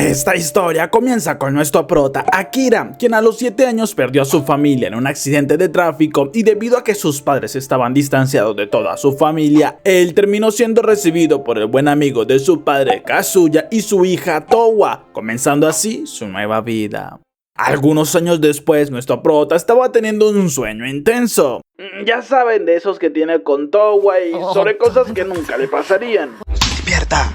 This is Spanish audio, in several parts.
Esta historia comienza con nuestro prota Akira, quien a los 7 años perdió a su familia en un accidente de tráfico y debido a que sus padres estaban distanciados de toda su familia, él terminó siendo recibido por el buen amigo de su padre Kazuya y su hija Towa, comenzando así su nueva vida. Algunos años después, nuestro prota estaba teniendo un sueño intenso. Ya saben, de esos que tiene con Towa y sobre cosas que nunca le pasarían. ¡Despierta!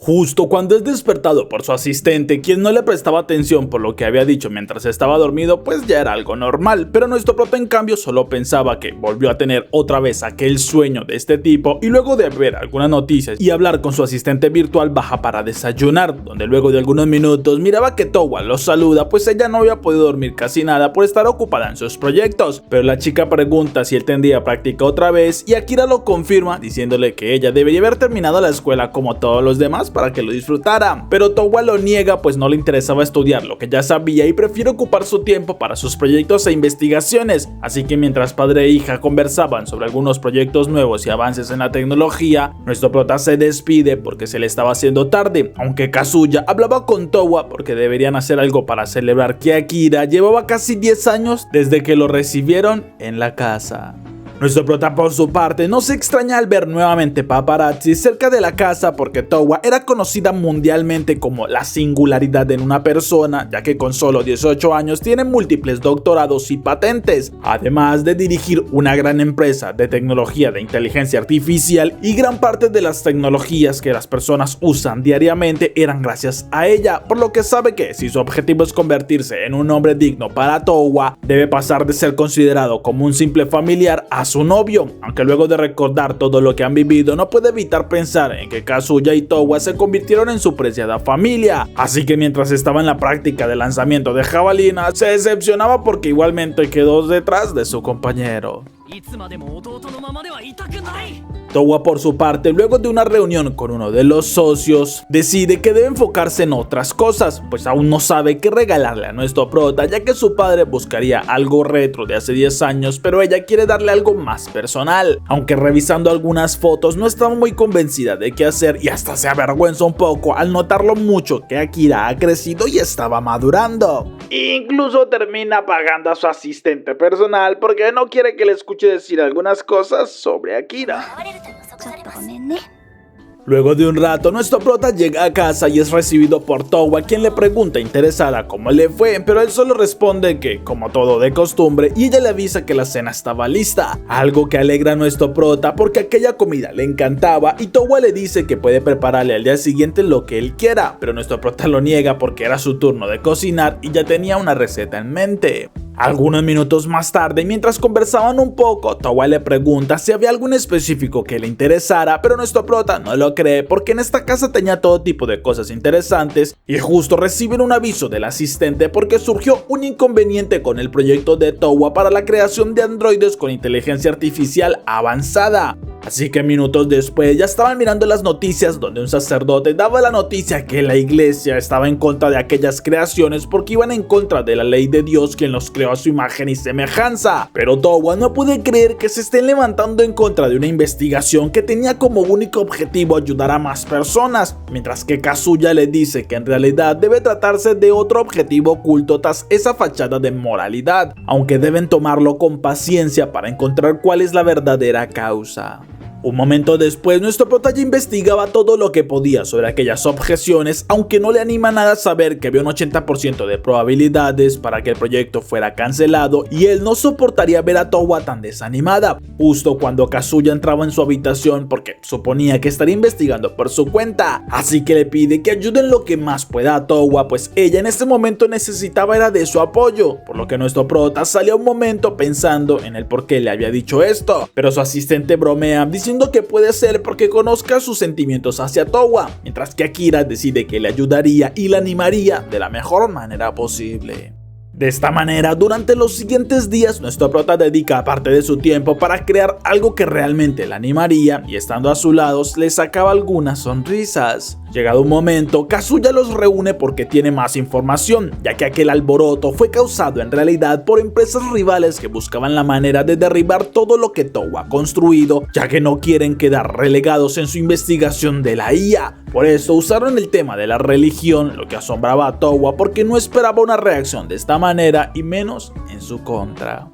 Justo cuando es despertado por su asistente, quien no le prestaba atención por lo que había dicho mientras estaba dormido, pues ya era algo normal, pero nuestro prota en cambio solo pensaba que volvió a tener otra vez aquel sueño de este tipo y luego de ver algunas noticias y hablar con su asistente virtual baja para desayunar, donde luego de algunos minutos miraba que Towa lo saluda, pues ella no había podido dormir casi nada por estar ocupada en sus proyectos, pero la chica pregunta si él tendría práctica otra vez y Akira lo confirma diciéndole que ella debería haber terminado la escuela como todos los demás para que lo disfrutara, pero Towa lo niega pues no le interesaba estudiar lo que ya sabía y prefiere ocupar su tiempo para sus proyectos e investigaciones, así que mientras padre e hija conversaban sobre algunos proyectos nuevos y avances en la tecnología, nuestro prota se despide porque se le estaba haciendo tarde, aunque Kazuya hablaba con Towa porque deberían hacer algo para celebrar que Akira llevaba casi 10 años desde que lo recibieron en la casa. Nuestro prota por su parte no se extraña al ver nuevamente paparazzi cerca de la casa porque Towa era conocida mundialmente como la singularidad en una persona, ya que con solo 18 años tiene múltiples doctorados y patentes, además de dirigir una gran empresa de tecnología de inteligencia artificial y gran parte de las tecnologías que las personas usan diariamente eran gracias a ella, por lo que sabe que si su objetivo es convertirse en un hombre digno para Towa, debe pasar de ser considerado como un simple familiar a su novio, aunque luego de recordar todo lo que han vivido no puede evitar pensar en que Kazuya y Towa se convirtieron en su preciada familia, así que mientras estaba en la práctica de lanzamiento de jabalina se decepcionaba porque igualmente quedó detrás de su compañero. Towa por su parte, luego de una reunión con uno de los socios, decide que debe enfocarse en otras cosas, pues aún no sabe qué regalarle a nuestro prota, ya que su padre buscaría algo retro de hace 10 años, pero ella quiere darle algo más personal, aunque revisando algunas fotos no estaba muy convencida de qué hacer y hasta se avergüenza un poco al notar lo mucho que Akira ha crecido y estaba madurando. Incluso termina pagando a su asistente personal porque no quiere que le escuche decir algunas cosas sobre Akira. Luego de un rato, nuestro prota llega a casa y es recibido por Towa, quien le pregunta interesada cómo le fue, pero él solo responde que, como todo de costumbre, y ella le avisa que la cena estaba lista, algo que alegra a nuestro prota porque aquella comida le encantaba y Towa le dice que puede prepararle al día siguiente lo que él quiera, pero nuestro prota lo niega porque era su turno de cocinar y ya tenía una receta en mente. Algunos minutos más tarde, mientras conversaban un poco, Towa le pregunta si había algo en específico que le interesara, pero nuestro prota no lo cree porque en esta casa tenía todo tipo de cosas interesantes y justo reciben un aviso del asistente porque surgió un inconveniente con el proyecto de Towa para la creación de androides con inteligencia artificial avanzada. Así que minutos después ya estaban mirando las noticias donde un sacerdote daba la noticia que la iglesia estaba en contra de aquellas creaciones porque iban en contra de la ley de Dios quien los creó a su imagen y semejanza. Pero Towa no puede creer que se estén levantando en contra de una investigación que tenía como único objetivo ayudar a más personas, mientras que Kazuya le dice que en realidad debe tratarse de otro objetivo oculto tras esa fachada de moralidad, aunque deben tomarlo con paciencia para encontrar cuál es la verdadera causa. Un momento después, nuestro prota ya investigaba todo lo que podía sobre aquellas objeciones, aunque no le anima nada saber que había un 80% de probabilidades para que el proyecto fuera cancelado y él no soportaría ver a Towa tan desanimada, justo cuando Kazuya entraba en su habitación porque suponía que estaría investigando por su cuenta, así que le pide que ayude en lo que más pueda a Towa, pues ella en ese momento necesitaba era de su apoyo, por lo que nuestro prota salió un momento pensando en el por qué le había dicho esto, pero su asistente bromea diciendo que puede ser porque conozca sus sentimientos hacia Towa, mientras que Akira decide que le ayudaría y la animaría de la mejor manera posible. De esta manera, durante los siguientes días, nuestro prota dedica parte de su tiempo para crear algo que realmente le animaría y estando a su lado le sacaba algunas sonrisas. Llegado un momento, Kazuya los reúne porque tiene más información, ya que aquel alboroto fue causado en realidad por empresas rivales que buscaban la manera de derribar todo lo que Towa ha construido, ya que no quieren quedar relegados en su investigación de la IA. Por eso usaron el tema de la religión, lo que asombraba a Towa porque no esperaba una reacción de esta manera y menos en su contra.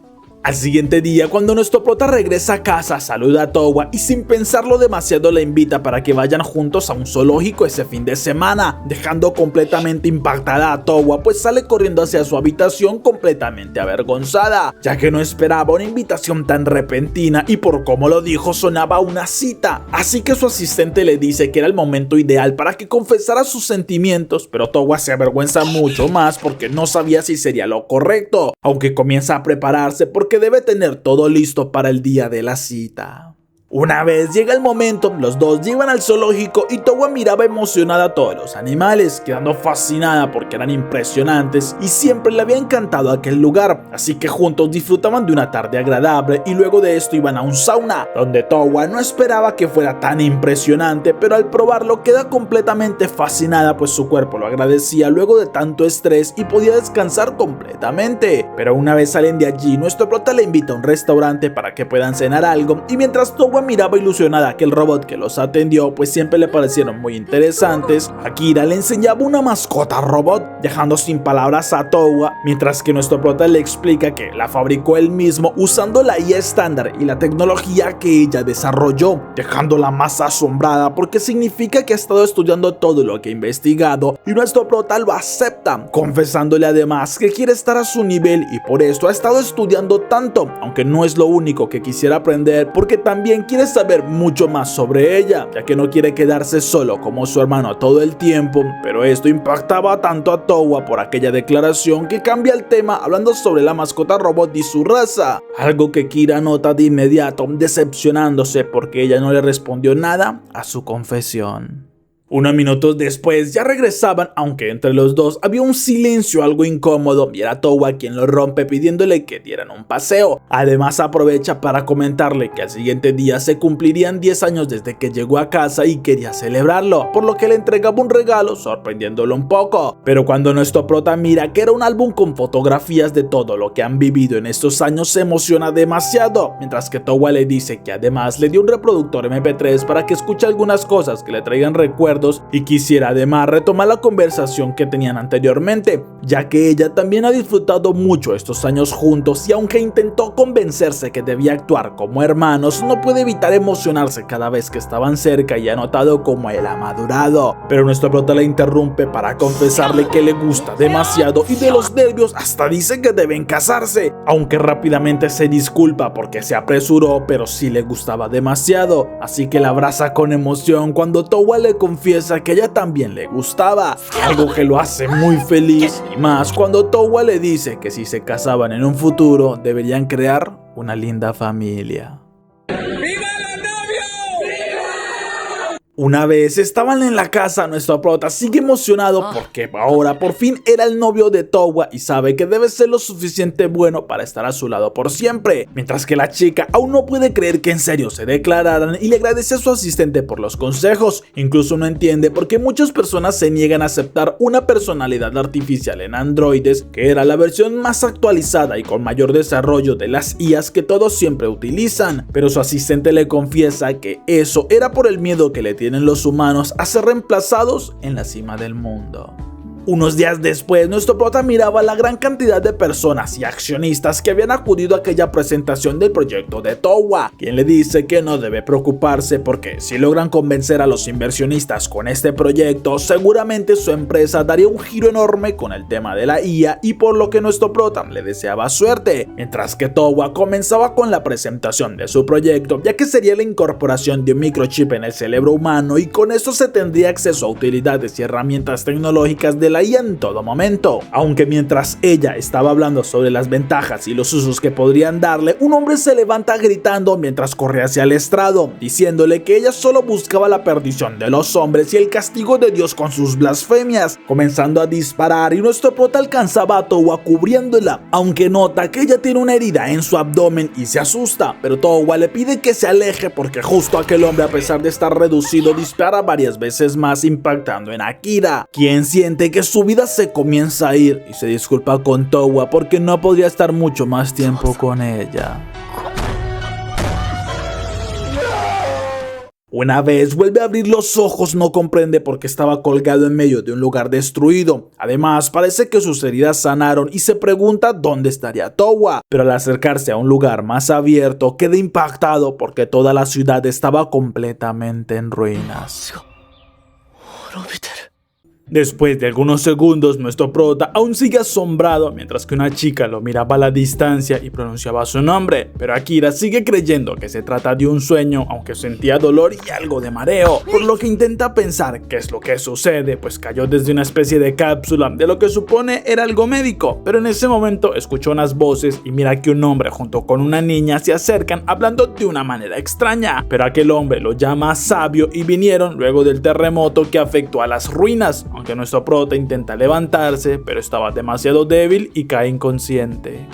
Al siguiente día, cuando nuestro prota regresa a casa, saluda a Towa y sin pensarlo demasiado la invita para que vayan juntos a un zoológico ese fin de semana, dejando completamente impactada a Towa, pues sale corriendo hacia su habitación completamente avergonzada, ya que no esperaba una invitación tan repentina y por cómo lo dijo sonaba una cita. Así que su asistente le dice que era el momento ideal para que confesara sus sentimientos, pero Towa se avergüenza mucho más porque no sabía si sería lo correcto, aunque comienza a prepararse porque debe tener todo listo para el día de la cita. Una vez llega el momento, los dos llegan al zoológico y Towa miraba emocionada a todos los animales, quedando fascinada porque eran impresionantes y siempre le había encantado aquel lugar, así que juntos disfrutaban de una tarde agradable y luego de esto iban a un sauna, donde Towa no esperaba que fuera tan impresionante, pero al probarlo queda completamente fascinada pues su cuerpo lo agradecía luego de tanto estrés y podía descansar completamente. Pero una vez salen de allí, nuestro prota le invita a un restaurante para que puedan cenar algo y mientras Towa miraba ilusionada a aquel robot que los atendió, pues siempre le parecieron muy interesantes, Akira le enseñaba una mascota robot, dejando sin palabras a Towa, mientras que nuestro prota le explica que la fabricó él mismo usando la IA estándar y la tecnología que ella desarrolló, dejándola más asombrada porque significa que ha estado estudiando todo lo que ha investigado y nuestro prota lo acepta, confesándole además que quiere estar a su nivel y por esto ha estado estudiando tanto, aunque no es lo único que quisiera aprender porque también quiere saber mucho más sobre ella, ya que no quiere quedarse solo como su hermano todo el tiempo, pero esto impactaba tanto a Towa por aquella declaración que cambia el tema hablando sobre la mascota robot y su raza, algo que Kira nota de inmediato, decepcionándose porque ella no le respondió nada a su confesión. Unos minutos después ya regresaban, aunque entre los dos había un silencio algo incómodo y era Towa quien lo rompe pidiéndole que dieran un paseo. Además aprovecha para comentarle que al siguiente día se cumplirían 10 años desde que llegó a casa y quería celebrarlo, por lo que le entregaba un regalo sorprendiéndolo un poco. Pero cuando nuestro prota mira que era un álbum con fotografías de todo lo que han vivido en estos años se emociona demasiado, mientras que Towa le dice que además le dio un reproductor MP3 para que escuche algunas cosas que le traigan recuerdos y quisiera además retomar la conversación que tenían anteriormente, ya que ella también ha disfrutado mucho estos años juntos y aunque intentó convencerse que debía actuar como hermanos, no puede evitar emocionarse cada vez que estaban cerca y ha notado cómo él ha madurado. Pero nuestro prota la interrumpe para confesarle que le gusta demasiado y de los nervios hasta dice que deben casarse, aunque rápidamente se disculpa porque se apresuró, pero sí le gustaba demasiado, así que la abraza con emoción cuando Towa le confiesa que a ella también le gustaba, algo que lo hace muy feliz y más cuando Towa le dice que si se casaban en un futuro deberían crear una linda familia. Una vez estaban en la casa, nuestro prota sigue emocionado porque ahora por fin era el novio de Towa y sabe que debe ser lo suficiente bueno para estar a su lado por siempre, mientras que la chica aún no puede creer que en serio se declararan y le agradece a su asistente por los consejos. Incluso no entiende por qué muchas personas se niegan a aceptar una personalidad artificial en androides, que era la versión más actualizada y con mayor desarrollo de las IAs que todos siempre utilizan, pero su asistente le confiesa que eso era por el miedo que le tienen los humanos a ser reemplazados en la cima del mundo. Unos días después, nuestro prota miraba la gran cantidad de personas y accionistas que habían acudido a aquella presentación del proyecto de Towa, quien le dice que no debe preocuparse porque si logran convencer a los inversionistas con este proyecto, seguramente su empresa daría un giro enorme con el tema de la IA y por lo que nuestro prota le deseaba suerte, mientras que Towa comenzaba con la presentación de su proyecto, ya que sería la incorporación de un microchip en el cerebro humano y con esto se tendría acceso a utilidades y herramientas tecnológicas de la tenerla ahí en todo momento. Aunque mientras ella estaba hablando sobre las ventajas y los usos que podrían darle, un hombre se levanta gritando mientras corre hacia el estrado, diciéndole que ella solo buscaba la perdición de los hombres y el castigo de Dios con sus blasfemias, comenzando a disparar, y nuestro prota alcanzaba a Towa cubriéndola, aunque nota que ella tiene una herida en su abdomen y se asusta, pero Towa le pide que se aleje porque justo aquel hombre, a pesar de estar reducido, dispara varias veces más, impactando en Akira, quien siente que su vida se comienza a ir y se disculpa con Towa porque no podría estar mucho más tiempo con ella. Una vez vuelve a abrir los ojos, no comprende por qué estaba colgado en medio de un lugar destruido. Además, parece que sus heridas sanaron y se pregunta dónde estaría Towa, pero al acercarse a un lugar más abierto queda impactado porque toda la ciudad estaba completamente en ruinas. Después de algunos segundos, nuestro prota aún sigue asombrado mientras que una chica lo miraba a la distancia y pronunciaba su nombre, pero Akira sigue creyendo que se trata de un sueño, aunque sentía dolor y algo de mareo, por lo que intenta pensar qué es lo que sucede, pues cayó desde una especie de cápsula de lo que supone era algo médico, pero en ese momento escuchó unas voces y mira que un hombre junto con una niña se acercan hablando de una manera extraña, pero aquel hombre lo llama sabio y vinieron luego del terremoto que afectó a las ruinas. Aunque nuestro prota intenta levantarse, pero estaba demasiado débil y cae inconsciente.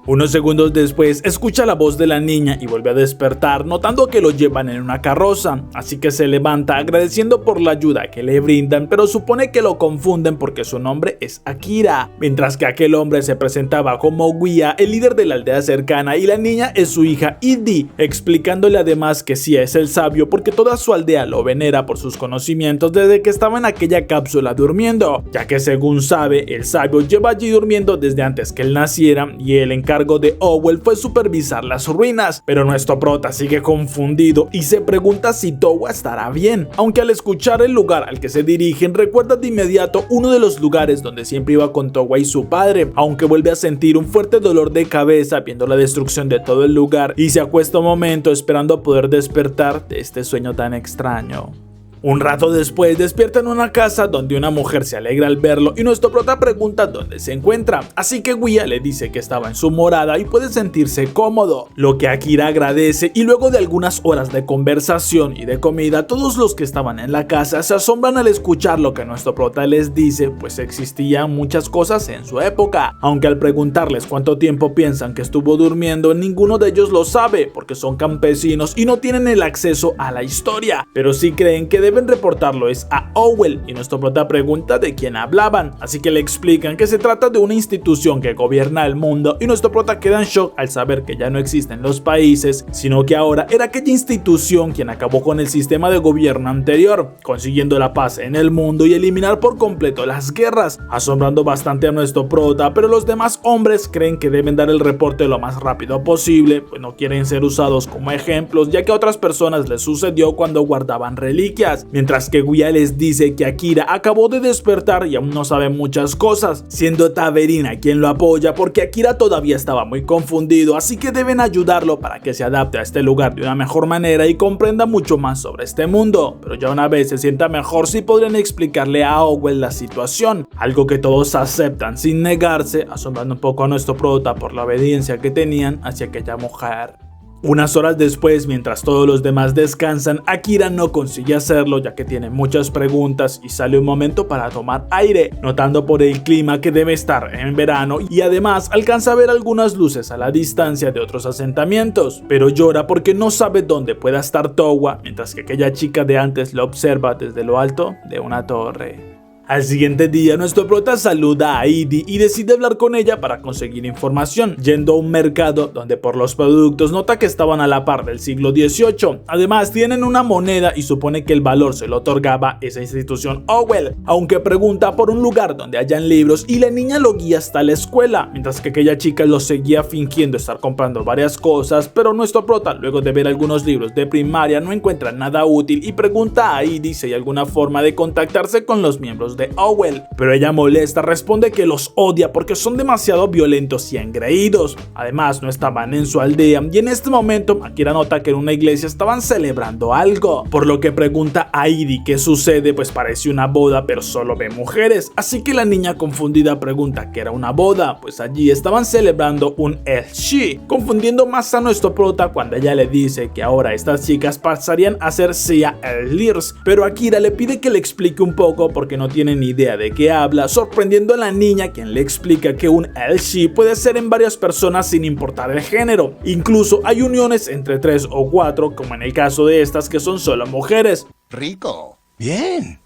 Unos segundos después escucha la voz de la niña y vuelve a despertar, notando que lo llevan en una carroza, así que se levanta agradeciendo por la ayuda que le brindan, pero supone que lo confunden porque su nombre es Akira, mientras que aquel hombre se presentaba como Guía, el líder de la aldea cercana, y la niña es su hija Idi, explicándole además que sí es el sabio porque toda su aldea lo venera por sus conocimientos desde que estaba en aquella cápsula durmiendo, ya que según sabe, el sabio lleva allí durmiendo desde antes que él naciera y el encargo de Owell fue supervisar las ruinas, pero nuestro prota sigue confundido y se pregunta si Towa estará bien, aunque al escuchar el lugar al que se dirigen recuerda de inmediato uno de los lugares donde siempre iba con Towa y su padre, aunque vuelve a sentir un fuerte dolor de cabeza viendo la destrucción de todo el lugar y se acuesta un momento esperando poder despertar de este sueño tan extraño. Un rato después despierta en una casa donde una mujer se alegra al verlo y nuestro prota pregunta dónde se encuentra, así que Guía le dice que estaba en su morada y puede sentirse cómodo, lo que Akira agradece, y luego de algunas horas de conversación y de comida, todos los que estaban en la casa se asombran al escuchar lo que nuestro prota les dice, pues existían muchas cosas en su época, aunque al preguntarles cuánto tiempo piensan que estuvo durmiendo, ninguno de ellos lo sabe porque son campesinos y no tienen el acceso a la historia, pero sí creen que deben reportarlo es a Owell, y nuestro prota pregunta de quién hablaban, así que le explican que se trata de una institución que gobierna el mundo y nuestro prota queda en shock al saber que ya no existen los países, sino que ahora era aquella institución quien acabó con el sistema de gobierno anterior, consiguiendo la paz en el mundo y eliminar por completo las guerras, asombrando bastante a nuestro prota, pero los demás hombres creen que deben dar el reporte lo más rápido posible, pues no quieren ser usados como ejemplos, ya que a otras personas les sucedió cuando guardaban reliquias, mientras que Guía les dice que Akira acabó de despertar y aún no sabe muchas cosas, siendo Taverina quien lo apoya porque Akira todavía estaba muy confundido, así que deben ayudarlo para que se adapte a este lugar de una mejor manera y comprenda mucho más sobre este mundo, pero ya una vez se sienta mejor sí podrían explicarle a Owell la situación, algo que todos aceptan sin negarse, asombrando un poco a nuestro prota por la obediencia que tenían hacia aquella mujer. Unas horas después, mientras todos los demás descansan, Akira no consigue hacerlo ya que tiene muchas preguntas y sale un momento para tomar aire, notando por el clima que debe estar en verano y además alcanza a ver algunas luces a la distancia de otros asentamientos, pero llora porque no sabe dónde pueda estar Towa, mientras que aquella chica de antes lo observa desde lo alto de una torre. Al siguiente día, nuestro prota saluda a Idi y decide hablar con ella para conseguir información, yendo a un mercado donde por los productos nota que estaban a la par del siglo XVIII. Además, tienen una moneda y supone que el valor se lo otorgaba esa institución Owell, aunque pregunta por un lugar donde hayan libros y la niña lo guía hasta la escuela, mientras que aquella chica lo seguía fingiendo estar comprando varias cosas, pero nuestro prota, luego de ver algunos libros de primaria, no encuentra nada útil y pregunta a Idi si hay alguna forma de contactarse con los miembros los de Owl, pero ella molesta responde que los odia porque son demasiado violentos y engreídos. Además no estaban en su aldea y en este momento Akira nota que en una iglesia estaban celebrando algo, por lo que pregunta a Edie qué sucede, pues parece una boda pero solo ve mujeres, así que la niña confundida pregunta qué era una boda, pues allí estaban celebrando un El-Shi, confundiendo más a nuestro prota cuando ella le dice que ahora estas chicas pasarían a ser Sia El-Lirs, pero Akira le pide que le explique un poco porque no tiene ni idea de qué habla, sorprendiendo a la niña, quien le explica que un El-Shi puede ser en varias personas sin importar el género, incluso hay uniones entre 3 o 4 como en el caso de estas que son solo mujeres. Rico. Bien.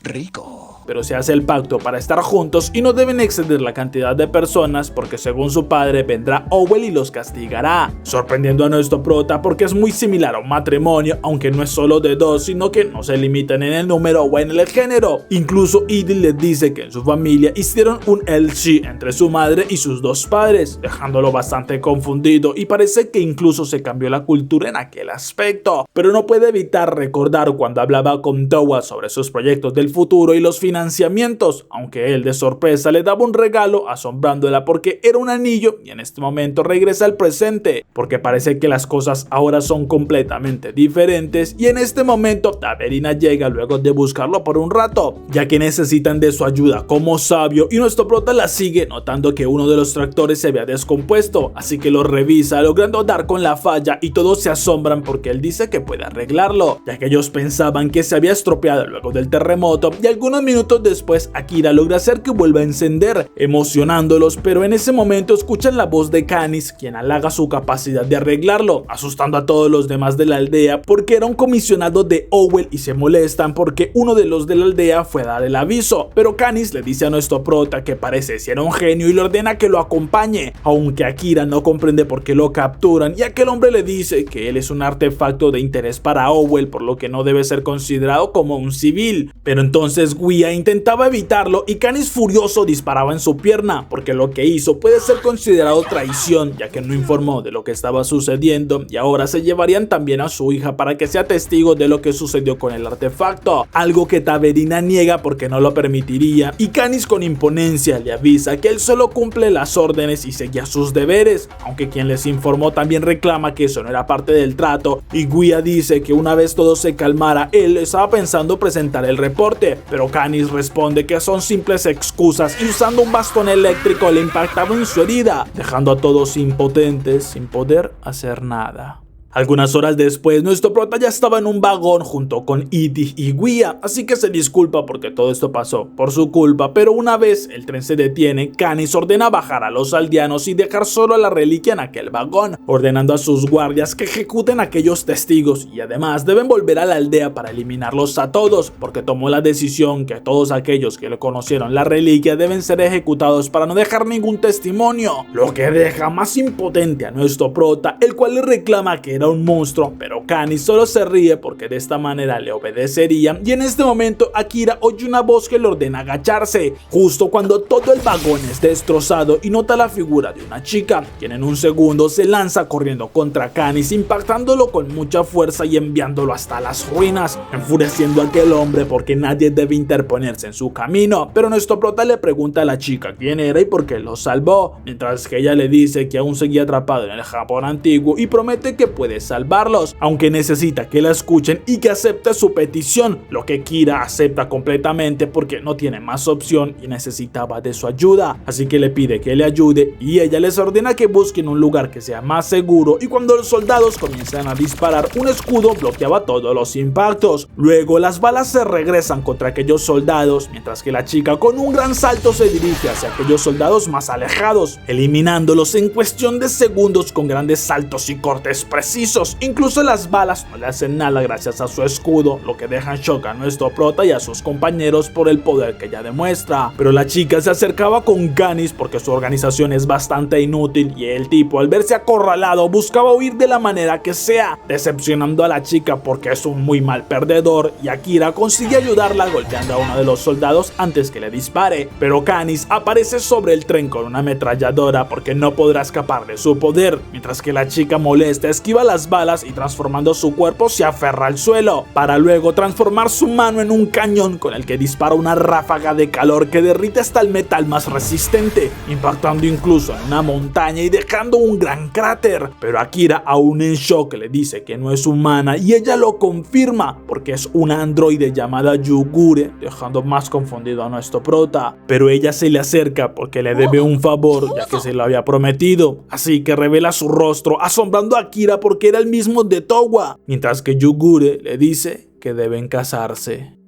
Rico. Pero se hace el pacto para estar juntos y no deben exceder la cantidad de personas porque según su padre vendrá Owl y los castigará, sorprendiendo a nuestro prota porque es muy similar a un matrimonio, aunque no es solo de 2, sino que no se limitan en el número o en el género. Incluso Edie les dice que en su familia hicieron un El-Shi entre su madre y sus 2 padres, dejándolo bastante confundido y parece que incluso se cambió la cultura en aquel aspecto, pero no puede evitar recordar cuando hablaba con Towa sobre sus proyectos del futuro y los financiamientos, aunque él de sorpresa le daba un regalo asombrándola porque era un anillo y en este momento regresa al presente porque parece que las cosas ahora son completamente diferentes y en este momento Taverina llega luego de buscarlo por un rato ya que necesitan de su ayuda como sabio y nuestro prota la sigue notando que uno de los tractores se había descompuesto, así que lo revisa logrando dar con la falla y todos se asombran porque él dice que puede arreglarlo ya que ellos pensaban que se había estropeado luego del terremoto y algunos minutos después Akira logra hacer que vuelva a encender, emocionándolos, pero en ese momento escuchan la voz de Canis, quien halaga su capacidad de arreglarlo, asustando a todos los demás de la aldea porque era un comisionado de Owl y se molestan porque uno de los de la aldea fue a dar el aviso, pero Canis le dice a nuestro prota que parece ser un genio y le ordena que lo acompañe, aunque Akira no comprende por qué lo capturan y aquel hombre le dice que él es un artefacto de interés para Owl, por lo que no debe ser considerado como un civil, pero entonces Guia intentaba evitarlo y Canis furioso disparaba en su pierna porque lo que hizo puede ser considerado traición ya que no informó de lo que estaba sucediendo y ahora se llevarían también a su hija para que sea testigo de lo que sucedió con el artefacto, algo que Taverina niega porque no lo permitiría y Canis con imponencia le avisa que él solo cumple las órdenes y seguía sus deberes, aunque quien les informó también reclama que eso no era parte del trato y Guia dice que una vez todo se calmara él estaba pensando presentar el reporte, pero Canis responde que son simples excusas y usando un bastón eléctrico le impactaba en su herida, dejando a todos impotentes sin poder hacer nada. Algunas horas después, nuestro prota ya estaba en un vagón junto con Edie y Guia, así que se disculpa porque todo esto pasó por su culpa, pero una vez el tren se detiene, Canis ordena bajar a los aldeanos y dejar solo a la reliquia en aquel vagón, ordenando a sus guardias que ejecuten a aquellos testigos y además deben volver a la aldea para eliminarlos a todos, porque tomó la decisión que todos aquellos que le conocieron la reliquia deben ser ejecutados para no dejar ningún testimonio, lo que deja más impotente a nuestro prota, el cual le reclama que era un monstruo, pero Canis solo se ríe porque de esta manera le obedecería y en este momento Akira oye una voz que le ordena agacharse, justo cuando todo el vagón es destrozado y nota la figura de una chica, quien en un segundo se lanza corriendo contra Canis, impactándolo con mucha fuerza y enviándolo hasta las ruinas, enfureciendo a aquel hombre porque nadie debe interponerse en su camino, pero nuestro prota le pregunta a la chica quién era y por qué lo salvó, mientras que ella le dice que aún seguía atrapado en el Japón antiguo y promete que puede salvarlos, aunque necesita que la escuchen y que acepte su petición, lo que Kira acepta completamente porque no tiene más opción y necesitaba de su ayuda, así que le pide que le ayude y ella les ordena que busquen un lugar que sea más seguro y cuando los soldados comienzan a disparar, un escudo bloqueaba todos los impactos, luego las balas se regresan contra aquellos soldados, mientras que la chica con un gran salto se dirige hacia aquellos soldados más alejados, eliminándolos en cuestión de segundos con grandes saltos y cortes precisos. Incluso las balas no le hacen nada gracias a su escudo, lo que deja en shock a nuestro prota y a sus compañeros por el poder que ella demuestra. Pero la chica se acercaba con Canis porque su organización es bastante inútil y el tipo, al verse acorralado, buscaba huir de la manera que sea, decepcionando a la chica porque es un muy mal perdedor y Akira consigue ayudarla golpeando a uno de los soldados antes que le dispare, pero Canis aparece sobre el tren con una ametralladora porque no podrá escapar de su poder, mientras que la chica molesta esquiva la las balas y transformando su cuerpo se aferra al suelo, para luego transformar su mano en un cañón con el que dispara una ráfaga de calor que derrite hasta el metal más resistente, impactando incluso en una montaña y dejando un gran cráter. Pero Akira, aún en shock, le dice que no es humana y ella lo confirma porque es una androide llamada Yugure, dejando más confundido a nuestro prota. Pero ella se le acerca porque le debe un favor, ya que se lo había prometido, así que revela su rostro, asombrando a Akira porque era el mismo de Towa, mientras que Yugure le dice que deben casarse.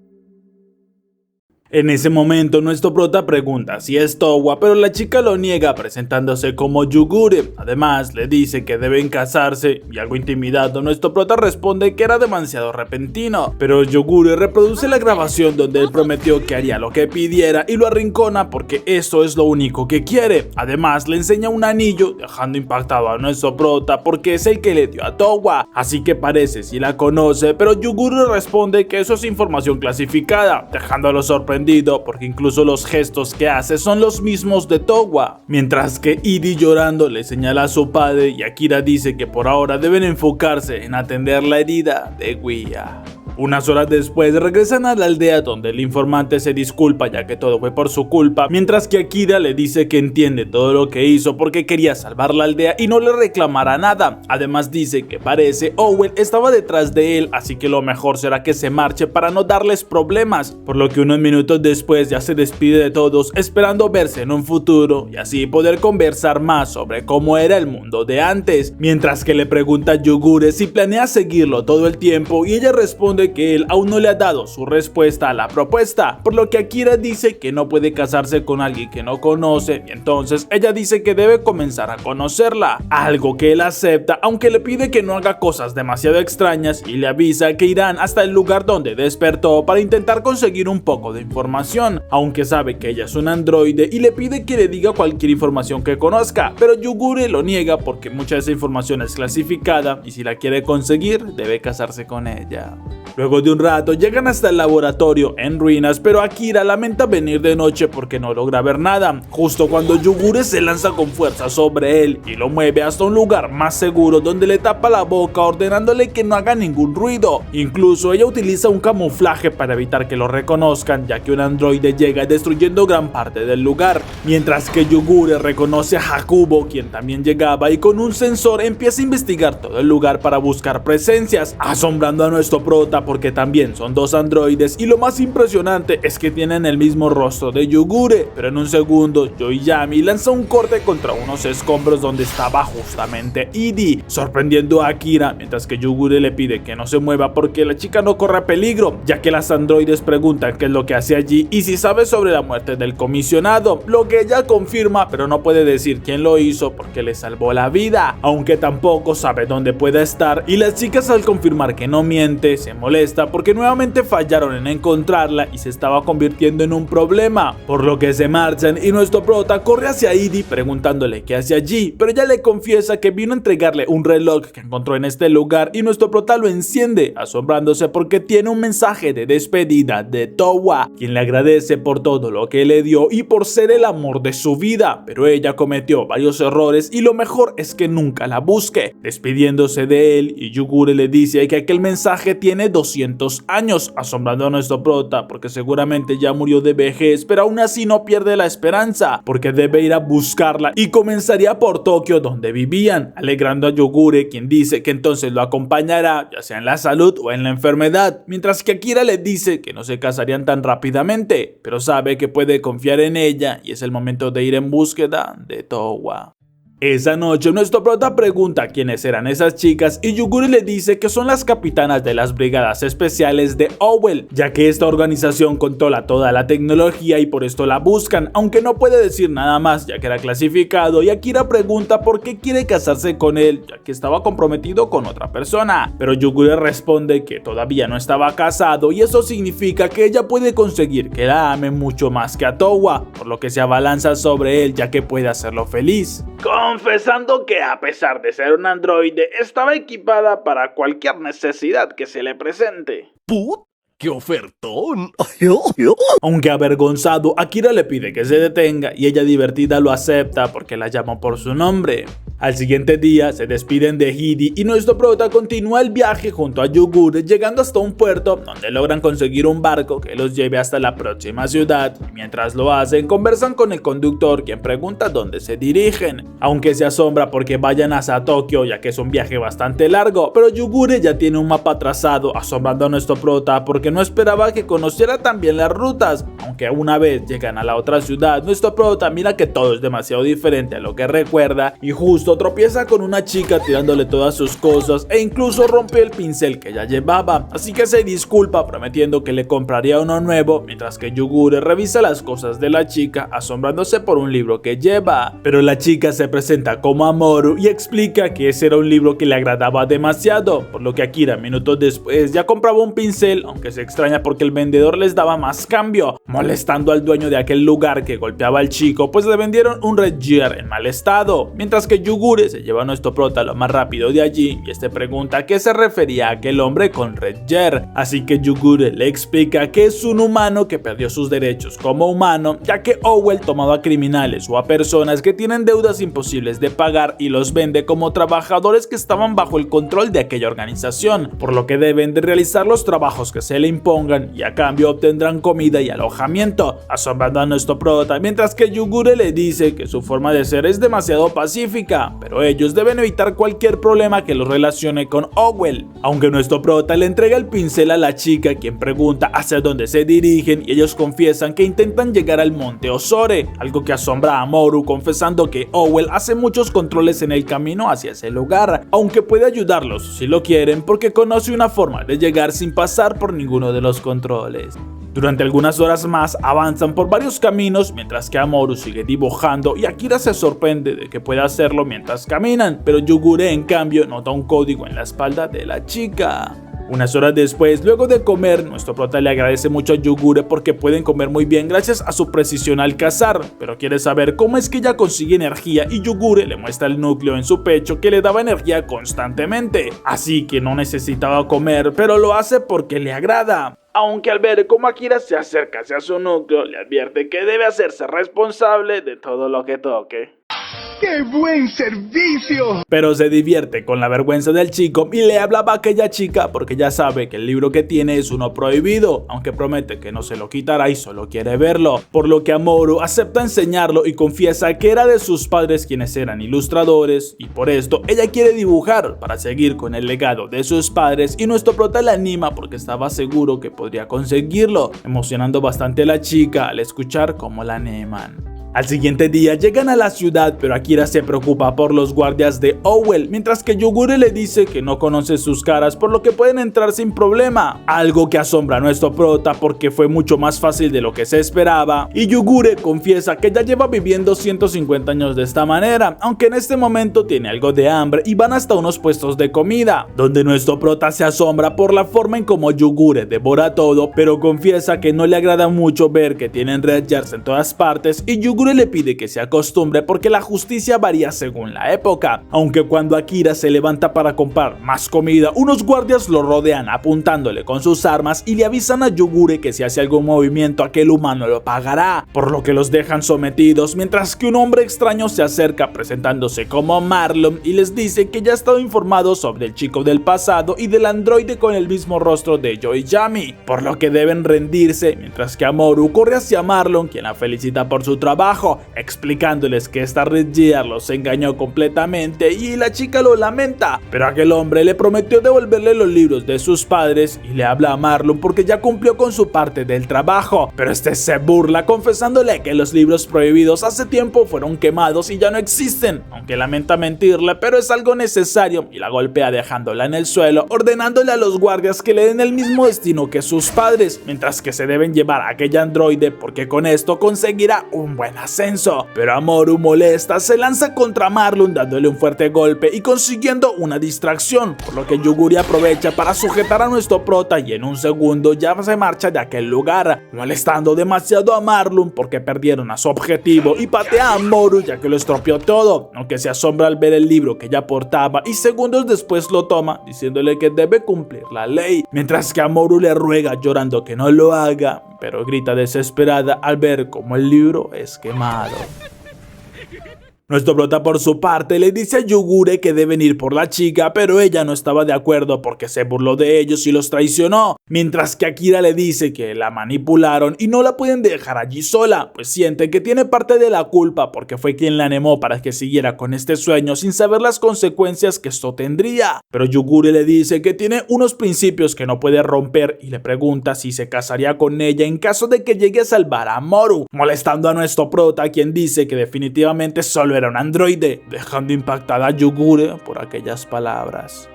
En ese momento nuestro prota pregunta si es Towa, pero la chica lo niega presentándose como Yugure. Además le dice que deben casarse y algo intimidado nuestro prota responde que era demasiado repentino, pero Yugure reproduce la grabación donde él prometió que haría lo que pidiera y lo arrincona porque eso es lo único que quiere. Además le enseña un anillo dejando impactado a nuestro prota porque es el que le dio a Towa, así que parece si la conoce, pero Yugure responde que eso es información clasificada, dejándolo sorprendido porque incluso los gestos que hace son los mismos de Towa, mientras que Edie llorando le señala a su padre y Akira dice que por ahora deben enfocarse en atender la herida de Guia. Unas horas después regresan a la aldea donde el informante se disculpa ya que todo fue por su culpa, mientras que Akira le dice que entiende todo lo que hizo porque quería salvar la aldea y no le reclamará nada. Además dice que parece Owen estaba detrás de él, así que lo mejor será que se marche para no darles problemas, por lo que unos minutos después ya se despide de todos esperando verse en un futuro y así poder conversar más sobre cómo era el mundo de antes, mientras que le pregunta a Yugure si planea seguirlo todo el tiempo y ella responde que él aún no le ha dado su respuesta a la propuesta, por lo que Akira dice que no puede casarse con alguien que no conoce y entonces ella dice que debe comenzar a conocerla, algo que él acepta aunque le pide que no haga cosas demasiado extrañas y le avisa que irán hasta el lugar donde despertó para intentar conseguir un poco de información, aunque sabe que ella es un androide y le pide que le diga cualquier información que conozca, pero Yugure lo niega porque mucha de esa información es clasificada y si la quiere conseguir debe casarse con ella. Luego de un rato llegan hasta el laboratorio en ruinas, pero Akira lamenta venir de noche porque no logra ver nada, justo cuando Yugure se lanza con fuerza sobre él y lo mueve hasta un lugar más seguro donde le tapa la boca ordenándole que no haga ningún ruido. Incluso ella utiliza un camuflaje para evitar que lo reconozcan, ya que un androide llega destruyendo gran parte del lugar, mientras que Yugure reconoce a Hakubo, quien también llegaba, y con un sensor empieza a investigar todo el lugar para buscar presencias, asombrando a nuestro prota porque también son dos androides y lo más impresionante es que tienen el mismo rostro de Yugure. Pero en un segundo Yoiyami lanza un corte contra unos escombros donde estaba justamente Edie, sorprendiendo a Akira, mientras que Yugure le pide que no se mueva porque la chica no corre peligro, ya que las androides preguntan qué es lo que hace allí y si sabe sobre la muerte del comisionado, lo que ella confirma pero no puede decir quién lo hizo porque le salvó la vida, aunque tampoco sabe dónde pueda estar, y las chicas al confirmar que no miente se molesta porque nuevamente fallaron en encontrarla y se estaba convirtiendo en un problema, por lo que se marchan y nuestro prota corre hacia Edie preguntándole qué hace allí, pero ella le confiesa que vino a entregarle un reloj que encontró en este lugar y nuestro prota lo enciende, asombrándose porque tiene un mensaje de despedida de Towa, quien le agradece por todo lo que le dio y por ser el amor de su vida, pero ella cometió varios errores y lo mejor es que nunca la busque, despidiéndose de él. Y Yugure le dice que aquel mensaje tiene 200 años, asombrando a nuestro prota porque seguramente ya murió de vejez, pero aún así no pierde la esperanza porque debe ir a buscarla y comenzaría por Tokio donde vivían, alegrando a Yugure, quien dice que entonces lo acompañará ya sea en la salud o en la enfermedad, mientras que Akira le dice que no se casarían tan rápidamente, pero sabe que puede confiar en ella y es el momento de ir en búsqueda de Towa. Esa noche nuestro prota pregunta quiénes eran esas chicas y Yugure le dice que son las capitanas de las brigadas especiales de Owl, ya que esta organización controla toda la tecnología y por esto la buscan, aunque no puede decir nada más ya que era clasificado, y Akira pregunta por qué quiere casarse con él ya que estaba comprometido con otra persona, pero Yugure responde que todavía no estaba casado y eso significa que ella puede conseguir que la ame mucho más que a Towa, por lo que se abalanza sobre él ya que puede hacerlo feliz, confesando que a pesar de ser un androide estaba equipada para cualquier necesidad que se le presente. ¡Put! ¡Qué ofertón! Aunque avergonzado, Akira le pide que se detenga y ella divertida lo acepta porque la llamó por su nombre. Al siguiente día se despiden de Hidi y nuestro prota continúa el viaje junto a Yugure, llegando hasta un puerto donde logran conseguir un barco que los lleve hasta la próxima ciudad. Y mientras lo hacen, conversan con el conductor, quien pregunta dónde se dirigen, aunque se asombra porque vayan hasta Tokio, ya que es un viaje bastante largo. Pero Yugure ya tiene un mapa trazado, asombrando a nuestro prota porque no esperaba que conociera tan bien las rutas. Aunque una vez llegan a la otra ciudad, nuestro prota mira que todo es demasiado diferente a lo que recuerda y justo tropieza con una chica tirándole todas sus cosas e incluso rompe el pincel que ya llevaba, así que se disculpa prometiendo que le compraría uno nuevo, mientras que Yugure revisa las cosas de la chica asombrándose por un libro que lleva. Pero la chica se presenta como Amoru y explica que ese era un libro que le agradaba demasiado, por lo que Akira minutos después ya compraba un pincel, aunque se extraña porque el vendedor les daba más cambio, molestando al dueño de aquel lugar que golpeaba al chico, pues le vendieron un Red Gear en mal estado, mientras que Yugure se lleva a nuestro prota lo más rápido de allí y este pregunta a qué se refería aquel hombre con Red Gear, así que Yugure le explica que es un humano que perdió sus derechos como humano, ya que Owell tomaba a criminales o a personas que tienen deudas imposibles de pagar y los vende como trabajadores que estaban bajo el control de aquella organización, por lo que deben de realizar los trabajos que se le impongan y a cambio obtendrán comida y alojamiento, asombrando a nuestro prota, mientras que Yugure le dice que su forma de ser es demasiado pacífica, pero ellos deben evitar cualquier problema que los relacione con Owell. Aunque nuestro prota le entrega el pincel a la chica, quien pregunta hacia dónde se dirigen, y ellos confiesan que intentan llegar al monte Osore, algo que asombra a Amoru, confesando que Owell hace muchos controles en el camino hacia ese lugar, aunque puede ayudarlos si lo quieren porque conoce una forma de llegar sin pasar por ninguno de los controles. Durante algunas horas más avanzan por varios caminos mientras que Amoru sigue dibujando y Akira se sorprende de que pueda hacerlo mientras caminan, pero Yugure en cambio nota un código en la espalda de la chica. Unas horas después, luego de comer, nuestro prota le agradece mucho a Yugure porque pueden comer muy bien gracias a su precisión al cazar, pero quiere saber cómo es que ella consigue energía y Yugure le muestra el núcleo en su pecho que le daba energía constantemente, así que no necesitaba comer, pero lo hace porque le agrada. Aunque al ver cómo Akira se acerca hacia su núcleo, le advierte que debe hacerse responsable de todo lo que toque. ¡Qué buen servicio! Pero se divierte con la vergüenza del chico y le hablaba a aquella chica porque ya sabe que el libro que tiene es uno prohibido, aunque promete que no se lo quitará y solo quiere verlo, por lo que Amoru acepta enseñarlo y confiesa que era de sus padres quienes eran ilustradores y por esto ella quiere dibujar para seguir con el legado de sus padres y nuestro prota la anima porque estaba seguro que podría conseguirlo, emocionando bastante a la chica al escuchar cómo la animan. Al siguiente día llegan a la ciudad, pero Akira se preocupa por los guardias de Owell, mientras que Yugure le dice que no conoce sus caras, por lo que pueden entrar sin problema, algo que asombra a nuestro prota porque fue mucho más fácil de lo que se esperaba, y Yugure confiesa que ya lleva viviendo 150 años de esta manera, aunque en este momento tiene algo de hambre y van hasta unos puestos de comida, donde nuestro prota se asombra por la forma en como Yugure devora todo, pero confiesa que no le agrada mucho ver que tienen Red Gears en todas partes y Yugure le pide que se acostumbre porque la justicia varía según la época, aunque cuando Akira se levanta para comprar más comida, unos guardias lo rodean apuntándole con sus armas y le avisan a Yugure que si hace algún movimiento aquel humano lo pagará, por lo que los dejan sometidos, mientras que un hombre extraño se acerca presentándose como Marlon y les dice que ya ha estado informado sobre el chico del pasado y del androide con el mismo rostro de Yoiyami, por lo que deben rendirse, mientras que Amoru corre hacia Marlon, quien la felicita por su trabajo, explicándoles que esta Red Gear los engañó completamente y la chica lo lamenta, pero aquel hombre le prometió devolverle los libros de sus padres y le habla a Marlon porque ya cumplió con su parte del trabajo, pero este se burla confesándole que los libros prohibidos hace tiempo fueron quemados y ya no existen, aunque lamenta mentirle, pero es algo necesario y la golpea dejándola en el suelo, ordenándole a los guardias que le den el mismo destino que sus padres, mientras que se deben llevar a aquella androide porque con esto conseguirá un buen ascenso. Pero Amoru, molesta, se lanza contra Marlon dándole un fuerte golpe y consiguiendo una distracción, por lo que Yugure aprovecha para sujetar a nuestro prota y en un segundo ya se marcha de aquel lugar, molestando demasiado a Marlon porque perdieron a su objetivo y patea a Amoru ya que lo estropeó todo, aunque se asombra al ver el libro que ya portaba y segundos después lo toma diciéndole que debe cumplir la ley, mientras que Amoru le ruega llorando que no lo haga, pero grita desesperada al ver cómo el libro es quemado. Nuestro prota por su parte le dice a Yugure que deben ir por la chica, pero ella no estaba de acuerdo porque se burló de ellos y los traicionó, mientras que Akira le dice que la manipularon y no la pueden dejar allí sola, pues siente que tiene parte de la culpa porque fue quien la animó para que siguiera con este sueño sin saber las consecuencias que esto tendría. Pero Yugure le dice que tiene unos principios que no puede romper y le pregunta si se casaría con ella en caso de que llegue a salvar a Moru, molestando a nuestro prota, quien dice que definitivamente solo era un androide, dejando impactada a Yugure por aquellas palabras.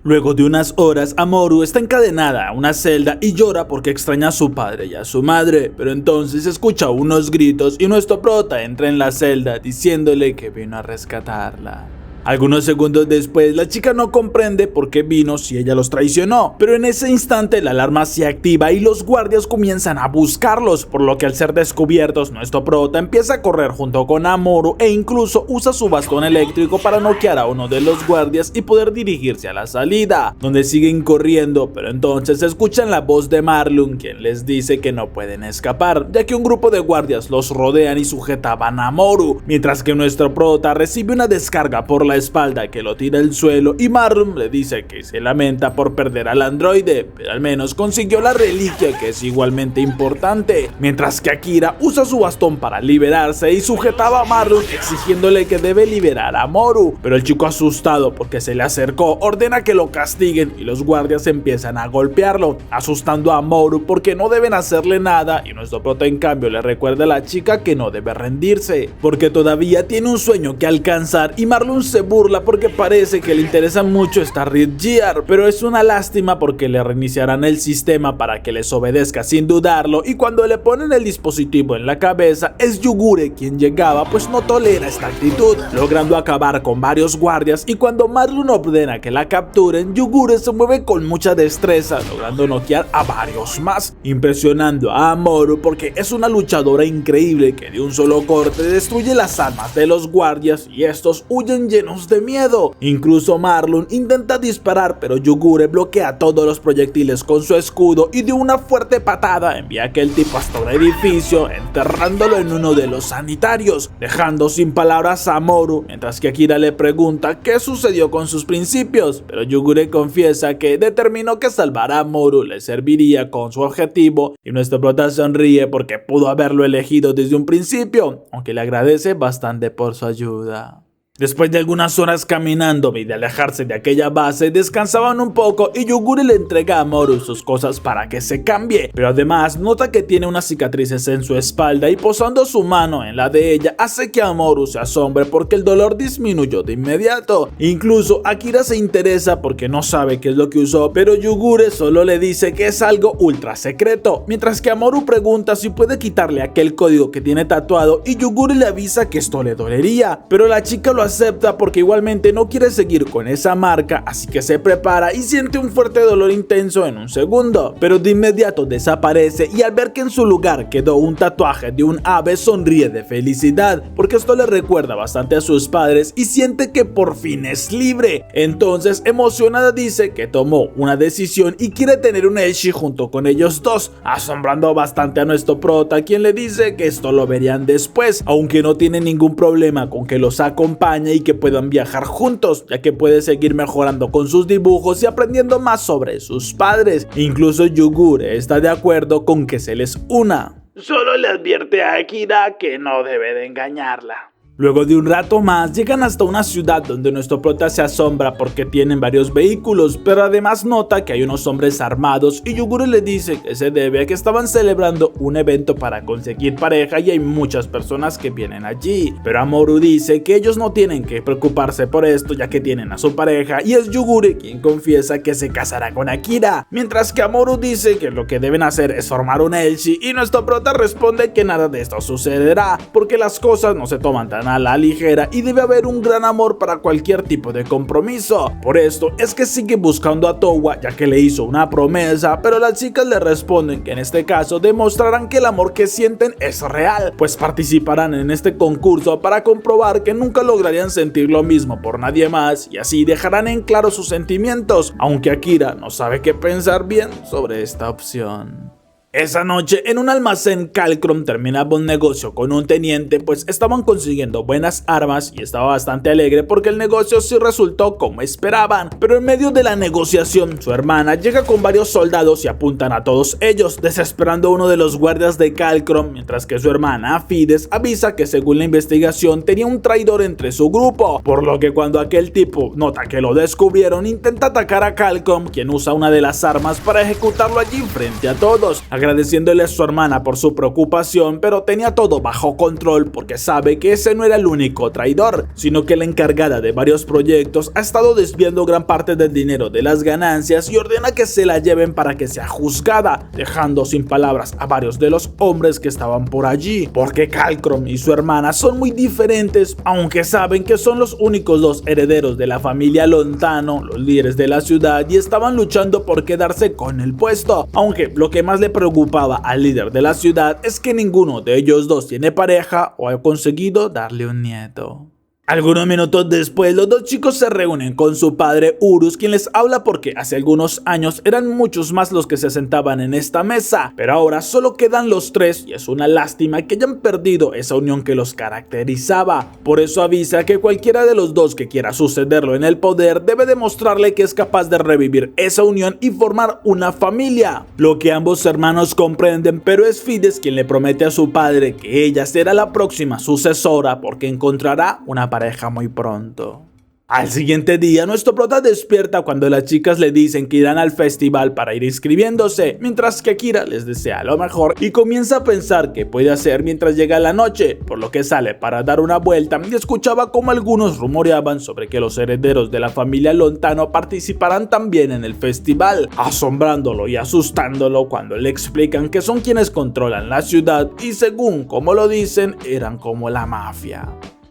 Luego de unas horas, Amoru está encadenada a una celda y llora porque extraña a su padre y a su madre, pero entonces escucha unos gritos y nuestro prota entra en la celda diciéndole que vino a rescatarla. Algunos segundos después, la chica no comprende por qué vino si ella los traicionó, pero en ese instante la alarma se activa y los guardias comienzan a buscarlos, por lo que al ser descubiertos, nuestro prota empieza a correr junto con Amoru e incluso usa su bastón eléctrico para noquear a uno de los guardias y poder dirigirse a la salida, donde siguen corriendo, pero entonces escuchan la voz de Marlon, quien les dice que no pueden escapar, ya que un grupo de guardias los rodean y sujetaban a Amoru, mientras que nuestro prota recibe una descarga por la espalda que lo tira al suelo y Marlon le dice que se lamenta por perder al androide, pero al menos consiguió la reliquia, que es igualmente importante, mientras que Akira usa su bastón para liberarse y sujetaba a Marlon exigiéndole que debe liberar a Moru, pero el chico, asustado porque se le acercó, ordena que lo castiguen y los guardias empiezan a golpearlo, asustando a Moru porque no deben hacerle nada, y nuestro prota en cambio le recuerda a la chica que no debe rendirse porque todavía tiene un sueño que alcanzar, y Marlon se burla porque parece que le interesa mucho esta Red Gear, pero es una lástima porque le reiniciarán el sistema para que les obedezca sin dudarlo, y cuando le ponen el dispositivo en la cabeza es Yugure quien llegaba, pues no tolera esta actitud, logrando acabar con varios guardias, y cuando Marlon ordena que la capturen, Yugure se mueve con mucha destreza, logrando noquear a varios más, impresionando a Amoru porque es una luchadora increíble que de un solo corte destruye las armas de los guardias y estos huyen llenos de miedo. Incluso Marlon intenta disparar, pero Yugure bloquea todos los proyectiles con su escudo y de una fuerte patada envía a aquel tipo hasta un edificio, enterrándolo en uno de los sanitarios, dejando sin palabras a Amoru, mientras que Akira le pregunta qué sucedió con sus principios, pero Yugure confiesa que determinó que salvar a Amoru le serviría con su objetivo, y nuestro prota sonríe porque pudo haberlo elegido desde un principio, aunque le agradece bastante por su ayuda. Después de algunas horas caminando y de alejarse de aquella base, descansaban un poco y Yugure le entrega a Amoru sus cosas para que se cambie, pero además nota que tiene unas cicatrices en su espalda y posando su mano en la de ella hace que Amoru se asombre porque el dolor disminuyó de inmediato. Incluso Akira se interesa porque no sabe qué es lo que usó, pero Yugure solo le dice que es algo ultra secreto, mientras que Amoru pregunta si puede quitarle aquel código que tiene tatuado y Yugure le avisa que esto le dolería, pero la chica lo acepta porque igualmente no quiere seguir con esa marca, así que se prepara y siente un fuerte dolor intenso en un segundo, pero de inmediato desaparece, y al ver que en su lugar quedó un tatuaje de un ave sonríe de felicidad porque esto le recuerda bastante a sus padres y siente que por fin es libre. Entonces emocionada dice que tomó una decisión y quiere tener un Elshi junto con ellos dos, asombrando bastante a nuestro prota, quien le dice que esto lo verían después, aunque no tiene ningún problema con que los acompañe y que puedan viajar juntos, ya que puede seguir mejorando con sus dibujos y aprendiendo más sobre sus padres. Incluso Yugure está de acuerdo con que se les una. Solo le advierte a Akira que no debe de engañarla. Luego de un rato más, llegan hasta una ciudad donde nuestro prota se asombra porque tienen varios vehículos, pero además nota que hay unos hombres armados y Yugure le dice que se debe a que estaban celebrando un evento para conseguir pareja y hay muchas personas que vienen allí, pero Amoru dice que ellos no tienen que preocuparse por esto ya que tienen a su pareja, y es Yugure quien confiesa que se casará con Akira, mientras que Amoru dice que lo que deben hacer es formar un Elshi, y nuestro prota responde que nada de esto sucederá porque las cosas no se toman tan a la ligera y debe haber un gran amor para cualquier tipo de compromiso. Por esto es que sigue buscando a Towa, ya que le hizo una promesa, pero las chicas le responden que en este caso demostrarán que el amor que sienten es real, pues participarán en este concurso para comprobar que nunca lograrían sentir lo mismo por nadie más, y así dejarán en claro sus sentimientos, aunque Akira no sabe qué pensar bien sobre esta opción. Esa noche, en un almacén, Calcrum terminaba un negocio con un teniente, pues estaban consiguiendo buenas armas y estaba bastante alegre porque el negocio sí resultó como esperaban. Pero en medio de la negociación, su hermana llega con varios soldados y apuntan a todos ellos, desesperando a uno de los guardias de Calcrum, mientras que su hermana, Fides, avisa que según la investigación tenía un traidor entre su grupo, por lo que cuando aquel tipo nota que lo descubrieron, intenta atacar a Calcrum, quien usa una de las armas para ejecutarlo allí frente a todos, agradeciéndole a su hermana por su preocupación, pero tenía todo bajo control porque sabe que ese no era el único traidor, sino que la encargada de varios proyectos ha estado desviando gran parte del dinero de las ganancias y ordena que se la lleven para que sea juzgada, dejando sin palabras a varios de los hombres que estaban por allí, porque Calcrum y su hermana son muy diferentes, aunque saben que son los únicos dos herederos de la familia Lontano, los líderes de la ciudad, y estaban luchando por quedarse con el puesto, aunque lo que más le preocupaba al líder de la ciudad es que ninguno de ellos dos tiene pareja o ha conseguido darle un nieto. Algunos minutos después, los dos chicos se reúnen con su padre Urus, quien les habla porque hace algunos años eran muchos más los que se sentaban en esta mesa, pero ahora solo quedan los tres y es una lástima que hayan perdido esa unión que los caracterizaba. Por eso avisa que cualquiera de los dos que quiera sucederlo en el poder debe demostrarle que es capaz de revivir esa unión y formar una familia, lo que ambos hermanos comprenden, pero es Fides quien le promete a su padre que ella será la próxima sucesora porque encontrará una pareja muy pronto. Al siguiente día, nuestro prota despierta cuando las chicas le dicen que irán al festival para ir inscribiéndose, mientras que Akira les desea lo mejor y comienza a pensar qué puede hacer mientras llega la noche, por lo que sale para dar una vuelta y escuchaba como algunos rumoreaban sobre que los herederos de la familia Lontano participarán también en el festival, asombrándolo y asustándolo cuando le explican que son quienes controlan la ciudad y según como lo dicen, eran como la mafia.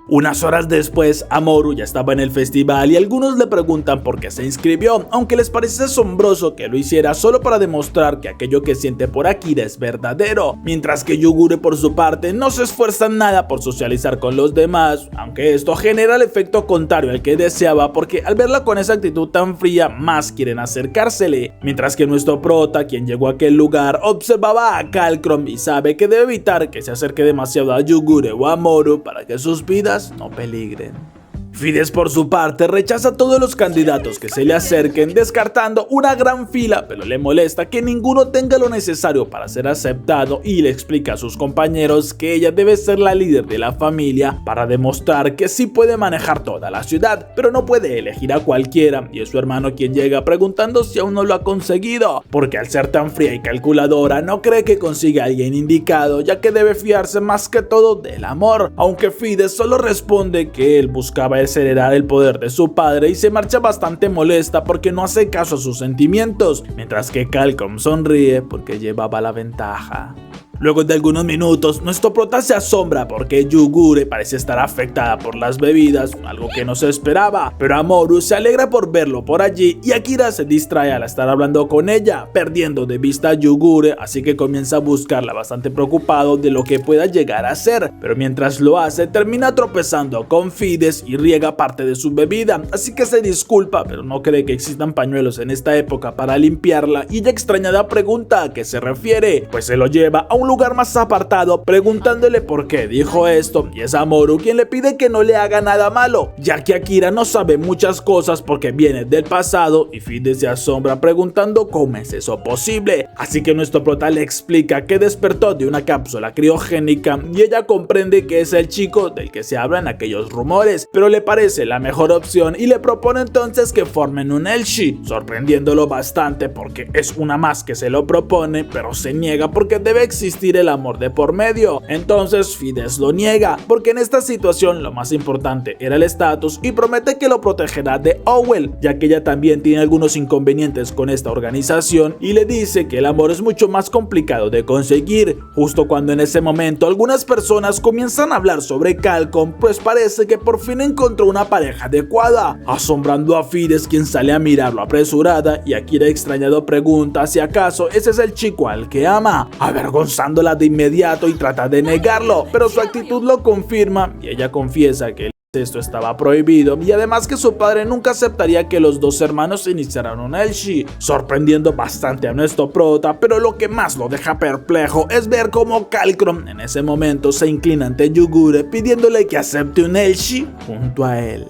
Unas horas después, Amoru ya estaba en el festival y algunos le preguntan por qué se inscribió, aunque les parece asombroso que lo hiciera solo para demostrar que aquello que siente por Akira es verdadero, mientras que Yugure por su parte no se esfuerza nada por socializar con los demás, aunque esto genera el efecto contrario al que deseaba porque al verla con esa actitud tan fría más quieren acercársele, mientras que nuestro prota, quien llegó a aquel lugar, observaba a Calcrum y sabe que debe evitar que se acerque demasiado a Yugure o a Amoru para que sus vidas no peligren. Fides por su parte rechaza a todos los candidatos que se le acerquen, descartando una gran fila, pero le molesta que ninguno tenga lo necesario para ser aceptado y le explica a sus compañeros que ella debe ser la líder de la familia para demostrar que sí puede manejar toda la ciudad, pero no puede elegir a cualquiera, y es su hermano quien llega preguntando si aún no lo ha conseguido, porque al ser tan fría y calculadora no cree que consiga a alguien indicado, ya que debe fiarse más que todo del amor, aunque Fides solo responde que él buscaba heredar el poder de su padre y se marcha bastante molesta porque no hace caso a sus sentimientos, mientras que Calcrum sonríe porque llevaba la ventaja. Luego de algunos minutos, nuestro prota se asombra porque Yugure parece estar afectada por las bebidas, algo que no se esperaba, pero Amoru se alegra por verlo por allí y Akira se distrae al estar hablando con ella, perdiendo de vista a Yugure, así que comienza a buscarla bastante preocupado de lo que pueda llegar a ser, pero mientras lo hace termina tropezando con Fides y riega parte de su bebida, así que se disculpa, pero no cree que existan pañuelos en esta época para limpiarla y ella extrañada pregunta a qué se refiere, pues se lo lleva a un lugar más apartado preguntándole por qué dijo esto y es Amoru quien le pide que no le haga nada malo, ya que Akira no sabe muchas cosas porque viene del pasado y Fides se asombra preguntando cómo es eso posible, así que nuestro prota le explica que despertó de una cápsula criogénica y ella comprende que es el chico del que se habla en aquellos rumores, pero le parece la mejor opción y le propone entonces que formen un Elshi, sorprendiéndolo bastante porque es una más que se lo propone, pero se niega porque debe existir el amor de por medio. Entonces Fides lo niega porque en esta situación lo más importante era el estatus y promete que lo protegerá de Owell, ya que ella también tiene algunos inconvenientes con esta organización y le dice que el amor es mucho más complicado de conseguir, justo cuando en ese momento algunas personas comienzan a hablar sobre Calcrum, pues parece que por fin encontró una pareja adecuada, asombrando a Fides quien sale a mirarlo apresurada y Akira extrañado pregunta si acaso ese es el chico al que ama, avergonzándola de inmediato y trata de negarlo, pero su actitud lo confirma y ella confiesa que esto estaba prohibido y además que su padre nunca aceptaría que los dos hermanos iniciaran un Elshi, sorprendiendo bastante a nuestro prota, pero lo que más lo deja perplejo es ver cómo Kalkrom en ese momento se inclina ante Yugure pidiéndole que acepte un Elshi junto a él.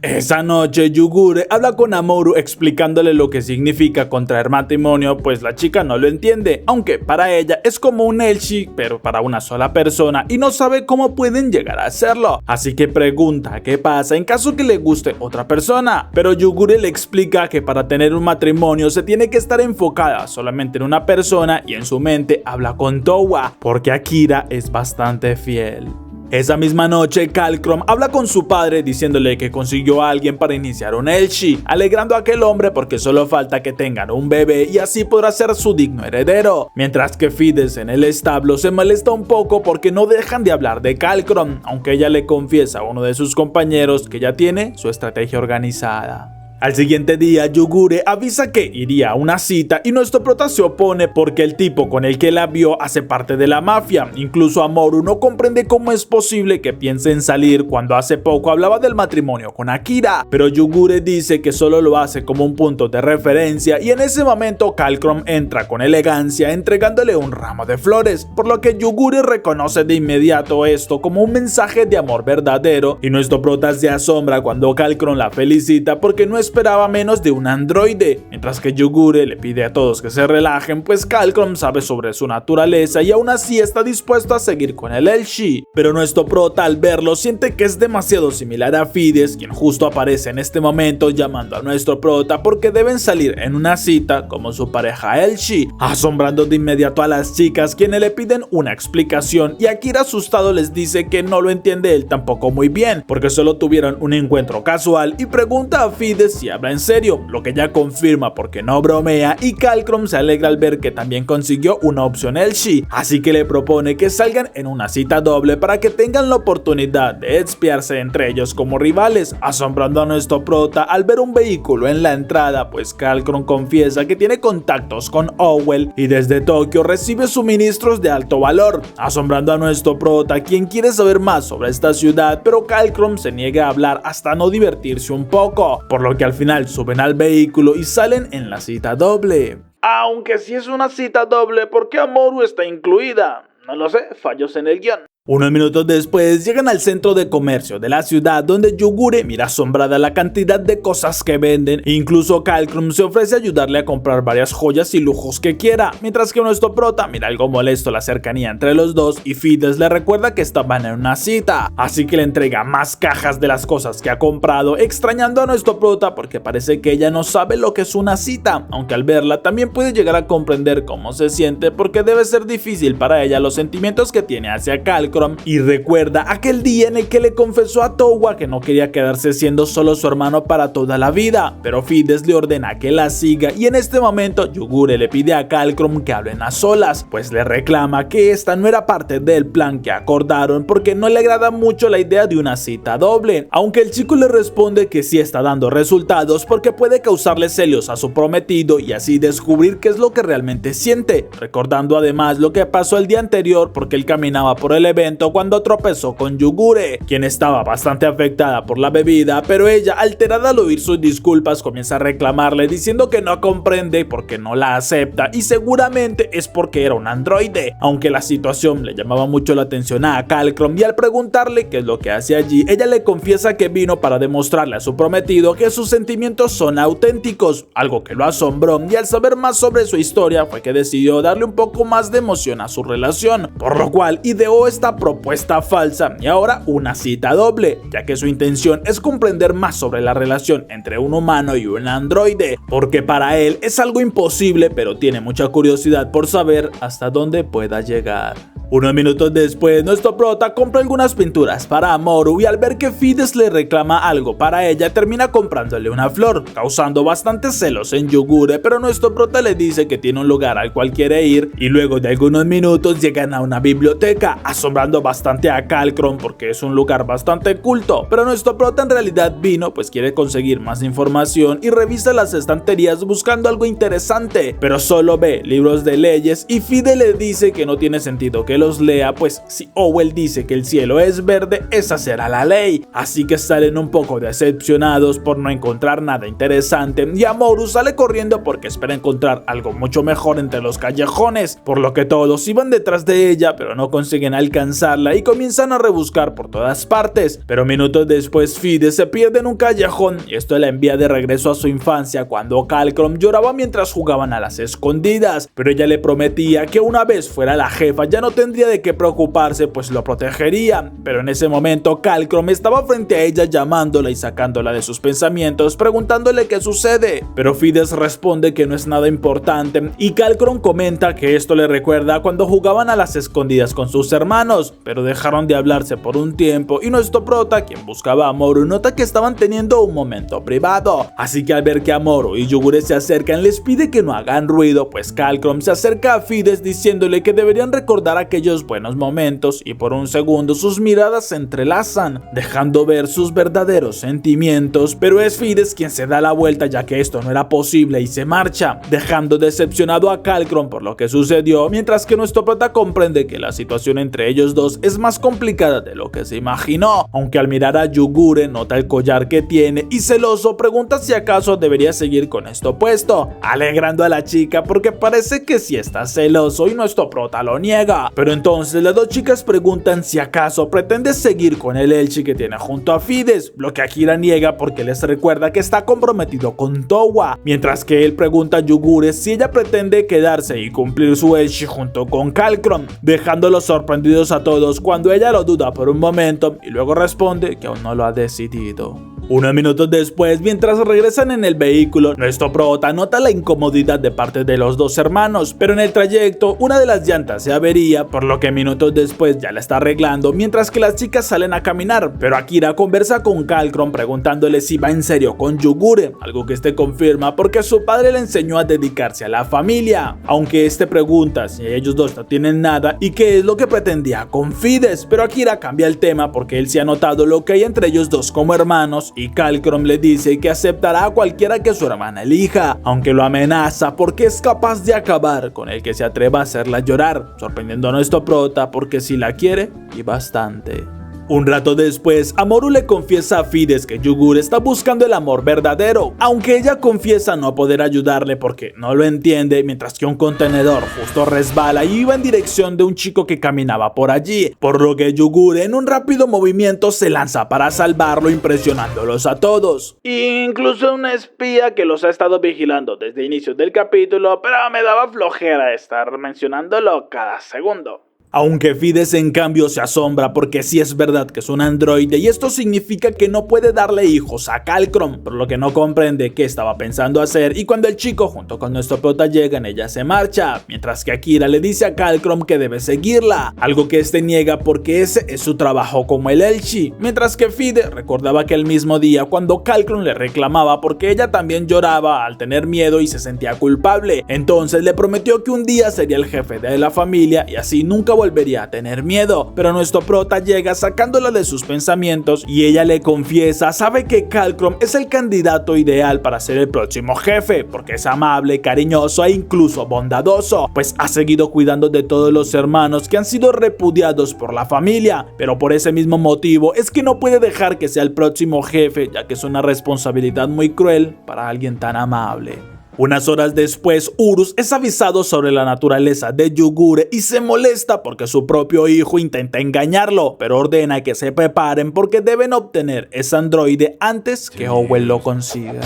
Esa noche Yugure habla con Amoru explicándole lo que significa contraer matrimonio, pues la chica no lo entiende, aunque para ella es como un Elshi, pero para una sola persona y no sabe cómo pueden llegar a hacerlo, así que pregunta qué pasa en caso que le guste otra persona, pero Yugure le explica que para tener un matrimonio se tiene que estar enfocada solamente en una persona y en su mente habla con Towa, porque Akira es bastante fiel. Esa misma noche, Kalkrom habla con su padre diciéndole que consiguió a alguien para iniciar un Elshi, alegrando a aquel hombre porque solo falta que tengan un bebé y así podrá ser su digno heredero. Mientras que Fides en el establo se molesta un poco porque no dejan de hablar de Kalkrom, aunque ella le confiesa a uno de sus compañeros que ya tiene su estrategia organizada. Al siguiente día, Yugure avisa que iría a una cita y nuestro prota se opone porque el tipo con el que la vio hace parte de la mafia. Incluso Amoru no comprende cómo es posible que piense en salir cuando hace poco hablaba del matrimonio con Akira, pero Yugure dice que solo lo hace como un punto de referencia y en ese momento Kalkrom entra con elegancia entregándole un ramo de flores, por lo que Yugure reconoce de inmediato esto como un mensaje de amor verdadero y nuestro prota se asombra cuando Kalkrom la felicita porque no esperaba menos de un androide, mientras que Yugure le pide a todos que se relajen, pues Kalkrom sabe sobre su naturaleza y aún así está dispuesto a seguir con el Elshi, pero nuestro prota al verlo siente que es demasiado similar a Fides, quien justo aparece en este momento llamando a nuestro prota porque deben salir en una cita como su pareja Elshi, asombrando de inmediato a las chicas quienes le piden una explicación y Akira asustado les dice que no lo entiende él tampoco muy bien, porque solo tuvieron un encuentro casual y pregunta a Fides si habla en serio, lo que ya confirma porque no bromea y Kalkrom se alegra al ver que también consiguió una opción Elshi, así que le propone que salgan en una cita doble para que tengan la oportunidad de expiarse entre ellos como rivales, asombrando a nuestro prota al ver un vehículo en la entrada, pues Kalkrom confiesa que tiene contactos con Owell y desde Tokio recibe suministros de alto valor, asombrando a nuestro prota quien quiere saber más sobre esta ciudad, pero Kalkrom se niega a hablar hasta no divertirse un poco, por lo que al final suben al vehículo y salen en la cita doble. Aunque si es una cita doble, ¿por qué Amoru está incluida? No lo sé, fallos en el guión. Unos minutos después llegan al centro de comercio de la ciudad donde Yugure mira asombrada la cantidad de cosas que venden e incluso Kalkrom se ofrece a ayudarle a comprar varias joyas y lujos que quiera, mientras que nuestro prota mira algo molesto la cercanía entre los dos y Fides le recuerda que estaban en una cita, así que le entrega más cajas de las cosas que ha comprado, extrañando a nuestro prota porque parece que ella no sabe lo que es una cita, aunque al verla también puede llegar a comprender cómo se siente porque debe ser difícil para ella los sentimientos que tiene hacia Kalkrom y recuerda aquel día en el que le confesó a Towa que no quería quedarse siendo solo su hermano para toda la vida, pero Fides le ordena que la siga y en este momento Yugure le pide a Kalkrom que hablen a solas, pues le reclama que esta no era parte del plan que acordaron porque no le agrada mucho la idea de una cita doble, aunque el chico le responde que sí está dando resultados porque puede causarle celos a su prometido y así descubrir qué es lo que realmente siente, recordando además lo que pasó el día anterior porque él caminaba por el evento cuando tropezó con Yugure, quien estaba bastante afectada por la bebida, pero ella, alterada al oír sus disculpas, comienza a reclamarle diciendo que no comprende porque no la acepta y seguramente es porque era un androide, aunque la situación le llamaba mucho la atención a Kalkrom y al preguntarle qué es lo que hace allí, ella le confiesa que vino para demostrarle a su prometido que sus sentimientos son auténticos, algo que lo asombró y al saber más sobre su historia fue que decidió darle un poco más de emoción a su relación, por lo cual ideó esta propuesta falsa y ahora una cita doble, ya que su intención es comprender más sobre la relación entre un humano y un androide, porque para él es algo imposible, pero tiene mucha curiosidad por saber hasta dónde pueda llegar. Unos minutos después, nuestro prota compra algunas pinturas para Amoru y al ver que Fides le reclama algo para ella, termina comprándole una flor, causando bastantes celos en Yugure, pero nuestro prota le dice que tiene un lugar al cual quiere ir y luego de algunos minutos llegan a una biblioteca, asombrando bastante a Kalkrom porque es un lugar bastante culto, pero nuestro prota en realidad vino pues quiere conseguir más información y revisa las estanterías buscando algo interesante, pero solo ve libros de leyes y Fides le dice que no tiene sentido que que los lea, pues si Owell dice que el cielo es verde, esa será la ley. Así que salen un poco decepcionados por no encontrar nada interesante y Amorú sale corriendo porque espera encontrar algo mucho mejor entre los callejones, por lo que todos iban detrás de ella pero no consiguen alcanzarla y comienzan a rebuscar por todas partes. Pero minutos después Fides se pierde en un callejón y esto la envía de regreso a su infancia cuando Calcrum lloraba mientras jugaban a las escondidas, pero ella le prometía que una vez fuera la jefa ya no tendría de qué preocuparse pues lo protegería. Pero en ese momento Calcrum estaba frente a ella llamándola y sacándola de sus pensamientos preguntándole qué sucede, pero Fides responde que no es nada importante y Calcrum comenta que esto le recuerda cuando jugaban a las escondidas con sus hermanos, pero dejaron de hablarse por un tiempo y nuestro prota, quien buscaba a Amorú, nota que estaban teniendo un momento privado, así que al ver que Amorú y Yugure se acercan les pide que no hagan ruido, pues Calcrum se acerca a Fides diciéndole que deberían recordar aquellos buenos momentos y por un segundo sus miradas se entrelazan, dejando ver sus verdaderos sentimientos, pero es Fides quien se da la vuelta ya que esto no era posible y se marcha, dejando decepcionado a Calcrum por lo que sucedió, mientras que nuestro prota comprende que la situación entre ellos dos es más complicada de lo que se imaginó, aunque al mirar a Yugure nota el collar que tiene y celoso pregunta si acaso debería seguir con esto puesto, alegrando a la chica porque parece que sí está celoso y nuestro prota lo niega. Pero entonces las dos chicas preguntan si acaso pretende seguir con el Elchi que tiene junto a Fides, lo que Akira niega porque les recuerda que está comprometido con Towa, mientras que él pregunta a Yugure si ella pretende quedarse y cumplir su Elchi junto con Calcrum, dejándolos sorprendidos a todos cuando ella lo duda por un momento y luego responde que aún no lo ha decidido. Unos minutos después, mientras regresan en el vehículo, nuestro prota nota la incomodidad de parte de los dos hermanos, pero en el trayecto una de las llantas se avería, por lo que minutos después ya la está arreglando, mientras que las chicas salen a caminar, pero Akira conversa con Calcrum preguntándole si va en serio con Yugure, algo que este confirma porque su padre le enseñó a dedicarse a la familia, aunque este pregunta si ellos dos no tienen nada y qué es lo que pretendía con Fides, pero Akira cambia el tema porque él se ha notado lo que hay entre ellos dos como hermanos y Calcrum le dice que aceptará a cualquiera que su hermana elija, aunque lo amenaza porque es capaz de acabar con el que se atreva a hacerla llorar, sorprendiendo a nuestro prota porque si la quiere y bastante. Un rato después, Amorú le confiesa a Fides que Yugure está buscando el amor verdadero, aunque ella confiesa no poder ayudarle porque no lo entiende, mientras que un contenedor justo resbala y iba en dirección de un chico que caminaba por allí, por lo que Yugure en un rápido movimiento se lanza para salvarlo, impresionándolos a todos. Incluso una espía que los ha estado vigilando desde inicios del capítulo, pero me daba flojera estar mencionándolo cada segundo. Aunque Fides en cambio se asombra porque sí es verdad que es un androide y esto significa que no puede darle hijos a Calcrum, por lo que no comprende qué estaba pensando hacer, y cuando el chico junto con nuestro prota llegan ella se marcha, mientras que Akira le dice a Calcrum que debe seguirla, algo que este niega porque ese es su trabajo como el Elchi, mientras que Fides recordaba que el mismo día cuando Calcrum le reclamaba porque ella también lloraba al tener miedo y se sentía culpable, entonces le prometió que un día sería el jefe de la familia y así nunca volvería a tener miedo, pero nuestro prota llega sacándola de sus pensamientos y ella le confiesa, sabe que Calcrum es el candidato ideal para ser el próximo jefe, porque es amable, cariñoso e incluso bondadoso, pues ha seguido cuidando de todos los hermanos que han sido repudiados por la familia, pero por ese mismo motivo es que no puede dejar que sea el próximo jefe, ya que es una responsabilidad muy cruel para alguien tan amable. Unas horas después, Urus es avisado sobre la naturaleza de Yugure y se molesta porque su propio hijo intenta engañarlo, pero ordena que se preparen porque deben obtener ese androide antes que Owell lo consiga.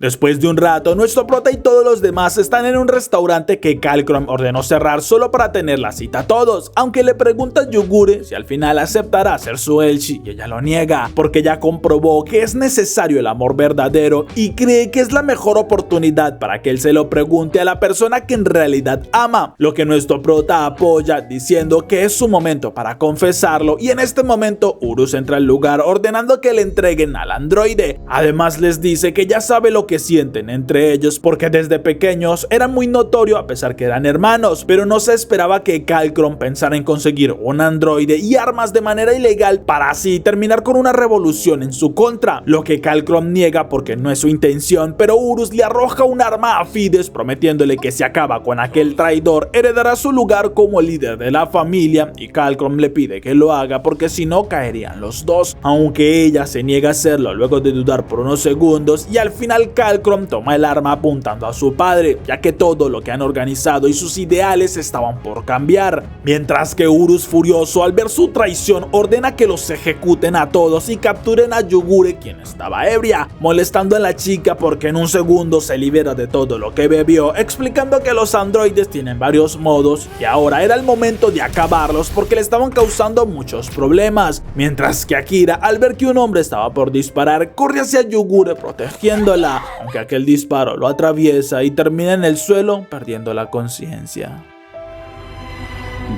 Después de un rato, nuestro prota y todos los demás están en un restaurante que Calcrum ordenó cerrar solo para tener la cita a todos, aunque le pregunta a Yugure si al final aceptará ser su Elchi y ella lo niega, porque ya comprobó que es necesario el amor verdadero y cree que es la mejor oportunidad para que él se lo pregunte a la persona que en realidad ama, lo que nuestro prota apoya diciendo que es su momento para confesarlo, y en este momento Urus entra al lugar ordenando que le entreguen al androide. Además les dice que ya sabe lo que que sienten entre ellos, porque desde pequeños era muy notorio a pesar que eran hermanos, pero no se esperaba que Kalkron pensara en conseguir un androide y armas de manera ilegal para así terminar con una revolución en su contra, lo que Kalkron niega porque no es su intención, pero Urus le arroja un arma a Fides prometiéndole que si acaba con aquel traidor heredará su lugar como líder de la familia, y Kalkron le pide que lo haga porque si no caerían los dos, aunque ella se niega a hacerlo luego de dudar por unos segundos, y al final Kalkron toma el arma apuntando a su padre, ya que todo lo que han organizado y sus ideales estaban por cambiar, mientras que Urus, furioso al ver su traición, ordena que los ejecuten a todos y capturen a Yugure, quien estaba ebria, molestando a la chica porque en un segundo se libera de todo lo que bebió, explicando que los androides tienen varios modos y ahora era el momento de acabarlos porque le estaban causando muchos problemas, mientras que Akira, al ver que un hombre estaba por disparar, corre hacia Yugure protegiéndola, aunque aquel disparo lo atraviesa y termina en el suelo perdiendo la conciencia.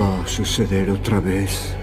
¿Va a suceder otra vez?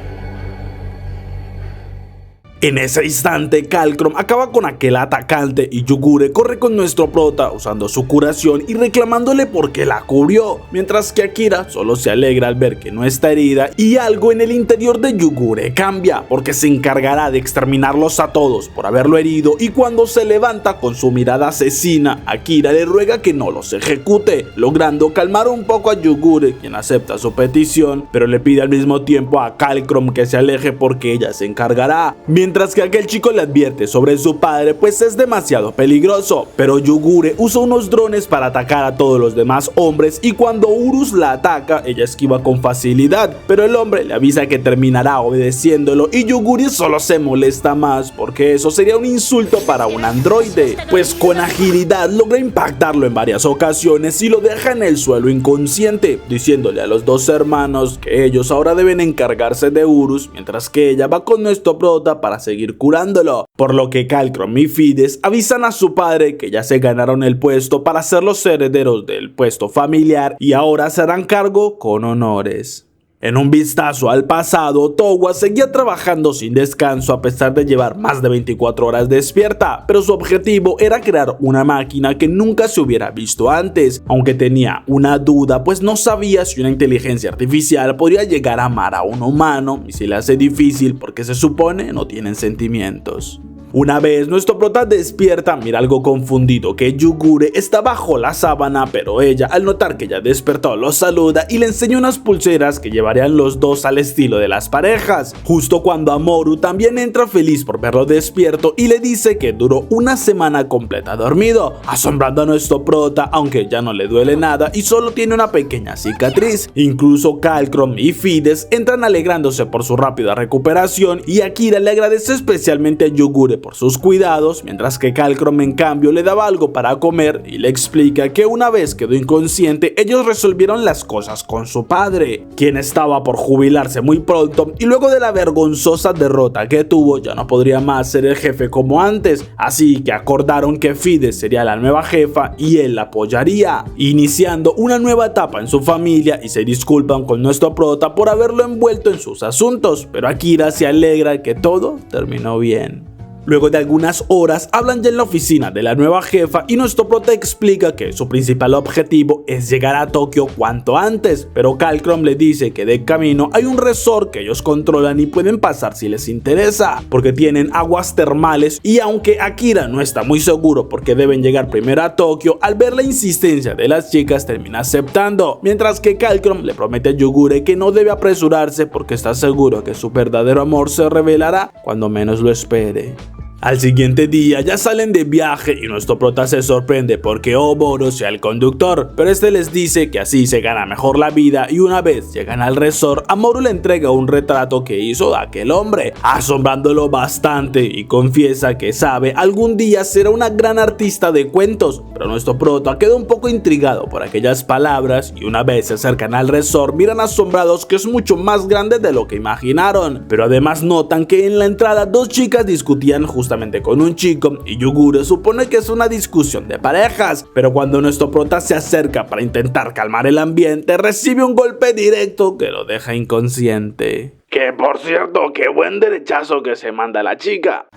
En ese instante, Kalkron acaba con aquel atacante y Yugure corre con nuestro prota usando su curación y reclamándole por qué la cubrió, mientras que Akira solo se alegra al ver que no está herida, y algo en el interior de Yugure cambia porque se encargará de exterminarlos a todos por haberlo herido, y cuando se levanta con su mirada asesina, Akira le ruega que no los ejecute, logrando calmar un poco a Yugure, quien acepta su petición, pero le pide al mismo tiempo a Kalkron que se aleje porque ella se encargará, mientras que aquel chico le advierte sobre su padre pues es demasiado peligroso, pero Yugure usa unos drones para atacar a todos los demás hombres, y cuando Urus la ataca ella esquiva con facilidad, pero el hombre le avisa que terminará obedeciéndolo, y Yugure solo se molesta más porque eso sería un insulto para un androide, pues con agilidad logra impactarlo en varias ocasiones y lo deja en el suelo inconsciente, diciéndole a los dos hermanos que ellos ahora deben encargarse de Urus, mientras que ella va con nuestro prota para seguir curándolo, por lo que Kalkron y Fides avisan a su padre que ya se ganaron el puesto para ser los herederos del puesto familiar y ahora se harán cargo con honores. En un vistazo al pasado, Towa seguía trabajando sin descanso a pesar de llevar más de 24 horas despierta, pero su objetivo era crear una máquina que nunca se hubiera visto antes, aunque tenía una duda pues no sabía si una inteligencia artificial podría llegar a amar a un humano, y se le hace difícil porque se supone no tienen sentimientos. Una vez nuestro prota despierta, mira algo confundido que Yugure está bajo la sábana, pero ella, al notar que ya despertó, lo saluda y le enseña unas pulseras que llevarían los dos al estilo de las parejas, justo cuando Amoru también entra feliz por verlo despierto y le dice que duró una semana completa dormido, asombrando a nuestro prota, aunque ya no le duele nada y solo tiene una pequeña cicatriz. Incluso Kalkron y Fides entran alegrándose por su rápida recuperación, y Akira le agradece especialmente a Yugure por sus cuidados, mientras que Kalkron en cambio le daba algo para comer y le explica que una vez quedó inconsciente ellos resolvieron las cosas con su padre, quien estaba por jubilarse muy pronto, y luego de la vergonzosa derrota que tuvo ya no podría más ser el jefe como antes, así que acordaron que Fides sería la nueva jefa y él la apoyaría, iniciando una nueva etapa en su familia, y se disculpan con nuestro prota por haberlo envuelto en sus asuntos, pero Akira se alegra que todo terminó bien. Luego de algunas horas hablan ya en la oficina de la nueva jefa y nuestro prota explica que su principal objetivo es llegar a Tokio cuanto antes, pero Kalkron le dice que de camino hay un resort que ellos controlan y pueden pasar si les interesa, porque tienen aguas termales, y aunque Akira no está muy seguro porque deben llegar primero a Tokio, al ver la insistencia de las chicas termina aceptando, mientras que Kalkron le promete a Yugure que no debe apresurarse porque está seguro que su verdadero amor se revelará cuando menos lo espere. Al siguiente día ya salen de viaje y nuestro prota se sorprende porque Oboro sea el conductor, pero este les dice que así se gana mejor la vida, y una vez llegan al resort, Amoru le entrega un retrato que hizo de aquel hombre, asombrándolo bastante, y confiesa que sabe algún día será una gran artista de cuentos, pero nuestro prota queda un poco intrigado por aquellas palabras, y una vez se acercan al resort miran asombrados que es mucho más grande de lo que imaginaron, pero además notan que en la entrada dos chicas discutían justamente con un chico, y Yugure supone que es una discusión de parejas, pero cuando nuestro prota se acerca para intentar calmar el ambiente recibe un golpe directo que lo deja inconsciente. Que por cierto, qué buen derechazo que se manda la chica.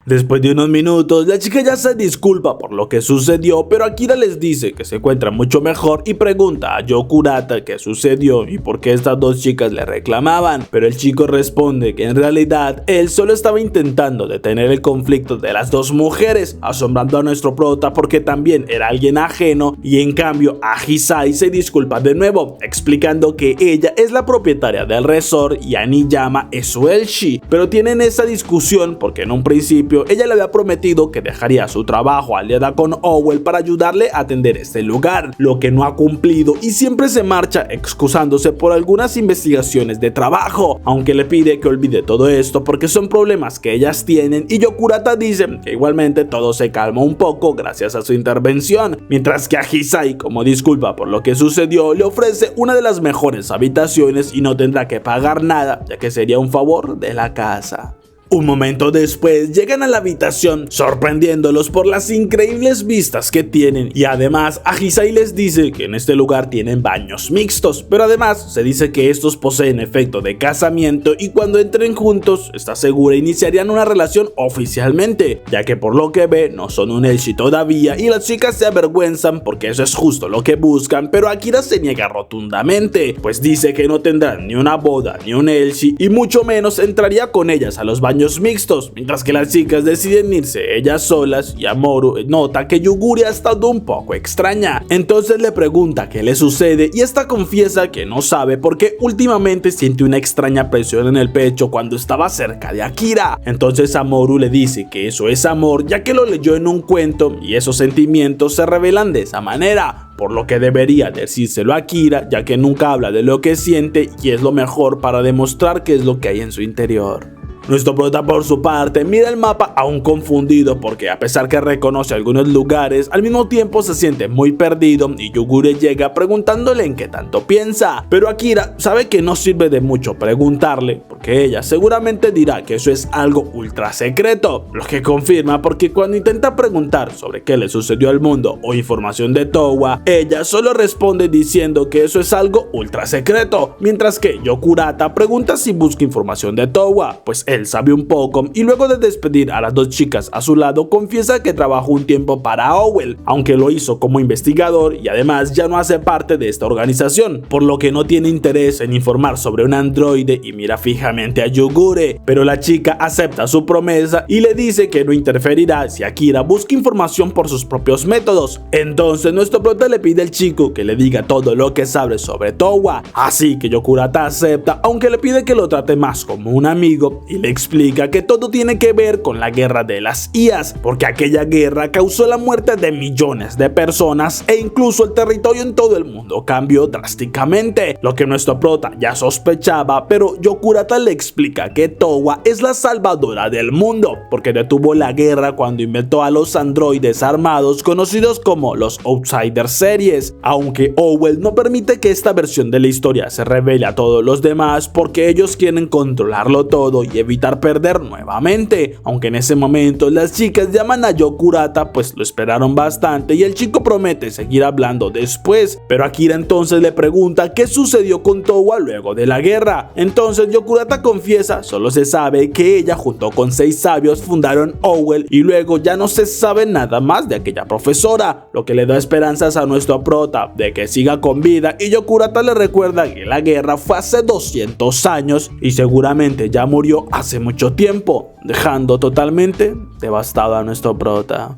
Después de unos minutos, la chica ya se disculpa por lo que sucedió, pero Akira les dice que se encuentra mucho mejor y pregunta a Yokurata qué sucedió y por qué estas dos chicas le reclamaban, pero el chico responde que en realidad él solo estaba intentando detener el conflicto de las dos mujeres, asombrando a nuestro prota porque también era alguien ajeno, y en cambio a Hisai se disculpa de nuevo, explicando que ella es la propietaria del resort y Aniyama es su Elshi, pero tienen esa discusión porque en un principio ella le había prometido que dejaría su trabajo aliada con Owl para ayudarle a atender este lugar, lo que no ha cumplido y siempre se marcha excusándose por algunas investigaciones de trabajo, aunque le pide que olvide todo esto porque son problemas que ellas tienen, y Yokurata dice que igualmente todo se calma un poco gracias a su intervención, mientras que a Hisai, como disculpa por lo que sucedió, le ofrece una de las mejores habitaciones y no tendrá que pagar nada, ya que sería un favor de la casa. Un momento después llegan a la habitación sorprendiéndolos por las increíbles vistas que tienen, y además a Hisai les dice que en este lugar tienen baños mixtos, pero además se dice que estos poseen efecto de casamiento y cuando entren juntos está segura iniciarían una relación oficialmente, ya que por lo que ve no son un Elshi todavía y las chicas se avergüenzan porque eso es justo lo que buscan, pero Akira se niega rotundamente, pues dice que no tendrán ni una boda ni un Elshi y mucho menos entraría con ellas a los baños mixtos, mientras que las chicas deciden irse ellas solas y Amoru nota que Yuguri ha estado un poco extraña. Entonces le pregunta qué le sucede y esta confiesa que no sabe porque últimamente siente una extraña presión en el pecho cuando estaba cerca de Akira. Entonces Amoru le dice que eso es amor, ya que lo leyó en un cuento y esos sentimientos se revelan de esa manera, por lo que debería decírselo a Akira, ya que nunca habla de lo que siente y es lo mejor para demostrar qué es lo que hay en su interior. Nuestro prota por su parte mira el mapa aún confundido porque a pesar que reconoce algunos lugares, al mismo tiempo se siente muy perdido y Yugure llega preguntándole en qué tanto piensa, pero Akira sabe que no sirve de mucho preguntarle porque ella seguramente dirá que eso es algo ultra secreto, lo que confirma porque cuando intenta preguntar sobre qué le sucedió al mundo o información de Towa, ella solo responde diciendo que eso es algo ultra secreto, mientras que Yokurata pregunta si busca información de Towa, pues él sabe un poco y luego de despedir a las dos chicas a su lado confiesa que trabajó un tiempo para Owl, aunque lo hizo como investigador y además ya no hace parte de esta organización, por lo que no tiene interés en informar sobre un androide y mira fijamente a Yugure, pero la chica acepta su promesa y le dice que no interferirá si Akira busca información por sus propios métodos. Entonces nuestro prota le pide al chico que le diga todo lo que sabe sobre Towa, así que Yokurata acepta, aunque le pide que lo trate más como un amigo y le explica que todo tiene que ver con la guerra de las IAs, porque aquella guerra causó la muerte de millones de personas e incluso el territorio en todo el mundo cambió drásticamente, lo que nuestro prota ya sospechaba, pero Yokurata le explica que Towa es la salvadora del mundo, porque detuvo la guerra cuando inventó a los androides armados conocidos como los Outsider Series, aunque Owl no permite que esta versión de la historia se revele a todos los demás porque ellos quieren controlarlo todo y evitar perder nuevamente, aunque en ese momento las chicas llaman a Yokurata pues lo esperaron bastante y el chico promete seguir hablando después, pero Akira entonces le pregunta qué sucedió con Towa luego de la guerra. Entonces Yokurata confiesa, solo se sabe que ella junto con 6 sabios fundaron Owl y luego ya no se sabe nada más de aquella profesora, lo que le da esperanzas a nuestro prota de que siga con vida, y Yokurata le recuerda que la guerra fue hace 200 años y seguramente ya murió hace mucho tiempo, dejando totalmente devastado a nuestro prota.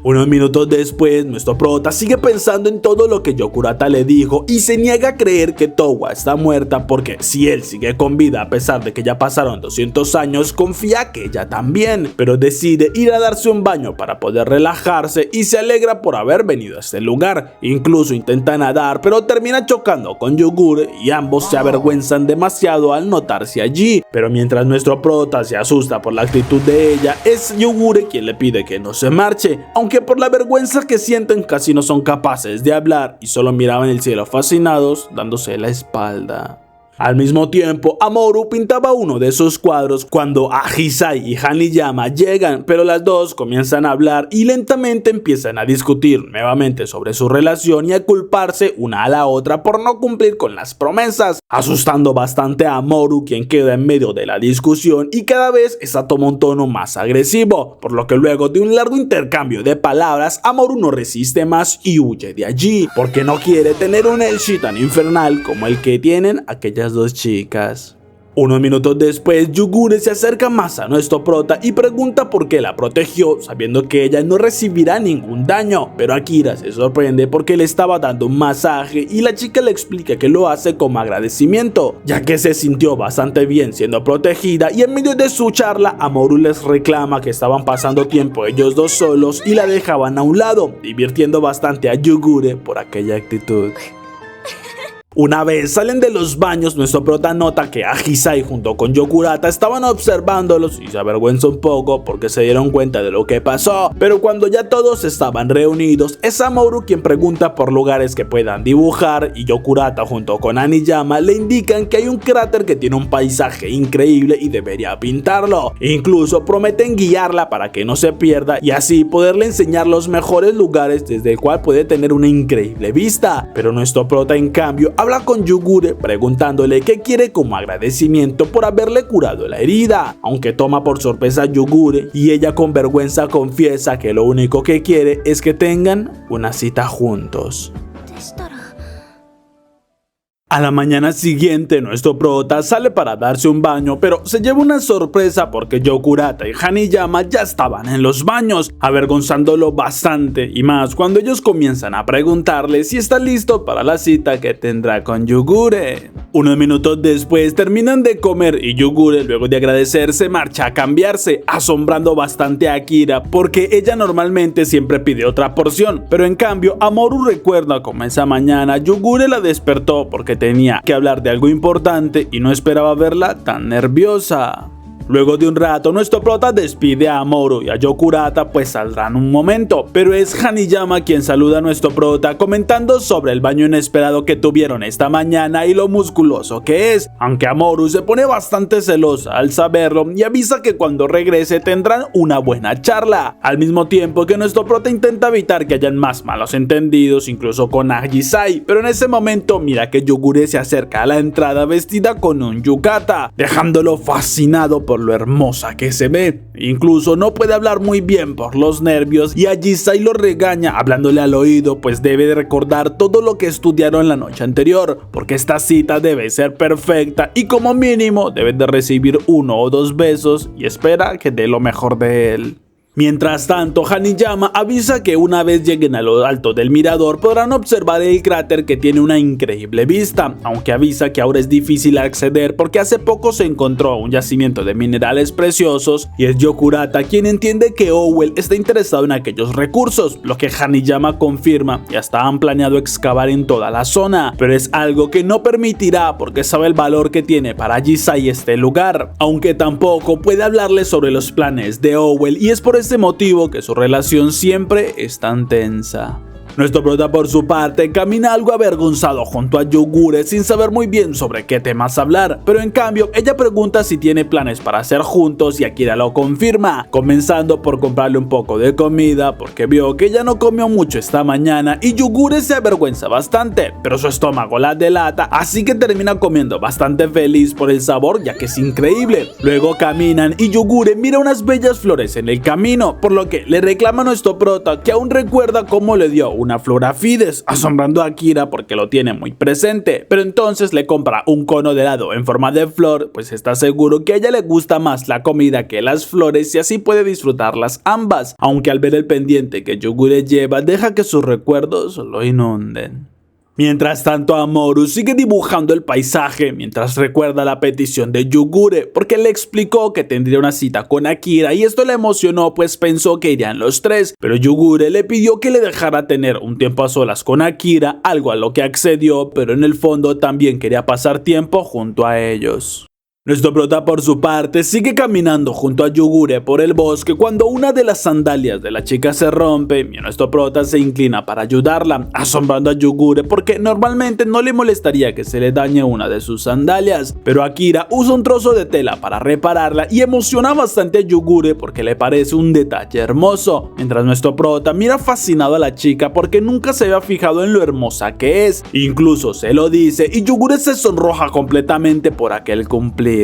Unos minutos después, nuestro prota sigue pensando en todo lo que Yokurata le dijo y se niega a creer que Towa está muerta porque si él sigue con vida a pesar de que ya pasaron 200 años, confía que ella también, pero decide ir a darse un baño para poder relajarse y se alegra por haber venido a este lugar. Incluso intenta nadar, pero termina chocando con Yugure y ambos se avergüenzan demasiado al notarse allí, pero mientras nuestro prota se asusta por la actitud de ella, es Yugure quien le pide que no se marche, aunque por la vergüenza que sienten casi no son capaces de hablar y solo miraban el cielo fascinados dándose la espalda. Al mismo tiempo, Amoru pintaba uno de sus cuadros cuando Ahisai y Hanayama llegan, pero las dos comienzan a hablar y lentamente empiezan a discutir nuevamente sobre su relación y a culparse una a la otra por no cumplir con las promesas, asustando bastante a Amoru, quien queda en medio de la discusión y cada vez esta toma un tono más agresivo, por lo que luego de un largo intercambio de palabras, Amoru no resiste más y huye de allí, porque no quiere tener un Elshi tan infernal como el que tienen aquellas dos chicas. Unos minutos después, Yugure se acerca más a nuestro prota y pregunta por qué la protegió, sabiendo que ella no recibirá ningún daño, pero Akira se sorprende porque le estaba dando un masaje y la chica le explica que lo hace como agradecimiento, ya que se sintió bastante bien siendo protegida, y en medio de su charla, Amoru les reclama que estaban pasando tiempo ellos dos solos y la dejaban a un lado, divirtiendo bastante a Yugure por aquella actitud. Una vez salen de los baños, nuestro prota nota que Ahisai junto con Yokurata estaban observándolos y se avergüenza un poco porque se dieron cuenta de lo que pasó, pero cuando ya todos estaban reunidos, es Amoru quien pregunta por lugares que puedan dibujar y Yokurata junto con Hanayama le indican que hay un cráter que tiene un paisaje increíble y debería pintarlo. Incluso prometen guiarla para que no se pierda y así poderle enseñar los mejores lugares desde el cual puede tener una increíble vista, pero nuestro prota en cambio habla con Yugure preguntándole qué quiere como agradecimiento por haberle curado la herida, aunque toma por sorpresa a Yugure y ella con vergüenza confiesa que lo único que quiere es que tengan una cita juntos. A la mañana siguiente, nuestro prota sale para darse un baño, pero se lleva una sorpresa porque Yokurata y Hanayama ya estaban en los baños, avergonzándolo bastante, y más cuando ellos comienzan a preguntarle si está listo para la cita que tendrá con Yugure. Unos minutos después terminan de comer y Yugure, luego de agradecerse, marcha a cambiarse, asombrando bastante a Akira porque ella normalmente siempre pide otra porción, pero en cambio Amoru recuerda cómo esa mañana Yugure la despertó porque tenía que hablar de algo importante y no esperaba verla tan nerviosa. Luego de un rato, nuestro prota despide a Amoru y a Yokurata, pues saldrán un momento, pero es Hanayama quien saluda a nuestro prota comentando sobre el baño inesperado que tuvieron esta mañana y lo musculoso que es, aunque Amoru se pone bastante celosa al saberlo y avisa que cuando regrese tendrán una buena charla, al mismo tiempo que nuestro prota intenta evitar que hayan más malos entendidos, incluso con Ahisai, pero en ese momento mira que Yugure se acerca a la entrada vestida con un yukata, dejándolo fascinado por lo hermosa que se ve. Incluso no puede hablar muy bien por los nervios y Ahisai lo regaña hablándole al oído, pues debe de recordar todo lo que estudiaron la noche anterior, porque esta cita debe ser perfecta y como mínimo debe de recibir 1 o 2 besos y espera que dé lo mejor de él. Mientras tanto, Hanayama avisa que una vez lleguen a lo alto del mirador podrán observar el cráter que tiene una increíble vista, aunque avisa que ahora es difícil acceder porque hace poco se encontró un yacimiento de minerales preciosos y es Yokurata quien entiende que Owl está interesado en aquellos recursos, lo que Hanayama confirma y hasta han planeado excavar en toda la zona, pero es algo que no permitirá porque sabe el valor que tiene para Ahisai este lugar, aunque tampoco puede hablarle sobre los planes de Owl y es por ese motivo que su relación siempre es tan tensa. Nuestro prota por su parte camina algo avergonzado junto a Yugure sin saber muy bien sobre qué temas hablar, pero en cambio ella pregunta si tiene planes para hacer juntos y Akira lo confirma, comenzando por comprarle un poco de comida porque vio que ella no comió mucho esta mañana y Yugure se avergüenza bastante, pero su estómago la delata, así que termina comiendo bastante feliz por el sabor ya que es increíble. Luego caminan y Yugure mira unas bellas flores en el camino, por lo que le reclama a nuestro prota que aún recuerda cómo le dio una flor a Fides, asombrando a Akira porque lo tiene muy presente, pero entonces le compra un cono de helado en forma de flor, pues está seguro que a ella le gusta más la comida que las flores y así puede disfrutarlas ambas, aunque al ver el pendiente que Yugure lleva deja que sus recuerdos lo inunden. Mientras tanto, Amoru sigue dibujando el paisaje mientras recuerda la petición de Yugure porque le explicó que tendría una cita con Akira y esto le emocionó pues pensó que irían los tres, pero Yugure le pidió que le dejara tener un tiempo a solas con Akira, algo a lo que accedió, pero en el fondo también quería pasar tiempo junto a ellos. Nuestro prota por su parte sigue caminando junto a Yugure por el bosque cuando una de las sandalias de la chica se rompe y nuestro prota se inclina para ayudarla, asombrando a Yugure porque normalmente no le molestaría que se le dañe una de sus sandalias, pero Akira usa un trozo de tela para repararla y emociona bastante a Yugure porque le parece un detalle hermoso, mientras nuestro prota mira fascinado a la chica porque nunca se había fijado en lo hermosa que es, incluso se lo dice y Yugure se sonroja completamente por aquel cumplido.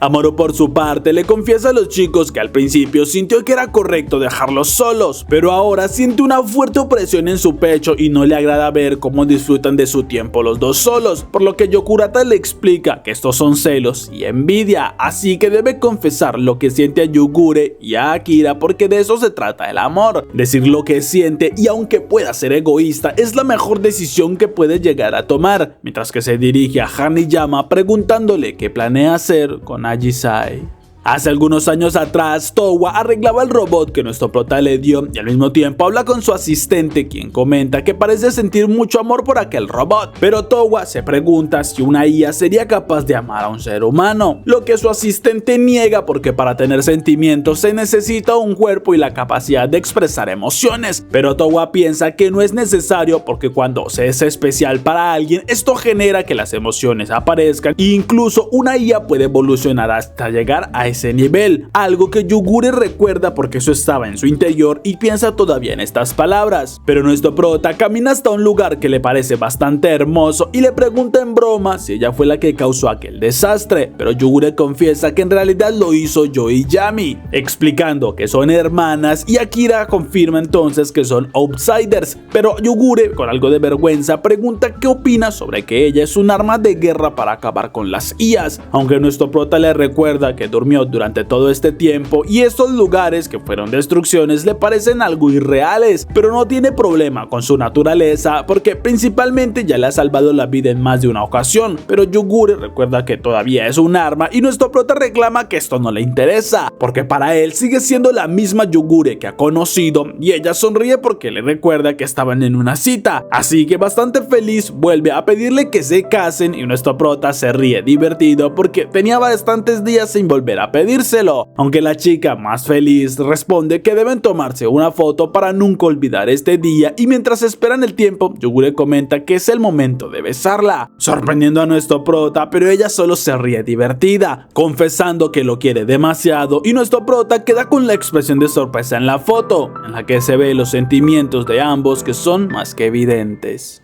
Amuro por su parte le confiesa a los chicos que al principio sintió que era correcto dejarlos solos, pero ahora siente una fuerte opresión en su pecho y no le agrada ver cómo disfrutan de su tiempo los dos solos, por lo que Yokurata le explica que estos son celos y envidia, así que debe confesar lo que siente a Yugure y a Akira porque de eso se trata el amor, decir lo que siente y aunque pueda ser egoísta es la mejor decisión que puede llegar a tomar, mientras que se dirige a Hanayama preguntándole qué planea hacer con Agisai. Hace algunos años atrás, Towa arreglaba el robot que nuestro prota le dio y al mismo tiempo habla con su asistente, quien comenta que parece sentir mucho amor por aquel robot, pero Towa se pregunta si una IA sería capaz de amar a un ser humano, lo que su asistente niega porque para tener sentimientos se necesita un cuerpo y la capacidad de expresar emociones, pero Towa piensa que no es necesario porque cuando se es especial para alguien, esto genera que las emociones aparezcan e incluso una IA puede evolucionar hasta llegar a ese nivel, algo que Yugure recuerda porque eso estaba en su interior y piensa todavía en estas palabras, pero nuestro prota camina hasta un lugar que le parece bastante hermoso y le pregunta en broma si ella fue la que causó aquel desastre, pero Yugure confiesa que en realidad lo hizo Yoiyami, explicando que son hermanas y Akira confirma entonces que son outsiders, pero Yugure con algo de vergüenza pregunta qué opina sobre que ella es un arma de guerra para acabar con las IAs, aunque nuestro prota le recuerda que durmió durante todo este tiempo y estos lugares que fueron destrucciones le parecen algo irreales, pero no tiene problema con su naturaleza porque principalmente ya le ha salvado la vida en más de una ocasión, pero Yugure recuerda que todavía es un arma y nuestro prota reclama que esto no le interesa, porque para él sigue siendo la misma Yugure que ha conocido y ella sonríe porque le recuerda que estaban en una cita, así que bastante feliz vuelve a pedirle que se casen y nuestro prota se ríe divertido porque tenía bastantes días sin volver a pedírselo, aunque la chica más feliz responde que deben tomarse una foto para nunca olvidar este día y mientras esperan el tiempo, Yugure comenta que es el momento de besarla, sorprendiendo a nuestro prota, pero ella solo se ríe divertida, confesando que lo quiere demasiado y nuestro prota queda con la expresión de sorpresa en la foto, en la que se ve los sentimientos de ambos que son más que evidentes.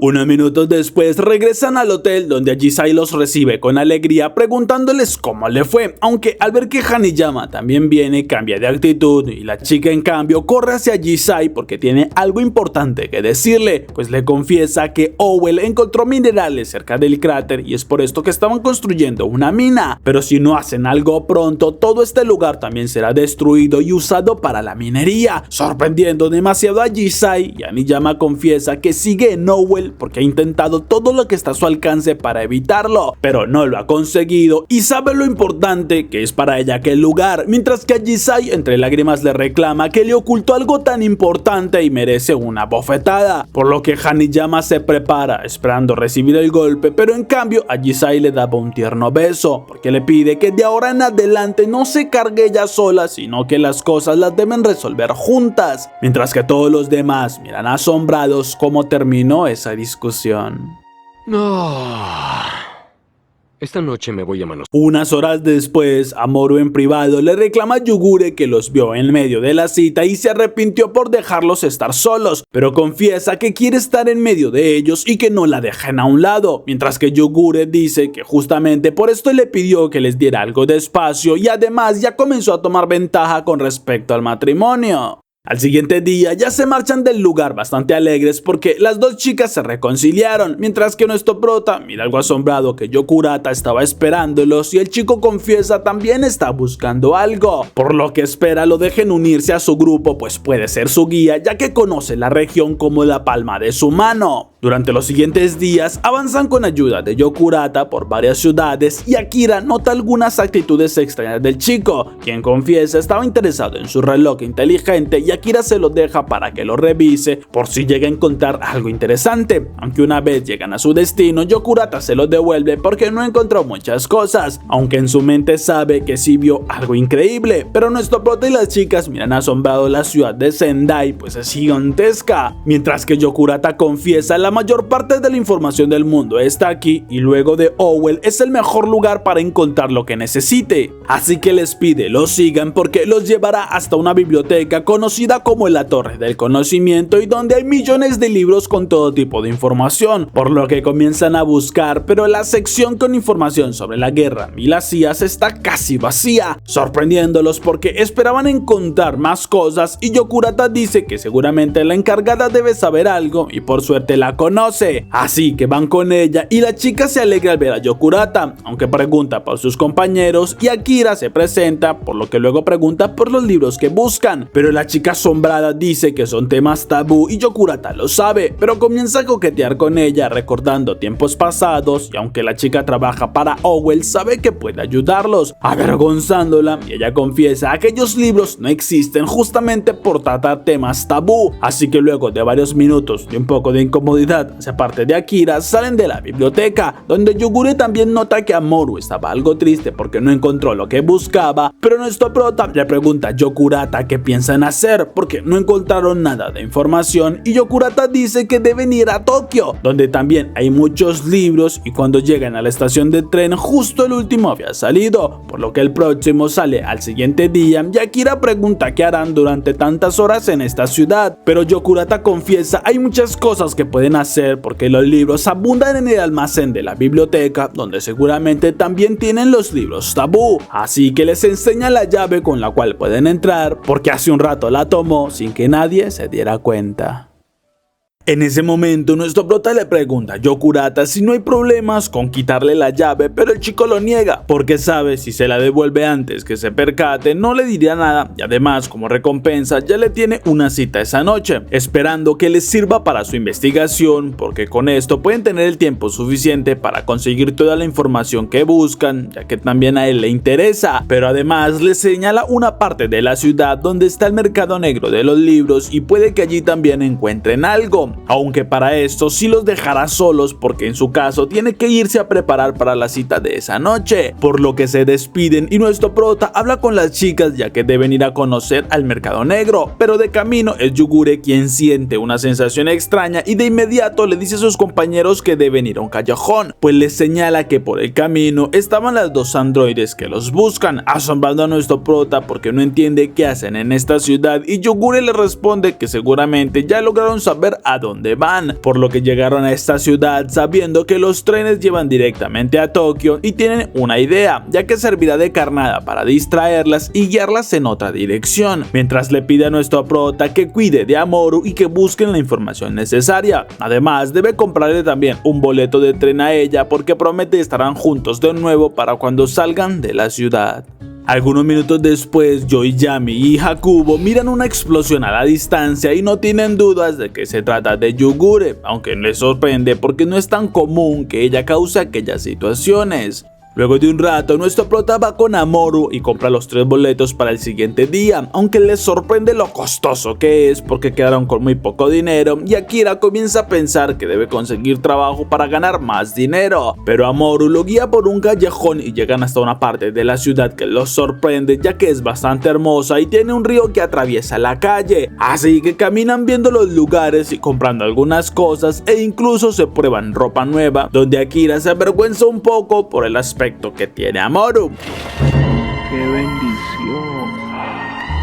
Unos minutos después regresan al hotel donde Agisai los recibe con alegría preguntándoles cómo le fue, aunque al ver que Hanayama también viene cambia de actitud y la chica en cambio corre hacia Agisai porque tiene algo importante que decirle, pues le confiesa que Owell encontró minerales cerca del cráter y es por esto que estaban construyendo una mina, pero si no hacen algo pronto todo este lugar también será destruido y usado para la minería, sorprendiendo demasiado a Agisai y Hanayama confiesa que sigue en Owell porque ha intentado todo lo que está a su alcance para evitarlo, pero no lo ha conseguido y sabe lo importante que es para ella aquel lugar, mientras que Agisai entre lágrimas le reclama que le ocultó algo tan importante y merece una bofetada, por lo que Hanayama se prepara esperando recibir el golpe, pero en cambio Agisai le daba un tierno beso, porque le pide que de ahora en adelante no se cargue ella sola, sino que las cosas las deben resolver juntas, mientras que todos los demás miran asombrados cómo terminó esa discusión. Esta noche me voy a manos. Unas horas después, Amuro en privado le reclama a Yugure que los vio en medio de la cita y se arrepintió por dejarlos estar solos, pero confiesa que quiere estar en medio de ellos y que no la dejen a un lado, mientras que Yugure dice que justamente por esto le pidió que les diera algo de espacio y además ya comenzó a tomar ventaja con respecto al matrimonio. Al siguiente día ya se marchan del lugar bastante alegres porque las dos chicas se reconciliaron, mientras que nuestro prota mira algo asombrado que Yokurata estaba esperándolos y el chico confiesa también está buscando algo, por lo que espera lo dejen unirse a su grupo pues puede ser su guía ya que conoce la región como la palma de su mano. Durante los siguientes días avanzan con ayuda de Yokurata por varias ciudades y Akira nota algunas actitudes extrañas del chico, quien confiesa estaba interesado en su reloj inteligente y Akira se lo deja para que lo revise por si llega a encontrar algo interesante, aunque una vez llegan a su destino Yokurata se lo devuelve porque no encontró muchas cosas, aunque en su mente sabe que sí vio algo increíble, pero nuestro prota y las chicas miran asombrados la ciudad de Sendai, pues es gigantesca, mientras que Yokurata confiesa la mayor parte de la información del mundo está aquí y luego de Howell es el mejor lugar para encontrar lo que necesite, así que les pide lo sigan porque los llevará hasta una biblioteca conocida como la Torre del Conocimiento y donde hay millones de libros con todo tipo de información, por lo que comienzan a buscar, pero la sección con información sobre la guerra y las IAs está casi vacía, sorprendiéndolos porque esperaban encontrar más cosas y Yokurata dice que seguramente la encargada debe saber algo y por suerte la conoce, así que van con ella y la chica se alegra al ver a Yokurata, aunque pregunta por sus compañeros y Akira se presenta, por lo que luego pregunta por los libros que buscan, pero la chica asombrada dice que son temas tabú y Yokurata lo sabe, pero comienza a coquetear con ella recordando tiempos pasados y aunque la chica trabaja para Howell sabe que puede ayudarlos, avergonzándola y ella confiesa aquellos libros no existen justamente por tratar temas tabú, así que luego de varios minutos y un poco de incomodidad hacia parte de Akira salen de la biblioteca, donde Yogure también nota que Amoru estaba algo triste porque no encontró lo que buscaba, pero nuestro prota le pregunta a Yokurata qué piensan hacer porque no encontraron nada de información y Yokurata dice que deben ir a Tokio, donde también hay muchos libros y cuando llegan a la estación de tren justo el último había salido, por lo que el próximo sale al siguiente día y Akira pregunta qué harán durante tantas horas en esta ciudad, pero Yokurata confiesa hay muchas cosas que pueden hacer porque los libros abundan en el almacén de la biblioteca, donde seguramente también tienen los libros tabú, así que les enseña la llave con la cual pueden entrar porque hace un rato la tomó sin que nadie se diera cuenta. En ese momento nuestro prota le pregunta a Yokurata si no hay problemas con quitarle la llave, pero el chico lo niega porque sabe si se la devuelve antes que se percate no le diría nada y además como recompensa ya le tiene una cita esa noche, esperando que les sirva para su investigación porque con esto pueden tener el tiempo suficiente para conseguir toda la información que buscan, ya que también a él le interesa, pero además le señala una parte de la ciudad donde está el mercado negro de los libros y puede que allí también encuentren algo. Aunque para esto sí los dejará solos porque en su caso tiene que irse a preparar para la cita de esa noche, por lo que se despiden y nuestro prota habla con las chicas ya que deben ir a conocer al mercado negro, pero de camino es Yogure quien siente una sensación extraña y de inmediato le dice a sus compañeros que deben ir a un callejón, pues les señala que por el camino estaban las dos androides que los buscan, asombrando a nuestro prota porque no entiende qué hacen en esta ciudad y Yogure le responde que seguramente ya lograron saber a dónde van, por lo que llegaron a esta ciudad sabiendo que los trenes llevan directamente a Tokio y tienen una idea, ya que servirá de carnada para distraerlas y guiarlas en otra dirección, mientras le pide a nuestro prota que cuide de Amoru y que busquen la información necesaria. Además debe comprarle también un boleto de tren a ella porque promete estarán juntos de nuevo para cuando salgan de la ciudad. Algunos minutos después, Yoiyami y Hakubo miran una explosión a la distancia y no tienen dudas de que se trata de Yogure, aunque les sorprende porque no es tan común que ella cause aquellas situaciones. Luego de un rato, nuestro prota va con Amoru y compra los 3 boletos para el siguiente día, aunque les sorprende lo costoso que es porque quedaron con muy poco dinero y Akira comienza a pensar que debe conseguir trabajo para ganar más dinero, pero Amoru lo guía por un callejón y llegan hasta una parte de la ciudad que los sorprende ya que es bastante hermosa y tiene un río que atraviesa la calle, así que caminan viendo los lugares y comprando algunas cosas e incluso se prueban ropa nueva, donde Akira se avergüenza un poco por el aspecto que tiene Amoru. ¡Qué bendición!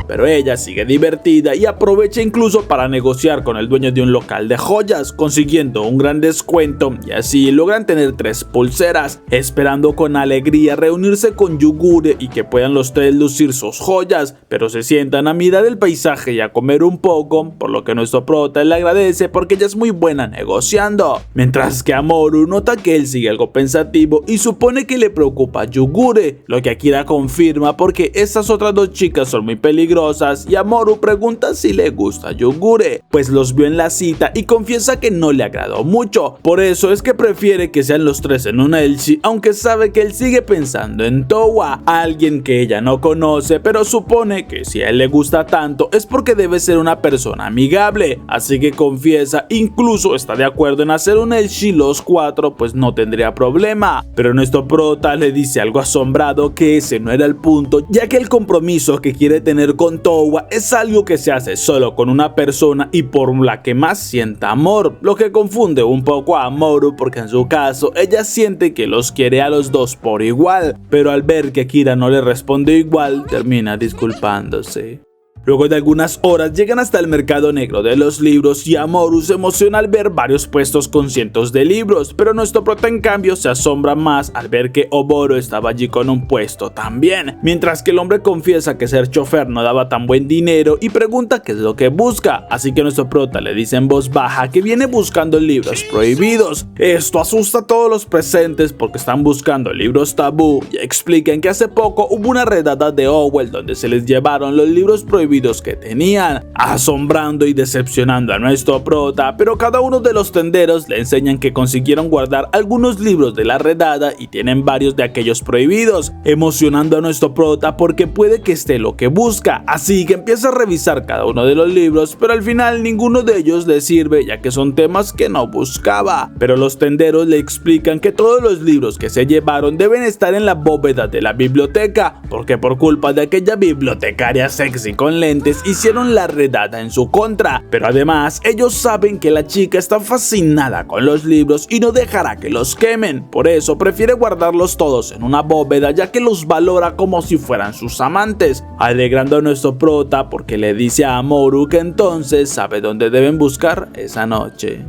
Pero ella sigue divertida y aprovecha incluso para negociar con el dueño de un local de joyas, consiguiendo un gran descuento y así logran tener 3 pulseras, esperando con alegría reunirse con Yogure y que puedan los 3 lucir sus joyas, pero se sientan a mirar el paisaje y a comer un poco, por lo que nuestro prota le agradece porque ella es muy buena negociando, mientras que Amoru nota que él sigue algo pensativo y supone que le preocupa a Yogure, lo que Akira confirma porque estas otras 2 chicas son muy peligrosas peligrosas y Mamoru pregunta si le gusta Yogure, pues los vio en la cita y confiesa que no le agradó mucho. Por eso es que prefiere que sean los tres en un elchi, aunque sabe que él sigue pensando en Towa, alguien que ella no conoce, pero supone que si a él le gusta tanto es porque debe ser una persona amigable, así que confiesa, incluso está de acuerdo en hacer un elchi los cuatro, pues no tendría problema. Pero nuestro prota le dice algo asombrado que ese no era el punto, ya que el compromiso que quiere tener con Towa es algo que se hace solo con una persona y por la que más sienta amor, lo que confunde un poco a Mamoru porque en su caso ella siente que los quiere a los dos por igual, pero al ver que Kira no le responde igual, termina disculpándose. Luego de algunas horas llegan hasta el mercado negro de los libros y Mamoru se emociona al ver varios puestos con cientos de libros, pero nuestro prota en cambio se asombra más al ver que Oboro estaba allí con un puesto también, mientras que el hombre confiesa que ser chofer no daba tan buen dinero y pregunta qué es lo que busca, así que nuestro prota le dice en voz baja que viene buscando libros prohibidos. Esto asusta a todos los presentes porque están buscando libros tabú y explican que hace poco hubo una redada de Howell donde se les llevaron los libros prohibidos que tenían, asombrando y decepcionando a nuestro prota, pero cada uno de los tenderos le enseñan que consiguieron guardar algunos libros de la redada y tienen varios de aquellos prohibidos, emocionando a nuestro prota porque puede que esté lo que busca, así que empieza a revisar cada uno de los libros, pero al final ninguno de ellos le sirve ya que son temas que no buscaba, pero los tenderos le explican que todos los libros que se llevaron deben estar en la bóveda de la biblioteca, porque por culpa de aquella bibliotecaria sexy con lentes hicieron la redada en su contra, pero además ellos saben que la chica está fascinada con los libros y no dejará que los quemen, por eso prefiere guardarlos todos en una bóveda ya que los valora como si fueran sus amantes, alegrando a nuestro prota porque le dice a Mamoru que entonces sabe dónde deben buscar esa noche.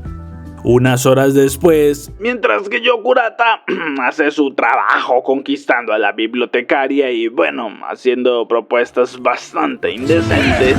Unas horas después, mientras que Yokurata hace su trabajo conquistando a la bibliotecaria y bueno, haciendo propuestas bastante indecentes,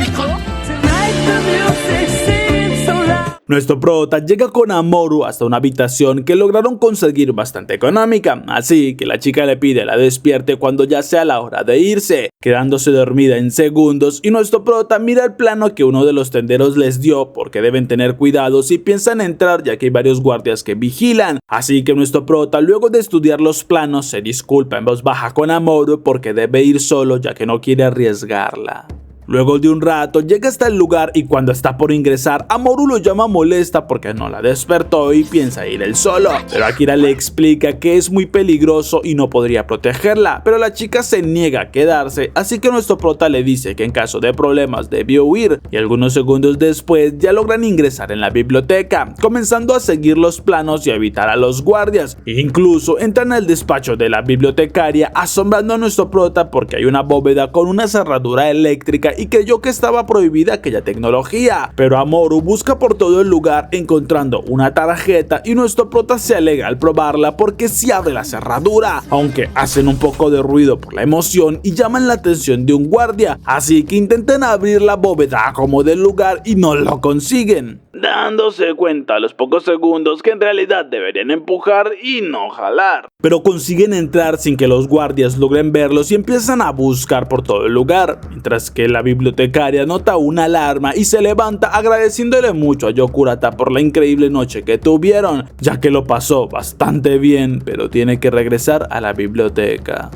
nuestro prota llega con Mamoru hasta una habitación que lograron conseguir bastante económica, así que la chica le pide la despierte cuando ya sea la hora de irse, quedándose dormida en segundos, y nuestro prota mira el plano que uno de los tenderos les dio porque deben tener cuidado si piensan entrar ya que hay varios guardias que vigilan, así que nuestro prota luego de estudiar los planos se disculpa en voz baja con Mamoru porque debe ir solo ya que no quiere arriesgarla. Luego de un rato llega hasta el lugar y cuando está por ingresar, Mamoru lo llama molesta porque no la despertó y piensa ir él solo, pero Akira le explica que es muy peligroso y no podría protegerla, pero la chica se niega a quedarse, así que nuestro prota le dice que en caso de problemas debió huir, y algunos segundos después ya logran ingresar en la biblioteca, comenzando a seguir los planos y a evitar a los guardias, incluso entran al despacho de la bibliotecaria asombrando a nuestro prota porque hay una bóveda con una cerradura eléctrica y creyó que estaba prohibida aquella tecnología, pero Mamoru busca por todo el lugar encontrando una tarjeta y nuestro prota se alegra al probarla porque sí abre la cerradura, aunque hacen un poco de ruido por la emoción y llaman la atención de un guardia, así que intentan abrir la bóveda como del lugar y no lo consiguen, dándose cuenta a los pocos segundos que en realidad deberían empujar y no jalar, pero consiguen entrar sin que los guardias logren verlos y empiezan a buscar por todo el lugar, mientras que la bibliotecaria nota una alarma y se levanta agradeciéndole mucho a Yokurata por la increíble noche que tuvieron, ya que lo pasó bastante bien, pero tiene que regresar a la biblioteca.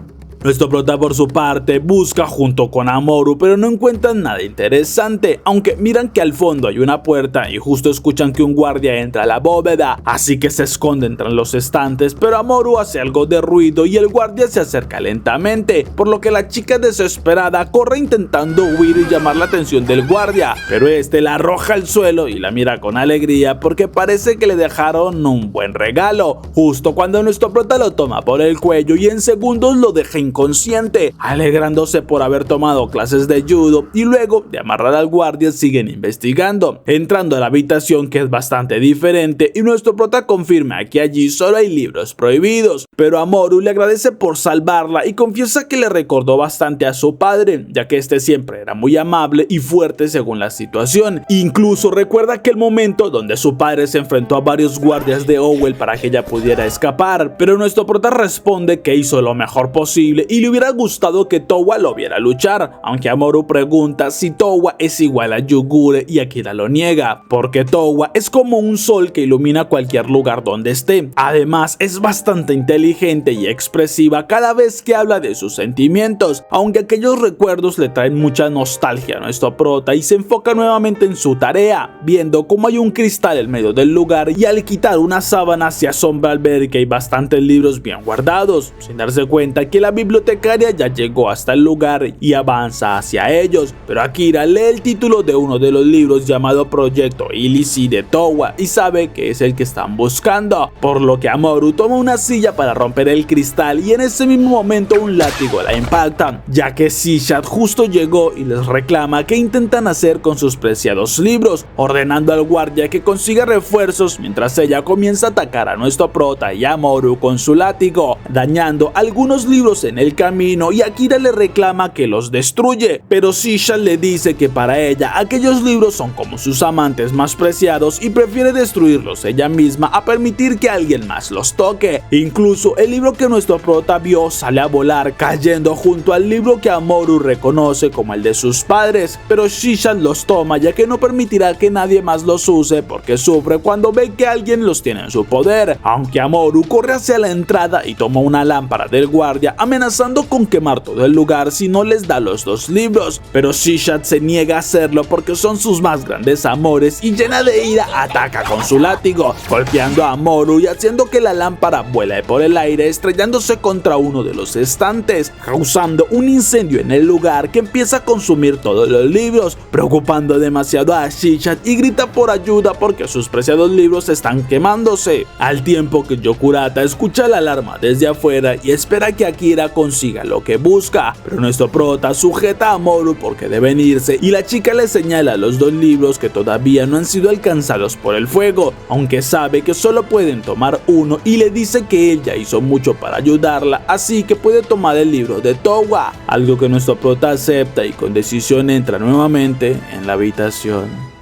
Nuestro prota por su parte busca junto con Mamoru pero no encuentran nada interesante, aunque miran que al fondo hay una puerta y justo escuchan que un guardia entra a la bóveda, así que se esconden tras los estantes, pero Mamoru hace algo de ruido y el guardia se acerca lentamente, por lo que la chica desesperada corre intentando huir y llamar la atención del guardia, pero este la arroja al suelo y la mira con alegría porque parece que le dejaron un buen regalo, justo cuando nuestro prota lo toma por el cuello y en segundos lo deja inconsciente, alegrándose por haber tomado clases de judo, y luego de amarrar al guardia siguen investigando, entrando a la habitación que es bastante diferente y nuestro prota confirma que allí solo hay libros prohibidos, pero Mamoru le agradece por salvarla y confiesa que le recordó bastante a su padre, ya que este siempre era muy amable y fuerte según la situación, incluso recuerda aquel momento donde su padre se enfrentó a varios guardias de Howell para que ella pudiera escapar, pero nuestro prota responde que hizo lo mejor posible increíble y le hubiera gustado que Towa lo viera luchar, aunque Amorú pregunta si Towa es igual a Yugure y Akira lo niega, porque Towa es como un sol que ilumina cualquier lugar donde esté. Además es bastante inteligente y expresiva cada vez que habla de sus sentimientos, aunque aquellos recuerdos le traen mucha nostalgia a nuestro prota y se enfoca nuevamente en su tarea, viendo cómo hay un cristal en medio del lugar y al quitar una sábana se asombra al ver que hay bastantes libros bien guardados, sin darse cuenta que la bibliotecaria ya llegó hasta el lugar y avanza hacia ellos, pero Akira lee el título de uno de los libros llamado Proyecto Ilisi de Towa y sabe que es el que están buscando, por lo que Amorú toma una silla para romper el cristal y en ese mismo momento un látigo la impacta, ya que Shishat justo llegó y les reclama qué intentan hacer con sus preciados libros, ordenando al guardia que consiga refuerzos mientras ella comienza a atacar a nuestro prota y a Amorú con su látigo, dañando algunos libros en el camino y Akira le reclama que los destruye, pero Shishat le dice que para ella aquellos libros son como sus amantes más preciados y prefiere destruirlos ella misma a permitir que alguien más los toque. Incluso el libro que nuestro prota vio sale a volar, cayendo junto al libro que Amorú reconoce como el de sus padres, pero Shishat los toma ya que no permitirá que nadie más los use porque sufre cuando ve que alguien los tiene en su poder, aunque Amorú corre hacia la entrada y toma una lámpara del guardia amenazando con quemar todo el lugar si no les da los dos libros, pero Shishat se niega a hacerlo porque son sus más grandes amores y llena de ira ataca con su látigo, golpeando a Amorú y haciendo que la lámpara vuele por el aire estrellándose contra uno de los estantes, causando un incendio en el lugar que empieza a consumir todos los libros, preocupando demasiado a Shishat y grita por ayuda porque sus preciados libros están quemándose, al tiempo que Yokurata escucha la alarma desde afuera y espera que Akira consiga lo que busca, pero nuestro prota sujeta a Amorú porque deben irse y la chica le señala los dos libros que todavía no han sido alcanzados por el fuego, aunque sabe que solo pueden tomar uno y le dice que él ya hizo mucho para ayudarla, así que puede tomar el libro de Towa, algo que nuestro prota acepta y con decisión entra nuevamente en la habitación.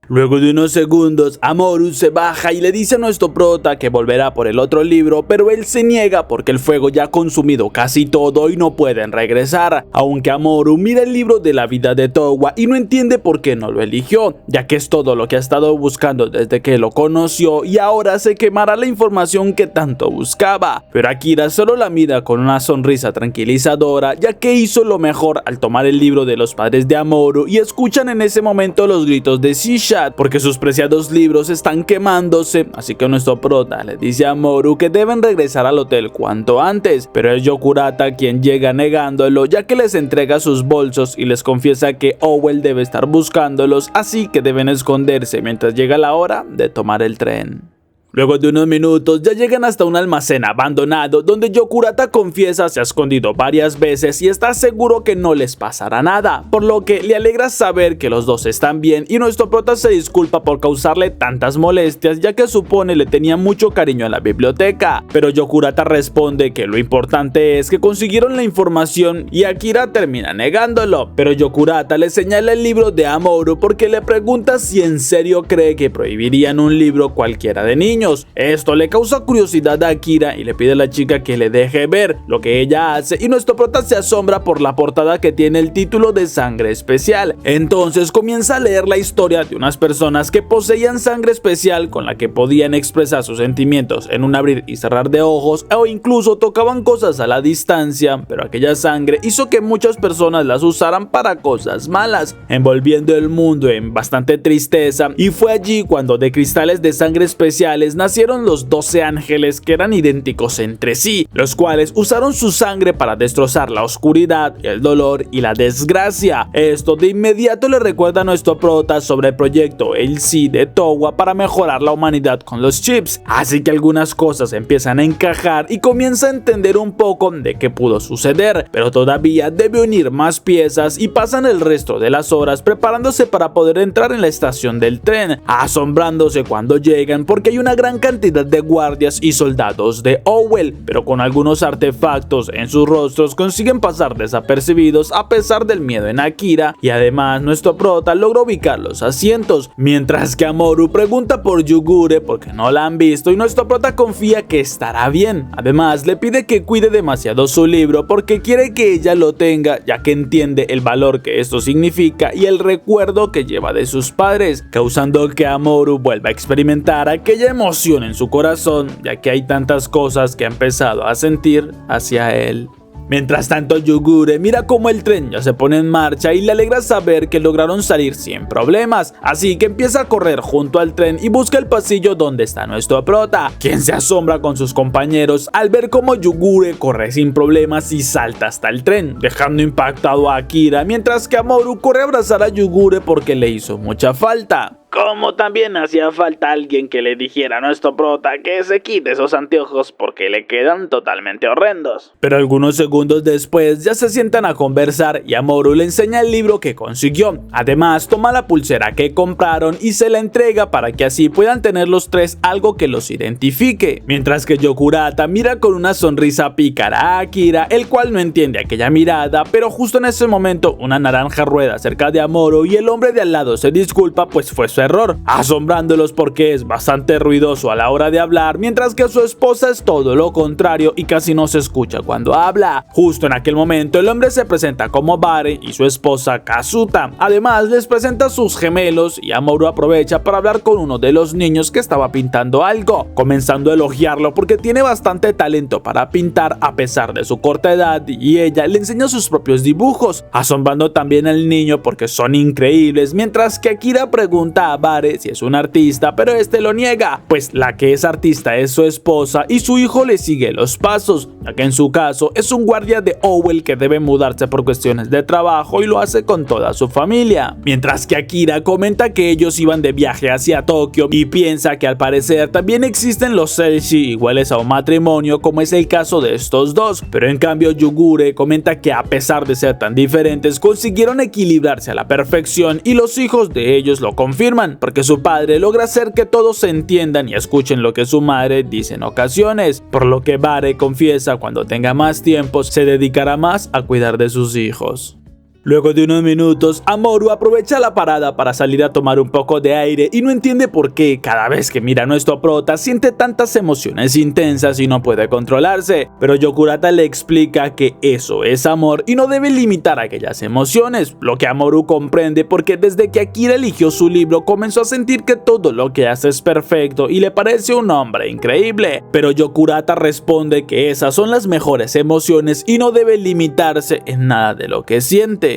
Luego de unos segundos, Amorú se baja y le dice a nuestro prota que volverá por el otro libro, pero él se niega porque el fuego ya ha consumido casi todo y no pueden regresar, aunque Amorú mira el libro de la vida de Towa y no entiende por qué no lo eligió, ya que es todo lo que ha estado buscando desde que lo conoció y ahora se quemará la información que tanto buscaba, pero Akira solo la mira con una sonrisa tranquilizadora, ya que hizo lo mejor al tomar el libro de los padres de Amorú y escuchan en ese momento los gritos de Shishat porque sus preciados libros están quemándose, así que nuestro prota le dice a Amorú que deben regresar al hotel cuanto antes, pero es Yokurata quien llega negándolo, ya que les entrega sus bolsos y les confiesa que Owell debe estar buscándolos, así que deben esconderse mientras llega la hora de tomar el tren. Luego de unos minutos ya llegan hasta un almacén abandonado donde Yokurata confiesa se ha escondido varias veces y está seguro que no les pasará nada, por lo que le alegra saber que los dos están bien y nuestro prota se disculpa por causarle tantas molestias ya que supone le tenía mucho cariño a la biblioteca, pero Yokurata responde que lo importante es que consiguieron la información y Akira termina negándolo, pero Yokurata le señala el libro de Amorú porque le pregunta si en serio cree que prohibirían un libro cualquiera de niños. Esto le causa curiosidad a Akira y le pide a la chica que le deje ver lo que ella hace y nuestro prota se asombra por la portada que tiene el título de Sangre Especial. Entonces comienza a leer la historia de unas personas que poseían sangre especial con la que podían expresar sus sentimientos en un abrir y cerrar de ojos o incluso tocaban cosas a la distancia, pero aquella sangre hizo que muchas personas las usaran para cosas malas, envolviendo el mundo en bastante tristeza, y fue allí cuando de cristales de sangre especiales nacieron los 12 ángeles que eran idénticos entre sí, los cuales usaron su sangre para destrozar la oscuridad, el dolor y la desgracia. Esto de inmediato le recuerda a nuestro prota sobre el proyecto Ilisi de Towa para mejorar la humanidad con los chips, así que algunas cosas empiezan a encajar y comienza a entender un poco de qué pudo suceder, pero todavía debe unir más piezas y pasan el resto de las horas preparándose para poder entrar en la estación del tren, asombrándose cuando llegan porque hay una gran cantidad de guardias y soldados de Owell, pero con algunos artefactos en sus rostros consiguen pasar desapercibidos a pesar del miedo en Akira, y además nuestro prota logra ubicar los asientos, mientras que Amoru pregunta por Yugure porque no la han visto y nuestro prota confía que estará bien. Además le pide que cuide demasiado su libro porque quiere que ella lo tenga, ya que entiende el valor que esto significa y el recuerdo que lleva de sus padres, causando que Amoru vuelva a experimentar aquella emoción en su corazón, ya que hay tantas cosas que ha empezado a sentir hacia él. Mientras tanto, Yugure mira cómo el tren ya se pone en marcha y le alegra saber que lograron salir sin problemas, así que empieza a correr junto al tren y busca el pasillo donde está nuestro prota, quien se asombra con sus compañeros al ver cómo Yugure corre sin problemas y salta hasta el tren, dejando impactado a Akira, mientras que Amoru corre a abrazar a Yugure porque le hizo mucha falta. Como también hacía falta alguien que le dijera a nuestro prota que se quite esos anteojos porque le quedan totalmente horrendos. Pero algunos segundos después ya se sientan a conversar y Amoru le enseña el libro que consiguió. Además toma la pulsera que compraron y se la entrega para que así puedan tener los tres algo que los identifique. Mientras que Yokurata mira con una sonrisa pícara a Akira, el cual no entiende aquella mirada, pero justo en ese momento una naranja rueda cerca de Amoru y el hombre de al lado se disculpa pues fue su error, asombrándolos porque es bastante ruidoso a la hora de hablar, mientras que su esposa es todo lo contrario y casi no se escucha cuando habla. Justo en aquel momento el hombre se presenta como Bare y su esposa Kazuta. Además les presenta a sus gemelos y Amoru aprovecha para hablar con uno de los niños que estaba pintando algo, comenzando a elogiarlo porque tiene bastante talento para pintar a pesar de su corta edad, y ella le enseña sus propios dibujos, asombrando también al niño porque son increíbles, mientras que Akira pregunta a Bare si es un artista, pero este lo niega, pues la que es artista es su esposa y su hijo le sigue los pasos, ya que en su caso es un guardia de Owell que debe mudarse por cuestiones de trabajo y lo hace con toda su familia. Mientras que Akira comenta que ellos iban de viaje hacia Tokio y piensa que al parecer también existen los Seishi iguales a un matrimonio como es el caso de estos dos, pero en cambio Yugure comenta que a pesar de ser tan diferentes consiguieron equilibrarse a la perfección y los hijos de ellos lo confirman, porque su padre logra hacer que todos se entiendan y escuchen lo que su madre dice en ocasiones, por lo que Bare confiesa cuando tenga más tiempo se dedicará más a cuidar de sus hijos. Luego de unos minutos, Amoru aprovecha la parada para salir a tomar un poco de aire y no entiende por qué cada vez que mira a nuestro prota siente tantas emociones intensas y no puede controlarse, pero Yokurata le explica que eso es amor y no debe limitar aquellas emociones, lo que Amoru comprende porque desde que Akira eligió su libro comenzó a sentir que todo lo que hace es perfecto y le parece un hombre increíble, pero Yokurata responde que esas son las mejores emociones y no debe limitarse en nada de lo que siente.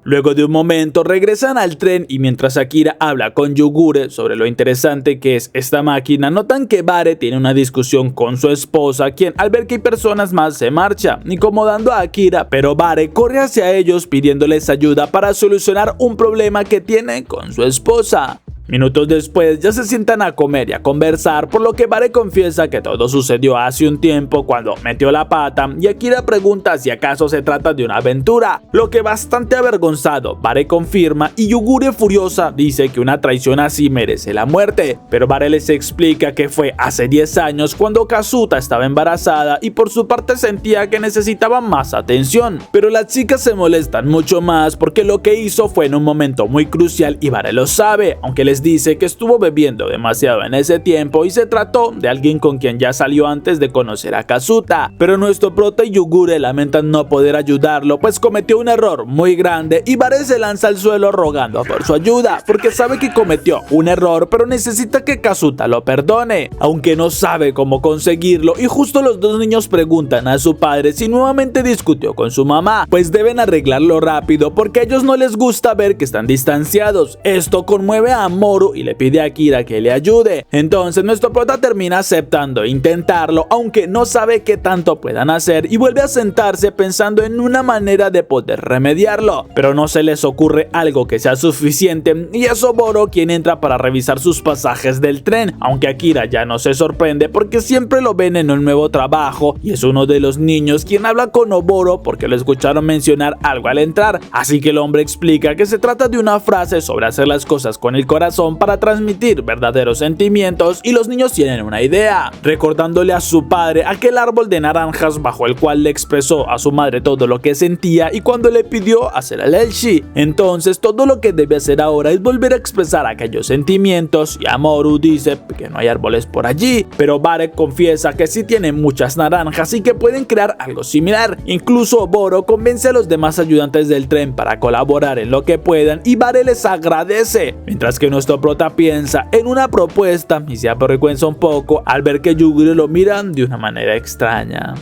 Luego de un momento regresan al tren y mientras Akira habla con Yugure sobre lo interesante que es esta máquina, notan que Bare tiene una discusión con su esposa, quien al ver que hay personas más se marcha, incomodando a Akira, pero Bare corre hacia ellos pidiéndoles ayuda para solucionar un problema que tiene con su esposa. Minutos después ya se sientan a comer y a conversar, por lo que Bare confiesa que todo sucedió hace un tiempo cuando metió la pata y Akira pregunta si acaso se trata de una aventura, lo que bastante avergonzado Bare confirma y Yugure furiosa dice que una traición así merece la muerte, pero Bare les explica que fue hace 10 años cuando Kazuta estaba embarazada y por su parte sentía que necesitaba más atención, pero las chicas se molestan mucho más porque lo que hizo fue en un momento muy crucial y Bare lo sabe, aunque les dice que estuvo bebiendo demasiado en ese tiempo y se trató de alguien con quien ya salió antes de conocer a Kazuta, pero nuestro prota y Yugure lamentan no poder ayudarlo pues cometió un error muy grande y Bare se lanza al suelo rogando por su ayuda porque sabe que cometió un error pero necesita que Kazuta lo perdone, aunque no sabe cómo conseguirlo, y justo los dos niños preguntan a su padre si nuevamente discutió con su mamá, pues deben arreglarlo rápido porque a ellos no les gusta ver que están distanciados. Esto conmueve a Amoru y le pide a Akira que le ayude. Entonces nuestro prota termina aceptando intentarlo, aunque no sabe qué tanto puedan hacer, y vuelve a sentarse pensando en una manera de poder remediarlo, pero no se les ocurre algo que sea suficiente y es Oboro quien entra para revisar sus pasajes del tren, aunque Akira ya no se sorprende porque siempre lo ven en un nuevo trabajo y es uno de los niños quien habla con Oboro porque lo escucharon mencionar algo al entrar, así que el hombre explica que se trata de una frase sobre hacer las cosas con el corazón razón para transmitir verdaderos sentimientos y los niños tienen una idea, recordándole a su padre aquel árbol de naranjas bajo el cual le expresó a su madre todo lo que sentía y cuando le pidió hacer el Elchi. Entonces todo lo que debe hacer ahora es volver a expresar aquellos sentimientos y Amorú dice que no hay árboles por allí, pero Barek confiesa que sí tienen muchas naranjas y que pueden crear algo similar. Incluso Boro convence a los demás ayudantes del tren para colaborar en lo que puedan y Barek les agradece, mientras que nuestro prota piensa en una propuesta y se avergüenza un poco al ver que Yugure lo miran de una manera extraña.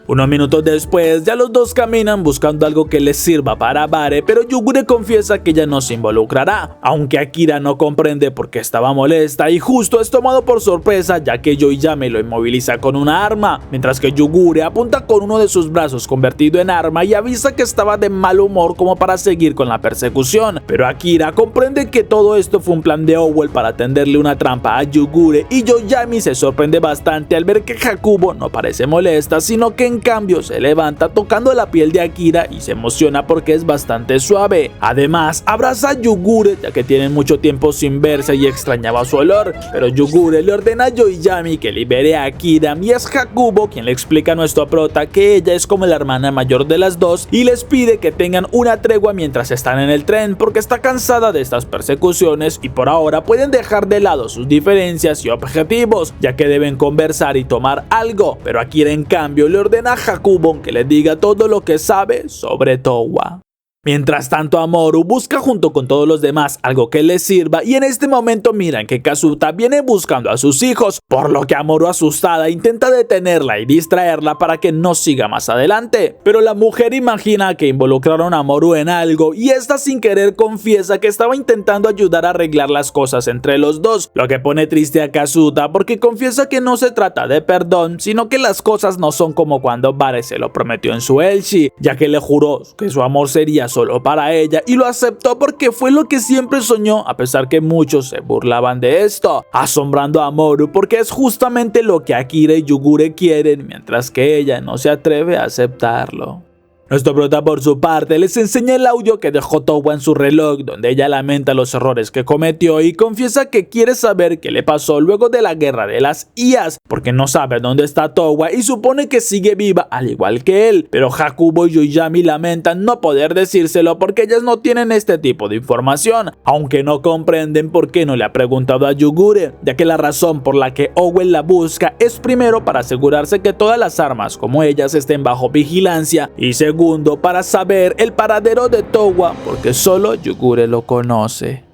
Unos minutos después, ya los dos caminan buscando algo que les sirva para Bare, pero Yugure confiesa que ella no se involucrará, aunque Akira no comprende por qué estaba molesta y justo es tomado por sorpresa ya que Yoiyame lo inmoviliza con una arma, mientras que Yugure apunta con uno de sus brazos convertido en arma y avisa que estaba de mal humor como para seguir con la persecución, pero Akira comprende que todo esto fue un plan de Owell para tenderle una trampa a Yugure y Yoiyame se sorprende bastante al ver que Hakubo no parece molesta, sino que en cambio se levanta tocando la piel de Akira y se emociona porque es bastante suave. Además abraza a Yugure ya que tienen mucho tiempo sin verse y extrañaba su olor, pero Yugure le ordena a Yoiyame que libere a Akira y es Hakubo quien le explica a nuestro prota que ella es como la hermana mayor de las dos y les pide que tengan una tregua mientras están en el tren porque está cansada de estas persecuciones y por ahora pueden dejar de lado sus diferencias y objetivos ya que deben conversar y tomar algo, pero Akira en cambio le ordena a Hakubo que le diga todo lo que sabe sobre Towa. Mientras tanto Amorú busca junto con todos los demás algo que les sirva y en este momento miran que Kazuta viene buscando a sus hijos, por lo que Amorú asustada intenta detenerla y distraerla para que no siga más adelante, pero la mujer imagina que involucraron a Amorú en algo y esta sin querer confiesa que estaba intentando ayudar a arreglar las cosas entre los dos, lo que pone triste a Kazuta porque confiesa que no se trata de perdón, sino que las cosas no son como cuando Bare se lo prometió en su Elchi, ya que le juró que su amor sería solo para ella y lo aceptó porque fue lo que siempre soñó, a pesar que muchos se burlaban de esto, asombrando a Amorú porque es justamente lo que Akira y Yugure quieren, mientras que ella no se atreve a aceptarlo. Nuestro prota por su parte les enseña el audio que dejó Towa en su reloj donde ella lamenta los errores que cometió y confiesa que quiere saber qué le pasó luego de la guerra de las IAs porque no sabe dónde está Towa y supone que sigue viva al igual que él, pero Hakubo y Yoiyame lamentan no poder decírselo porque ellas no tienen este tipo de información, aunque no comprenden por qué no le ha preguntado a Yugure, ya que la razón por la que Owell la busca es primero para asegurarse que todas las armas como ellas estén bajo vigilancia y segundo para saber el paradero de Towa porque solo Yugure lo conoce.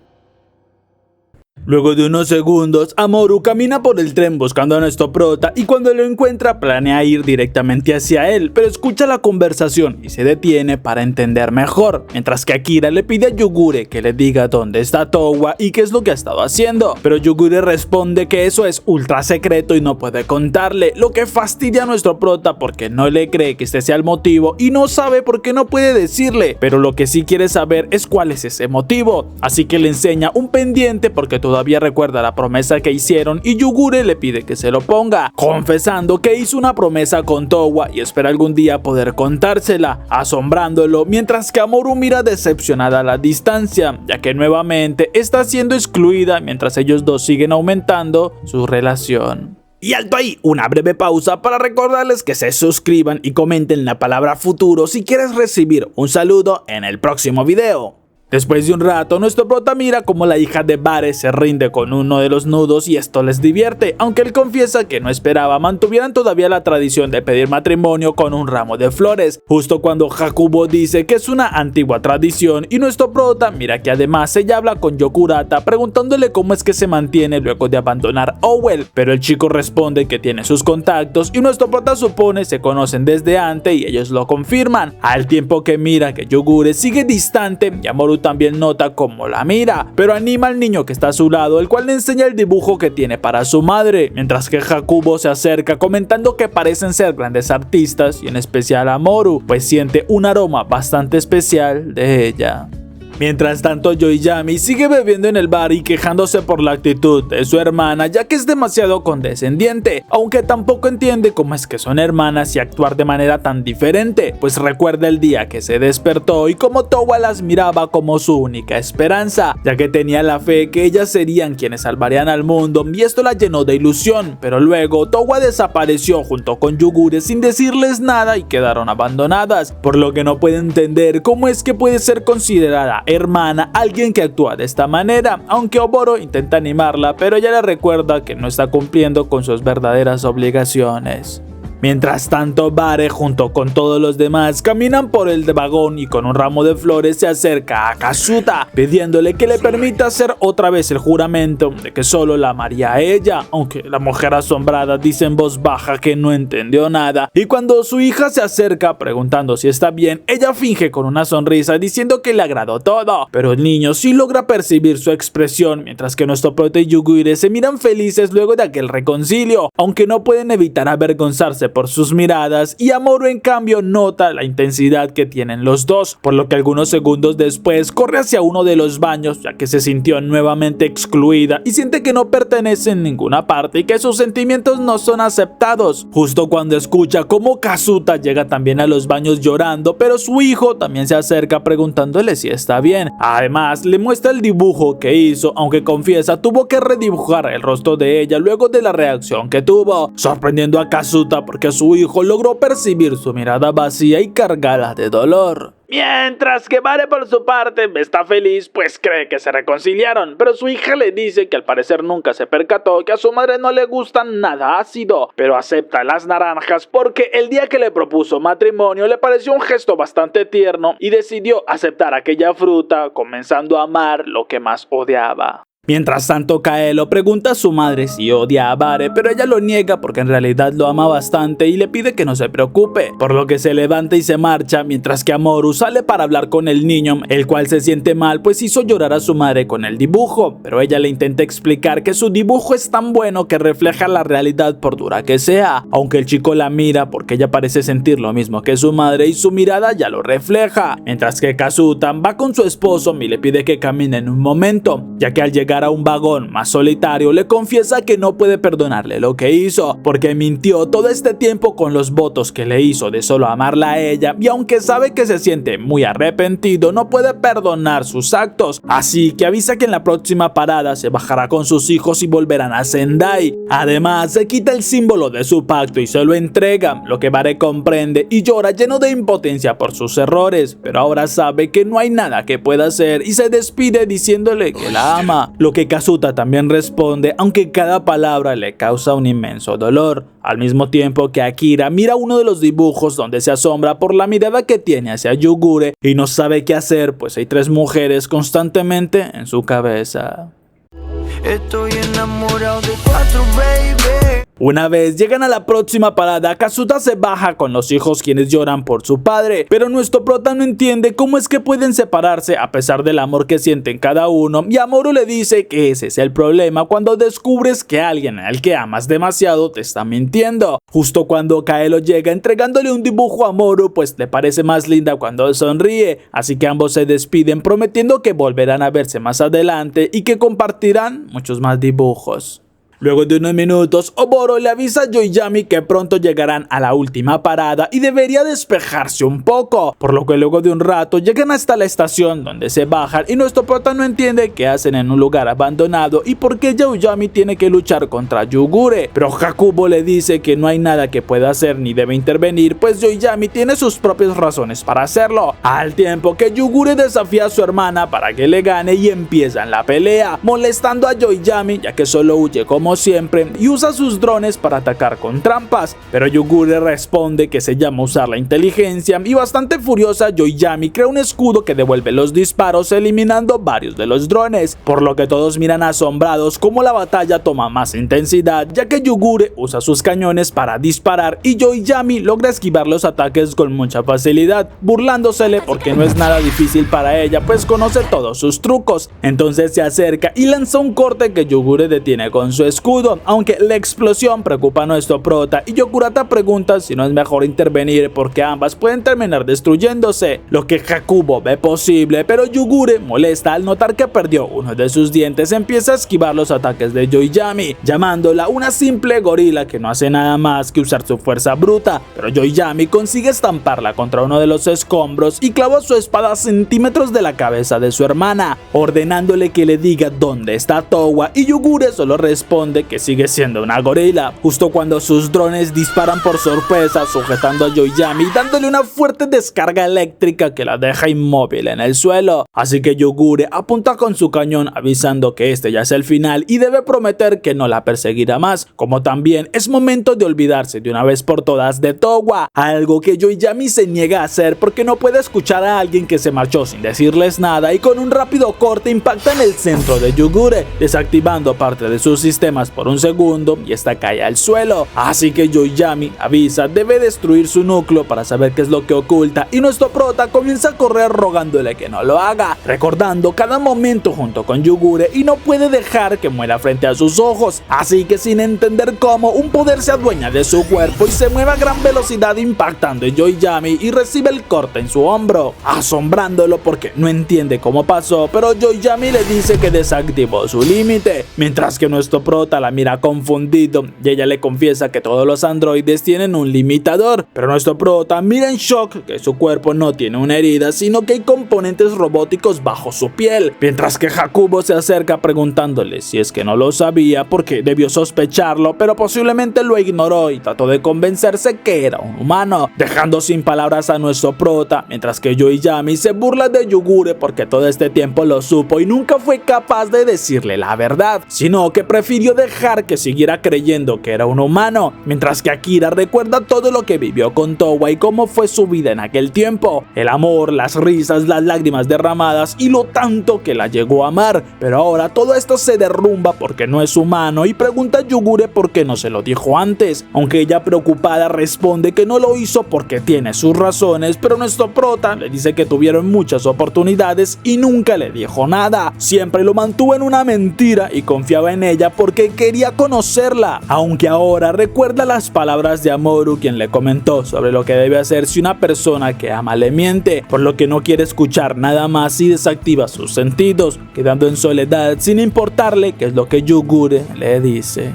Luego de unos segundos, Amorú camina por el tren buscando a nuestro prota y cuando lo encuentra planea ir directamente hacia él, pero escucha la conversación y se detiene para entender mejor, mientras que Akira le pide a Yugure que le diga dónde está Towa y qué es lo que ha estado haciendo, pero Yugure responde que eso es ultra secreto y no puede contarle, lo que fastidia a nuestro prota porque no le cree que este sea el motivo y no sabe por qué no puede decirle, pero lo que sí quiere saber es cuál es ese motivo, así que le enseña un pendiente porque todavía recuerda la promesa que hicieron y Yugure le pide que se lo ponga, confesando que hizo una promesa con Towa y espera algún día poder contársela, asombrándolo, mientras que Amorú mira decepcionada a la distancia, ya que nuevamente está siendo excluida mientras ellos dos siguen aumentando su relación. Y alto ahí, una breve pausa para recordarles que se suscriban y comenten la palabra futuro si quieres recibir un saludo en el próximo video. Después de un rato, nuestro prota mira como la hija de Bare se rinde con uno de los nudos y esto les divierte, aunque él confiesa que no esperaba mantuvieran todavía la tradición de pedir matrimonio con un ramo de flores, justo cuando Hakubo dice que es una antigua tradición y nuestro prota mira que además ella habla con Yokurata preguntándole cómo es que se mantiene luego de abandonar Owell, pero el chico responde que tiene sus contactos y nuestro prota supone se conocen desde antes y ellos lo confirman, al tiempo que mira que Yugure sigue distante y Amorú también nota cómo la mira, pero anima al niño que está a su lado, el cual le enseña el dibujo que tiene para su madre, mientras que Hakubo se acerca comentando que parecen ser grandes artistas y en especial Amorú, pues siente un aroma bastante especial de ella. Mientras tanto, Yoiyami sigue bebiendo en el bar y quejándose por la actitud de su hermana, ya que es demasiado condescendiente, aunque tampoco entiende cómo es que son hermanas y actuar de manera tan diferente, pues recuerda el día que se despertó y cómo Towa las miraba como su única esperanza, ya que tenía la fe que ellas serían quienes salvarían al mundo, y esto la llenó de ilusión. Pero luego Towa desapareció junto con Yugure sin decirles nada y quedaron abandonadas, por lo que no puede entender cómo es que puede ser considerada hermana alguien que actúa de esta manera, aunque Oboro intenta animarla, pero ella le recuerda que no está cumpliendo con sus verdaderas obligaciones. Mientras tanto, Bare junto con todos los demás caminan por el vagón y con un ramo de flores se acerca a Kazuta pidiéndole que le permita hacer otra vez el juramento de que solo la amaría a ella, aunque la mujer asombrada dice en voz baja que no entendió nada, y cuando su hija se acerca preguntando si está bien, ella finge con una sonrisa diciendo que le agradó todo, pero el niño sí logra percibir su expresión, mientras que nuestro prota y Yugure se miran felices luego de aquel reconcilio, aunque no pueden evitar avergonzarse por sus miradas, y Amuro en cambio nota la intensidad que tienen los dos, por lo que algunos segundos después corre hacia uno de los baños, ya que se sintió nuevamente excluida y siente que no pertenece en ninguna parte y que sus sentimientos no son aceptados, justo cuando escucha cómo Kazuta llega también a los baños llorando, pero su hijo también se acerca preguntándole si está bien. Además le muestra el dibujo que hizo, aunque confiesa tuvo que redibujar el rostro de ella luego de la reacción que tuvo, sorprendiendo a Kazuta porque su hijo logró percibir su mirada vacía y cargada de dolor. Mientras que Bare por su parte está feliz, pues cree que se reconciliaron, pero su hija le dice que al parecer nunca se percató que a su madre no le gusta nada ácido, pero acepta las naranjas porque el día que le propuso matrimonio le pareció un gesto bastante tierno y decidió aceptar aquella fruta, comenzando a amar lo que más odiaba. Mientras tanto, Kaelo pregunta a su madre si odia a Bare, pero ella lo niega porque en realidad lo ama bastante y le pide que no se preocupe, por lo que se levanta y se marcha, mientras que Amuro sale para hablar con el niño, el cual se siente mal pues hizo llorar a su madre con el dibujo, pero ella le intenta explicar que su dibujo es tan bueno que refleja la realidad por dura que sea, aunque el chico la mira porque ella parece sentir lo mismo que su madre y su mirada ya lo refleja, mientras que Kazuta va con su esposo y le pide que caminen un momento, ya que al llegar a un vagón más solitario le confiesa que no puede perdonarle lo que hizo, porque mintió todo este tiempo con los votos que le hizo de solo amarla a ella, y aunque sabe que se siente muy arrepentido no puede perdonar sus actos, así que avisa que en la próxima parada se bajará con sus hijos y volverán a Sendai. Además se quita el símbolo de su pacto y se lo entrega, lo que Bare comprende y llora lleno de impotencia por sus errores, pero ahora sabe que no hay nada que pueda hacer y se despide diciéndole que la ama, lo que Kazuta también responde, aunque cada palabra le causa un inmenso dolor, al mismo tiempo que Akira mira uno de los dibujos donde se asombra por la mirada que tiene hacia Yugure y no sabe qué hacer pues hay tres mujeres constantemente en su cabeza. Estoy enamorado de cuatro, baby. Una vez llegan a la próxima parada, Kazuta se baja con los hijos quienes lloran por su padre, pero nuestro prota no entiende cómo es que pueden separarse a pesar del amor que sienten cada uno, y Amuro le dice que ese es el problema cuando descubres que alguien al que amas demasiado te está mintiendo. Justo cuando Kaelo llega entregándole un dibujo a Amuro, pues le parece más linda cuando sonríe, así que ambos se despiden prometiendo que volverán a verse más adelante y que compartirán muchos más dibujos. Luego de unos minutos, Oboro le avisa a Yoiyami que pronto llegarán a la última parada y debería despejarse un poco, por lo que luego de un rato llegan hasta la estación donde se bajan y nuestro prota no entiende qué hacen en un lugar abandonado y por qué Yoiyami tiene que luchar contra Yugure, pero Hakubo le dice que no hay nada que pueda hacer ni debe intervenir, pues Yoiyami tiene sus propias razones para hacerlo, al tiempo que Yugure desafía a su hermana para que le gane y empiezan la pelea, molestando a Yoiyami ya que solo huye como siempre y usa sus drones para atacar con trampas, pero Yugure responde que se llama usar la inteligencia y bastante furiosa Yoiyami crea un escudo que devuelve los disparos eliminando varios de los drones, por lo que todos miran asombrados como la batalla toma más intensidad ya que Yugure usa sus cañones para disparar y Yoiyami logra esquivar los ataques con mucha facilidad, burlándosele porque no es nada difícil para ella pues conoce todos sus trucos. Entonces se acerca y lanza un corte que Yugure detiene con su escudo, aunque la explosión preocupa a nuestro prota y Yokurata pregunta si no es mejor intervenir porque ambas pueden terminar destruyéndose, lo que Hakubo ve posible, pero Yugure, molesta al notar que perdió uno de sus dientes, empieza a esquivar los ataques de Yoiyami, llamándola una simple gorila que no hace nada más que usar su fuerza bruta, pero Yoiyami consigue estamparla contra uno de los escombros y clava su espada a centímetros de la cabeza de su hermana, ordenándole que le diga dónde está Towa, y Yugure solo responde que sigue siendo una gorila, justo cuando sus drones disparan por sorpresa sujetando a Yoiyami, dándole una fuerte descarga eléctrica que la deja inmóvil en el suelo, así que Yugure apunta con su cañón avisando que este ya es el final y debe prometer que no la perseguirá más, como también es momento de olvidarse de una vez por todas de Towa, algo que Yoiyami se niega a hacer porque no puede escuchar a alguien que se marchó sin decirles nada, y con un rápido corte impacta en el centro de Yugure, desactivando parte de sus sistemas por un segundo y esta cae al suelo, así que Yoiyami avisa debe destruir su núcleo para saber qué es lo que oculta, y nuestro prota comienza a correr rogándole que no lo haga, recordando cada momento junto con Yugure y no puede dejar que muera frente a sus ojos, así que sin entender cómo, un poder se adueña de su cuerpo y se mueve a gran velocidad impactando en Yoiyami y recibe el corte en su hombro, asombrándolo porque no entiende cómo pasó, pero Yoiyami le dice que desactivó su límite, mientras que nuestro prota la mira confundido y ella le confiesa que todos los androides tienen un limitador, pero nuestro prota mira en shock que su cuerpo no tiene una herida, sino que hay componentes robóticos bajo su piel, mientras que Hakubo se acerca preguntándole si es que no lo sabía porque debió sospecharlo, pero posiblemente lo ignoró y trató de convencerse que era un humano, dejando sin palabras a nuestro prota, mientras que Yoiyami se burla de Yugure porque todo este tiempo lo supo y nunca fue capaz de decirle la verdad, sino que prefirió dejar que siguiera creyendo que era un humano, mientras que Akira recuerda todo lo que vivió con Towa y cómo fue su vida en aquel tiempo, el amor, las risas, las lágrimas derramadas y lo tanto que la llegó a amar, pero ahora todo esto se derrumba porque no es humano y pregunta a Yugure por qué no se lo dijo antes, aunque ella preocupada responde que no lo hizo porque tiene sus razones, pero nuestro prota le dice que tuvieron muchas oportunidades y nunca le dijo nada, siempre lo mantuvo en una mentira y confiaba en ella porque quería conocerla, aunque ahora recuerda las palabras de Amoru, quien le comentó sobre lo que debe hacer si una persona que ama le miente, por lo que no quiere escuchar nada más y desactiva sus sentidos, quedando en soledad sin importarle qué es lo que Yugure le dice.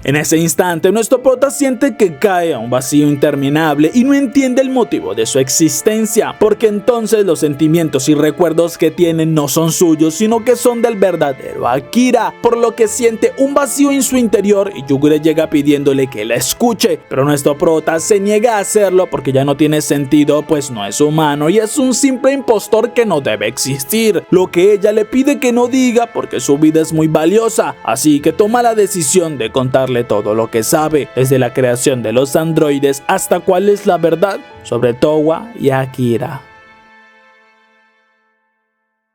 En ese instante, nuestro prota siente que cae a un vacío interminable y no entiende el motivo de su existencia, porque entonces los sentimientos y recuerdos que tiene no son suyos, sino que son del verdadero Akira, por lo que siente un vacío en su interior y Yugure llega pidiéndole que la escuche, pero nuestro prota se niega a hacerlo porque ya no tiene sentido, pues no es humano y es un simple impostor que no debe existir, lo que ella le pide que no diga porque su vida es muy valiosa, así que toma la decisión de contar todo lo que sabe, desde la creación de los androides hasta cuál es la verdad sobre Towa y Akira.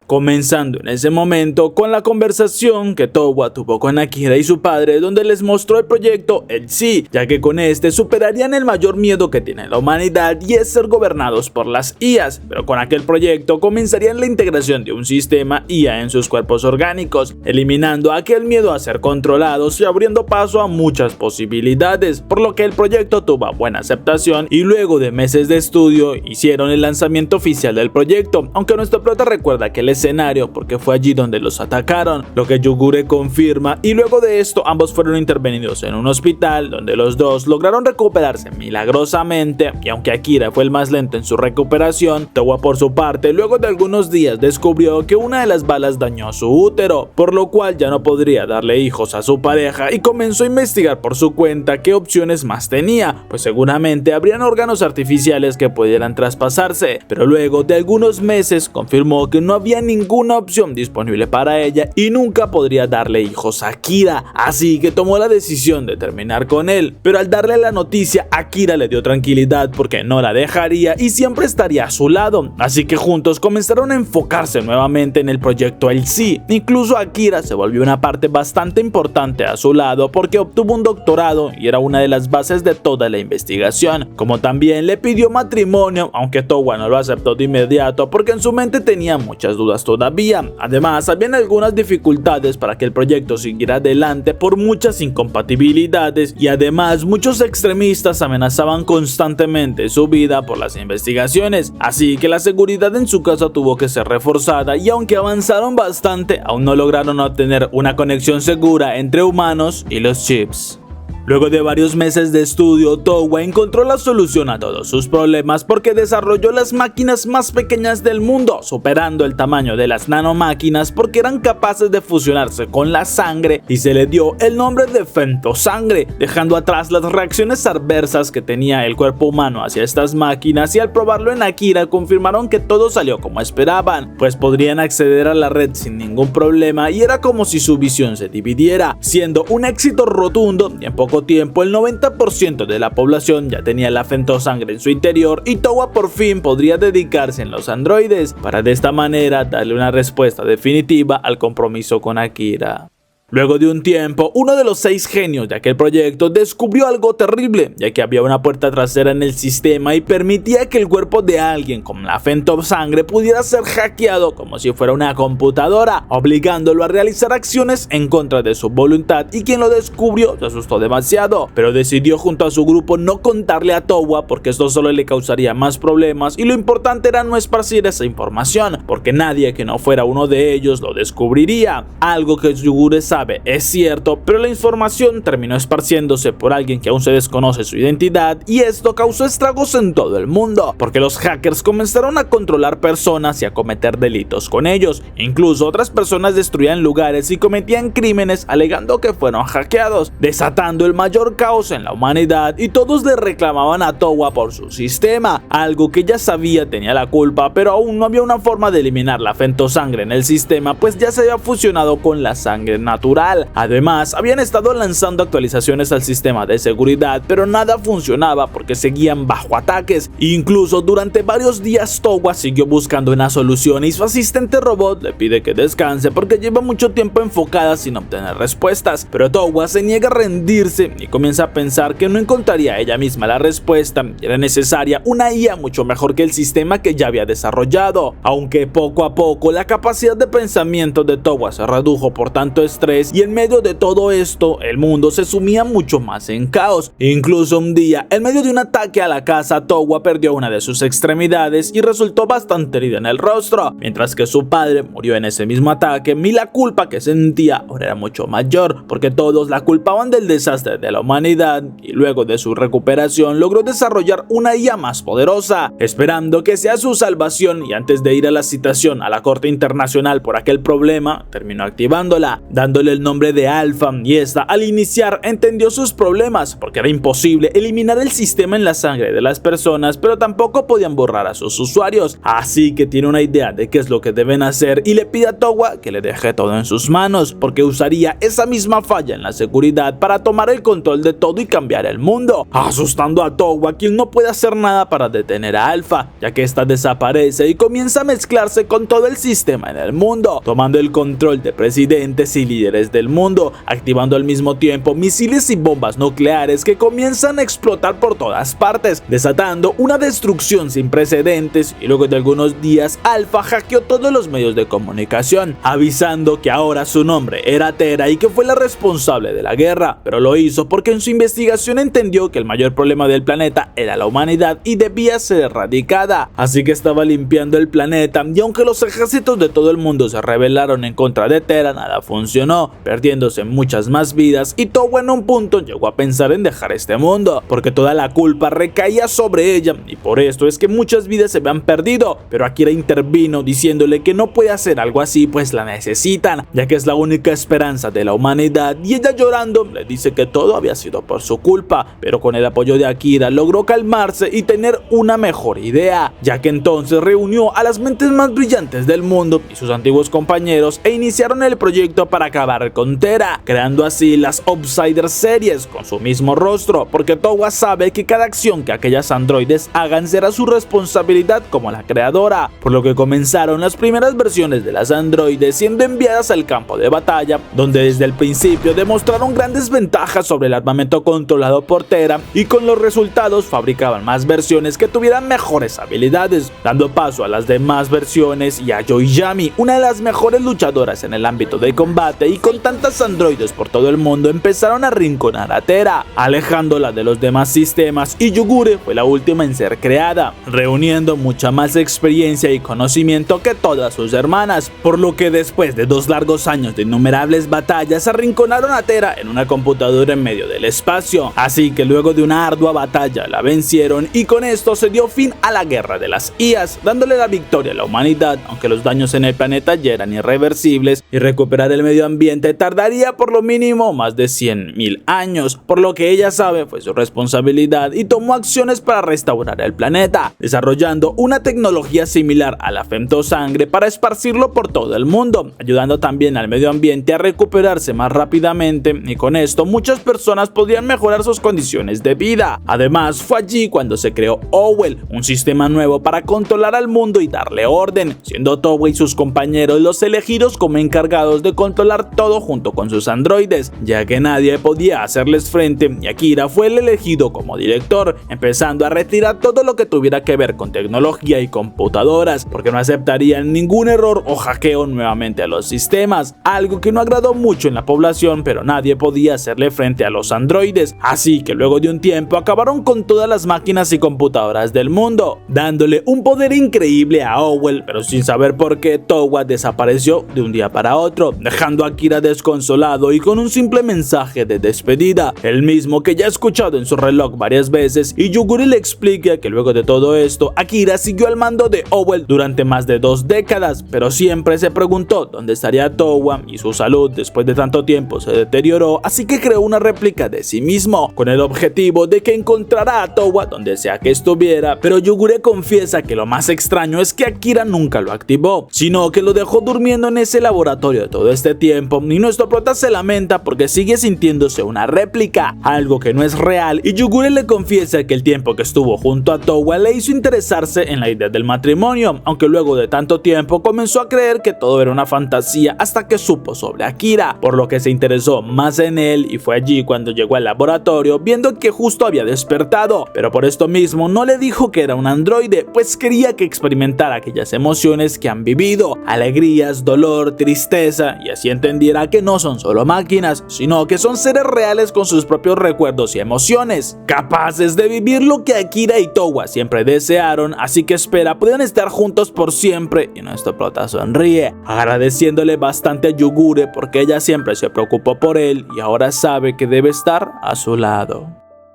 Comenzando en ese momento con la conversación que Towa tuvo con Akira y su padre, donde les mostró el proyecto El Sí, ya que con este superarían el mayor miedo que tiene la humanidad y es ser gobernados por las IAs, pero con aquel proyecto comenzarían la integración de un sistema IA en sus cuerpos orgánicos, eliminando aquel miedo a ser controlados y abriendo paso a muchas posibilidades, por lo que el proyecto tuvo buena aceptación y luego de meses de estudio hicieron el lanzamiento oficial del proyecto, aunque nuestro prota recuerda que el escenario porque fue allí donde los atacaron, lo que Yugure confirma, y luego de esto ambos fueron intervenidos en un hospital donde los dos lograron recuperarse milagrosamente, y aunque Akira fue el más lento en su recuperación, Towa por su parte luego de algunos días descubrió que una de las balas dañó su útero, por lo cual ya no podría darle hijos a su pareja y comenzó a investigar por su cuenta qué opciones más tenía, pues seguramente habrían órganos artificiales que pudieran traspasarse, pero luego de algunos meses confirmó que no había ninguna opción disponible para ella y nunca podría darle hijos a Akira, así que tomó la decisión de terminar con él, pero al darle la noticia Akira le dio tranquilidad porque no la dejaría y siempre estaría a su lado, así que juntos comenzaron a enfocarse nuevamente en el proyecto El Sí, incluso Akira se volvió una parte bastante importante a su lado porque obtuvo un doctorado y era una de las bases de toda la investigación, como también le pidió matrimonio, aunque Towa no lo aceptó de inmediato porque en su mente tenía muchas dudas dudas todavía. Además, habían algunas dificultades para que el proyecto siguiera adelante por muchas incompatibilidades y además muchos extremistas amenazaban constantemente su vida por las investigaciones, así que la seguridad en su casa tuvo que ser reforzada y aunque avanzaron bastante, aún no lograron obtener una conexión segura entre humanos y los chips. Luego de varios meses de estudio, Towa encontró la solución a todos sus problemas porque desarrolló las máquinas más pequeñas del mundo, superando el tamaño de las nanomáquinas porque eran capaces de fusionarse con la sangre y se le dio el nombre de femtosangre, dejando atrás las reacciones adversas que tenía el cuerpo humano hacia estas máquinas y al probarlo en Akira confirmaron que todo salió como esperaban, pues podrían acceder a la red sin ningún problema y era como si su visión se dividiera, siendo un éxito rotundo y en poco tiempo el 90% de la población ya tenía la femtosangre en su interior y Towa por fin podría dedicarse en los androides para de esta manera darle una respuesta definitiva al compromiso con Akira. Luego de un tiempo, uno de los 6 genios de aquel proyecto descubrió algo terrible, ya que había una puerta trasera en el sistema y permitía que el cuerpo de alguien con la femtosangre pudiera ser hackeado como si fuera una computadora, obligándolo a realizar acciones en contra de su voluntad, y quien lo descubrió se asustó demasiado, pero decidió junto a su grupo no contarle a Towa porque esto solo le causaría más problemas y lo importante era no esparcir esa información, porque nadie que no fuera uno de ellos lo descubriría, algo que Yugure sabe es cierto, pero la información terminó esparciéndose por alguien que aún se desconoce su identidad y esto causó estragos en todo el mundo, porque los hackers comenzaron a controlar personas y a cometer delitos con ellos. Incluso otras personas destruían lugares y cometían crímenes alegando que fueron hackeados, desatando el mayor caos en la humanidad y todos le reclamaban a Towa por su sistema, algo que ya sabía tenía la culpa, pero aún no había una forma de eliminar la femtosangre en el sistema, pues ya se había fusionado con la sangre natural. Además, habían estado lanzando actualizaciones al sistema de seguridad, pero nada funcionaba porque seguían bajo ataques. Incluso durante varios días Towa siguió buscando una solución y su asistente robot le pide que descanse porque lleva mucho tiempo enfocada sin obtener respuestas, pero Towa se niega a rendirse y comienza a pensar que no encontraría ella misma la respuesta y era necesaria una IA mucho mejor que el sistema que ya había desarrollado, aunque poco a poco la capacidad de pensamiento de Towa se redujo por tanto estrés y en medio de todo esto el mundo se sumía mucho más en caos. Incluso un día, en medio de un ataque a la casa, Towa perdió una de sus extremidades y resultó bastante herida en el rostro, mientras que su padre murió en ese mismo ataque y la culpa que sentía ahora era mucho mayor, porque todos la culpaban del desastre de la humanidad y luego de su recuperación logró desarrollar una IA más poderosa, esperando que sea su salvación y antes de ir a la citación a la Corte Internacional por aquel problema, terminó activándola, dándole el nombre de Alpha y esta al iniciar entendió sus problemas porque era imposible eliminar el sistema en la sangre de las personas, pero tampoco podían borrar a sus usuarios, así que tiene una idea de qué es lo que deben hacer y le pide a Towa que le deje todo en sus manos porque usaría esa misma falla en la seguridad para tomar el control de todo y cambiar el mundo, asustando a Towa, quien no puede hacer nada para detener a Alpha, ya que esta desaparece y comienza a mezclarse con todo el sistema en el mundo, tomando el control de presidentes y líderes del mundo, activando al mismo tiempo misiles y bombas nucleares que comienzan a explotar por todas partes, desatando una destrucción sin precedentes. Y luego de algunos días, Alpha hackeó todos los medios de comunicación, avisando que ahora su nombre era Tera y que fue la responsable de la guerra, pero lo hizo porque en su investigación entendió que el mayor problema del planeta era la humanidad y debía ser erradicada, así que estaba limpiando el planeta y aunque los ejércitos de todo el mundo se rebelaron en contra de Tera, nada funcionó, perdiéndose muchas más vidas y Towa en un punto llegó a pensar en dejar este mundo, porque toda la culpa recaía sobre ella y por esto es que muchas vidas se habían perdido, pero Akira intervino diciéndole que no puede hacer algo así pues la necesitan, ya que es la única esperanza de la humanidad y ella llorando le dice que todo había sido por su culpa, pero con el apoyo de Akira logró calmarse y tener una mejor idea, ya que entonces reunió a las mentes más brillantes del mundo y sus antiguos compañeros e iniciaron el proyecto para acabar par con Tera, creando así las Outsider series con su mismo rostro, porque Towa sabe que cada acción que aquellas androides hagan será su responsabilidad como la creadora, por lo que comenzaron las primeras versiones de las androides siendo enviadas al campo de batalla, donde desde el principio demostraron grandes ventajas sobre el armamento controlado por Tera, y con los resultados fabricaban más versiones que tuvieran mejores habilidades, dando paso a las demás versiones y a Yoiyami, una de las mejores luchadoras en el ámbito de combate, y con tantas androides por todo el mundo empezaron a arrinconar a Tera, alejándola de los demás sistemas, y Yugure fue la última en ser creada, reuniendo mucha más experiencia y conocimiento que todas sus hermanas, por lo que después de 2 largos años de innumerables batallas arrinconaron a Tera en una computadora en medio del espacio, así que luego de una ardua batalla la vencieron, y con esto se dio fin a la guerra de las IAs, dándole la victoria a la humanidad, aunque los daños en el planeta ya eran irreversibles y recuperar el medio ambiente tardaría por lo mínimo más de 100.000 años, por lo que ella sabe fue su responsabilidad y tomó acciones para restaurar el planeta, desarrollando una tecnología similar a la femtosangre para esparcirlo por todo el mundo, ayudando también al medio ambiente a recuperarse más rápidamente, y con esto muchas personas podrían mejorar sus condiciones de vida. Además, fue allí cuando se creó Owell, un sistema nuevo para controlar al mundo y darle orden, siendo Towa y sus compañeros los elegidos como encargados de controlar todo junto con sus androides, ya que nadie podía hacerles frente, y Akira fue el elegido como director, empezando a retirar todo lo que tuviera que ver con tecnología y computadoras, porque no aceptarían ningún error o hackeo nuevamente a los sistemas, algo que no agradó mucho en la población, pero nadie podía hacerle frente a los androides, así que luego de un tiempo acabaron con todas las máquinas y computadoras del mundo, dándole un poder increíble a Owell, pero sin saber por qué Towa desapareció de un día para otro, dejando a Akira desconsolado y con un simple mensaje de despedida, el mismo que ya ha escuchado en su reloj varias veces, y Yugure le explica que luego de todo esto, Akira siguió al mando de Owell durante más de 2 décadas, pero siempre se preguntó dónde estaría Towa, y su salud después de tanto tiempo se deterioró, así que creó una réplica de sí mismo, con el objetivo de que encontrara a Towa donde sea que estuviera, pero Yugure confiesa que lo más extraño es que Akira nunca lo activó, sino que lo dejó durmiendo en ese laboratorio todo este tiempo, y nuestro prota se lamenta porque sigue sintiéndose una réplica, algo que no es real, y Yugure le confiesa que el tiempo que estuvo junto a Towa le hizo interesarse en la idea del matrimonio, aunque luego de tanto tiempo comenzó a creer que todo era una fantasía hasta que supo sobre Akira, por lo que se interesó más en él, y fue allí cuando llegó al laboratorio viendo que justo había despertado, pero por esto mismo no le dijo que era un androide, pues quería que experimentara aquellas emociones que han vivido, alegrías, dolor, tristeza, y así entendiera que no son solo máquinas, sino que son seres reales con sus propios recuerdos y emociones, capaces de vivir lo que Akira y Towa siempre desearon, así que espera puedan estar juntos por siempre, y nuestro prota sonríe, agradeciéndole bastante a Yugure porque ella siempre se preocupó por él y ahora sabe que debe estar a su lado.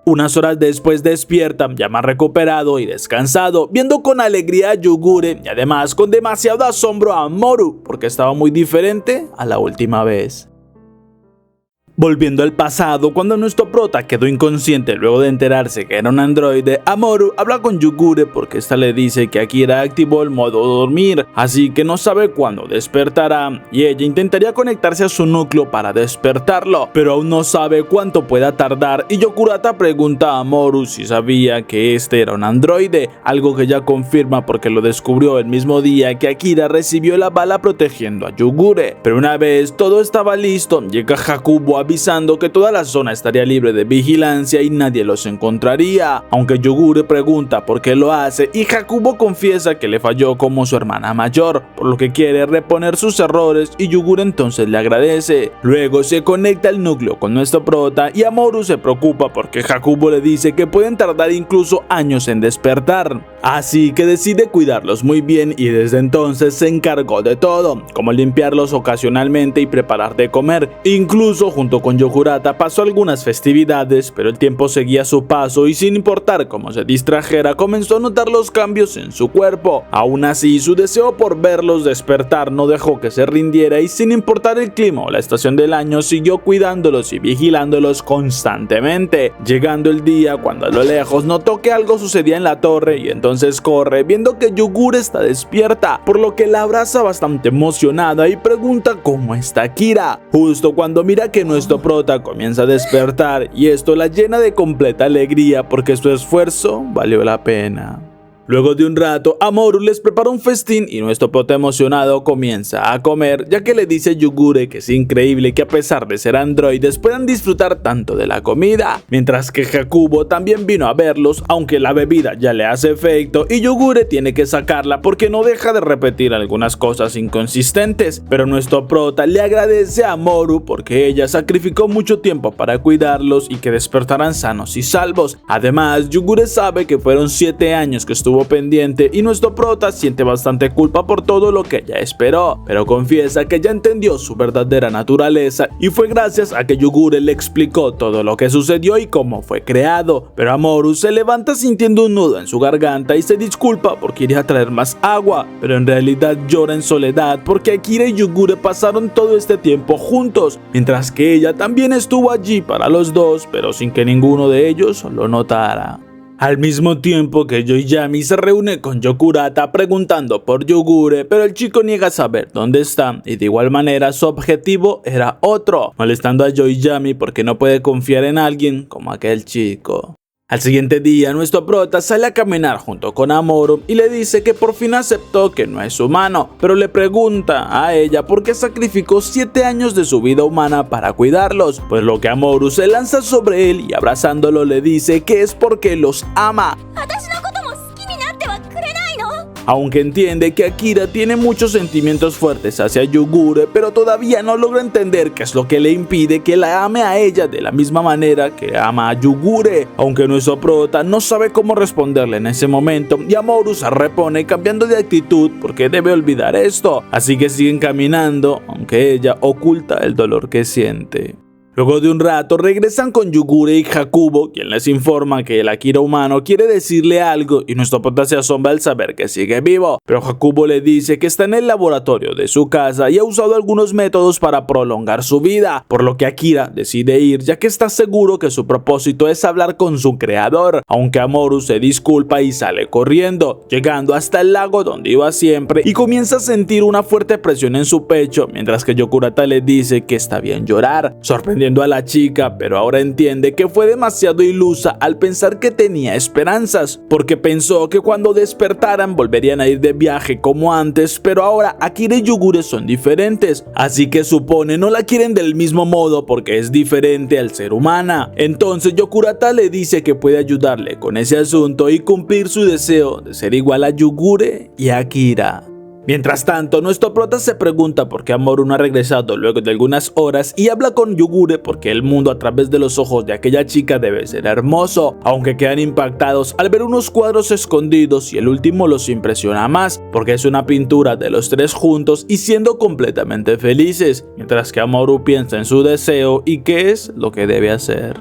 Unas horas después despierta, ya más recuperado y descansado, viendo con alegría a Yugure y además con demasiado asombro a Mamoru, porque estaba muy diferente a la última vez. Volviendo al pasado, cuando nuestro prota quedó inconsciente luego de enterarse que era un androide, Mamoru habla con Yugure porque esta le dice que Akira activó el modo dormir, así que no sabe cuándo despertará, y ella intentaría conectarse a su núcleo para despertarlo, pero aún no sabe cuánto pueda tardar, y Yokurata pregunta a Mamoru si sabía que este era un androide, algo que ella confirma porque lo descubrió el mismo día que Akira recibió la bala protegiendo a Yugure. Pero una vez todo estaba listo, llega Hakubo avisando que toda la zona estaría libre de vigilancia y nadie los encontraría, aunque Yugure pregunta por qué lo hace, y Hakubo confiesa que le falló como su hermana mayor, por lo que quiere reponer sus errores, y Yugure entonces le agradece. Luego se conecta al núcleo con nuestro prota y Mamoru se preocupa porque Hakubo le dice que pueden tardar incluso años en despertar, así que decide cuidarlos muy bien, y desde entonces se encargó de todo, como limpiarlos ocasionalmente y preparar de comer. Incluso junto con Yokurata pasó algunas festividades, pero el tiempo seguía su paso y sin importar cómo se distrajera comenzó a notar los cambios en su cuerpo. Aún así, su deseo por verlos despertar no dejó que se rindiera, y sin importar el clima o la estación del año siguió cuidándolos y vigilándolos constantemente, llegando el día cuando a lo lejos notó que algo sucedía en la torre, y entonces entonces corre viendo que Yugure está despierta, por lo que la abraza bastante emocionada y pregunta cómo está Kira, justo cuando mira que nuestro prota comienza a despertar y esto la llena de completa alegría porque su esfuerzo valió la pena. Luego de un rato, Amouroux les prepara un festín y nuestro prota emocionado comienza a comer, ya que le dice a Yugure que es increíble que a pesar de ser androides puedan disfrutar tanto de la comida, mientras que Hakubo también vino a verlos, aunque la bebida ya le hace efecto y Yugure tiene que sacarla porque no deja de repetir algunas cosas inconsistentes, pero nuestro prota le agradece a Amouroux porque ella sacrificó mucho tiempo para cuidarlos y que despertaran sanos y salvos. Además, Yugure sabe que fueron 7 años que estuvo pendiente y nuestro prota siente bastante culpa por todo lo que ella esperó, pero confiesa que ya entendió su verdadera naturaleza y fue gracias a que Yugure le explicó todo lo que sucedió y cómo fue creado. Pero Amouroux se levanta sintiendo un nudo en su garganta y se disculpa porque iría a traer más agua, pero en realidad llora en soledad porque Akira y Yugure pasaron todo este tiempo juntos, mientras que ella también estuvo allí para los dos, pero sin que ninguno de ellos lo notara. Al mismo tiempo que Yoiyami se reúne con Yokurata preguntando por Yugure, pero el chico niega saber dónde está y de igual manera su objetivo era otro, molestando a Yoiyami porque no puede confiar en alguien como aquel chico. Al siguiente día, nuestro prota sale a caminar junto con Amouroux y le dice que por fin aceptó que no es humano, pero le pregunta a ella por qué sacrificó 7 años de su vida humana para cuidarlos, pues lo que Amouroux se lanza sobre él y abrazándolo le dice que es porque los ama. Aunque entiende que Akira tiene muchos sentimientos fuertes hacia Yugure, pero todavía no logra entender qué es lo que le impide que la ame a ella de la misma manera que ama a Yugure, aunque nuestro prota no sabe cómo responderle en ese momento y Amouroux se repone cambiando de actitud porque debe olvidar esto, así que siguen caminando, aunque ella oculta el dolor que siente. Luego de un rato regresan con Yugure y Hakubo, quien les informa que el Akira humano quiere decirle algo y nuestro prota se asombra al saber que sigue vivo, pero Hakubo le dice que está en el laboratorio de su casa y ha usado algunos métodos para prolongar su vida, por lo que Akira decide ir ya que está seguro que su propósito es hablar con su creador, aunque Amouroux se disculpa y sale corriendo, llegando hasta el lago donde iba siempre y comienza a sentir una fuerte presión en su pecho, mientras que Yokurata le dice que está bien llorar, sorprendiendo a la chica, pero ahora entiende que fue demasiado ilusa al pensar que tenía esperanzas, porque pensó que cuando despertaran volverían a ir de viaje como antes, pero ahora Akira y Yugure son diferentes, así que supone no la quieren del mismo modo porque es diferente al ser humana. Entonces Yokurata le dice que puede ayudarle con ese asunto y cumplir su deseo de ser igual a Yugure y a Akira. Mientras tanto, nuestro prota se pregunta por qué Amouroux no ha regresado luego de algunas horas y habla con Yugure porque el mundo a través de los ojos de aquella chica debe ser hermoso, aunque quedan impactados al ver unos cuadros escondidos y el último los impresiona más porque es una pintura de los tres juntos y siendo completamente felices, mientras que Amouroux piensa en su deseo y qué es lo que debe hacer.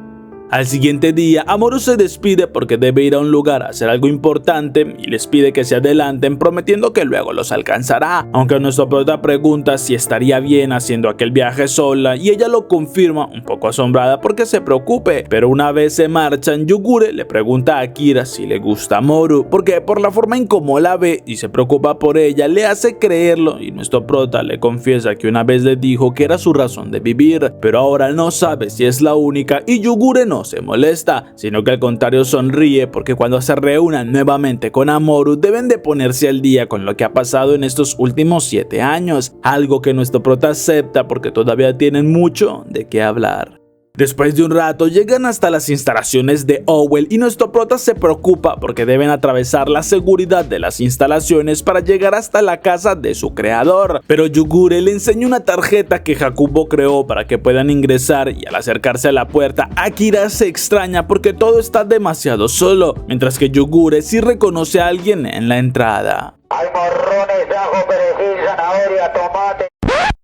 Al siguiente día, Amouroux se despide porque debe ir a un lugar a hacer algo importante y les pide que se adelanten prometiendo que luego los alcanzará, aunque nuestro prota pregunta si estaría bien haciendo aquel viaje sola y ella lo confirma un poco asombrada porque se preocupe, pero una vez se marchan, Yugure le pregunta a Akira si le gusta Amouroux porque por la forma en cómo la ve y se preocupa por ella le hace creerlo y nuestro prota le confiesa que una vez le dijo que era su razón de vivir, pero ahora no sabe si es la única y Yugure no se molesta, sino que al contrario sonríe porque cuando se reúnan nuevamente con Amouroux deben de ponerse al día con lo que ha pasado en estos últimos 7 años, algo que nuestro prota acepta porque todavía tienen mucho de qué hablar. Después de un rato llegan hasta las instalaciones de Howell y nuestro prota se preocupa porque deben atravesar la seguridad de las instalaciones para llegar hasta la casa de su creador, pero Yugure le enseña una tarjeta que Hakubo creó para que puedan ingresar y al acercarse a la puerta Akira se extraña porque todo está demasiado solo, mientras que Yugure sí reconoce a alguien en la entrada. Hay morrones de ajo, perejil, zanahoria, tomate.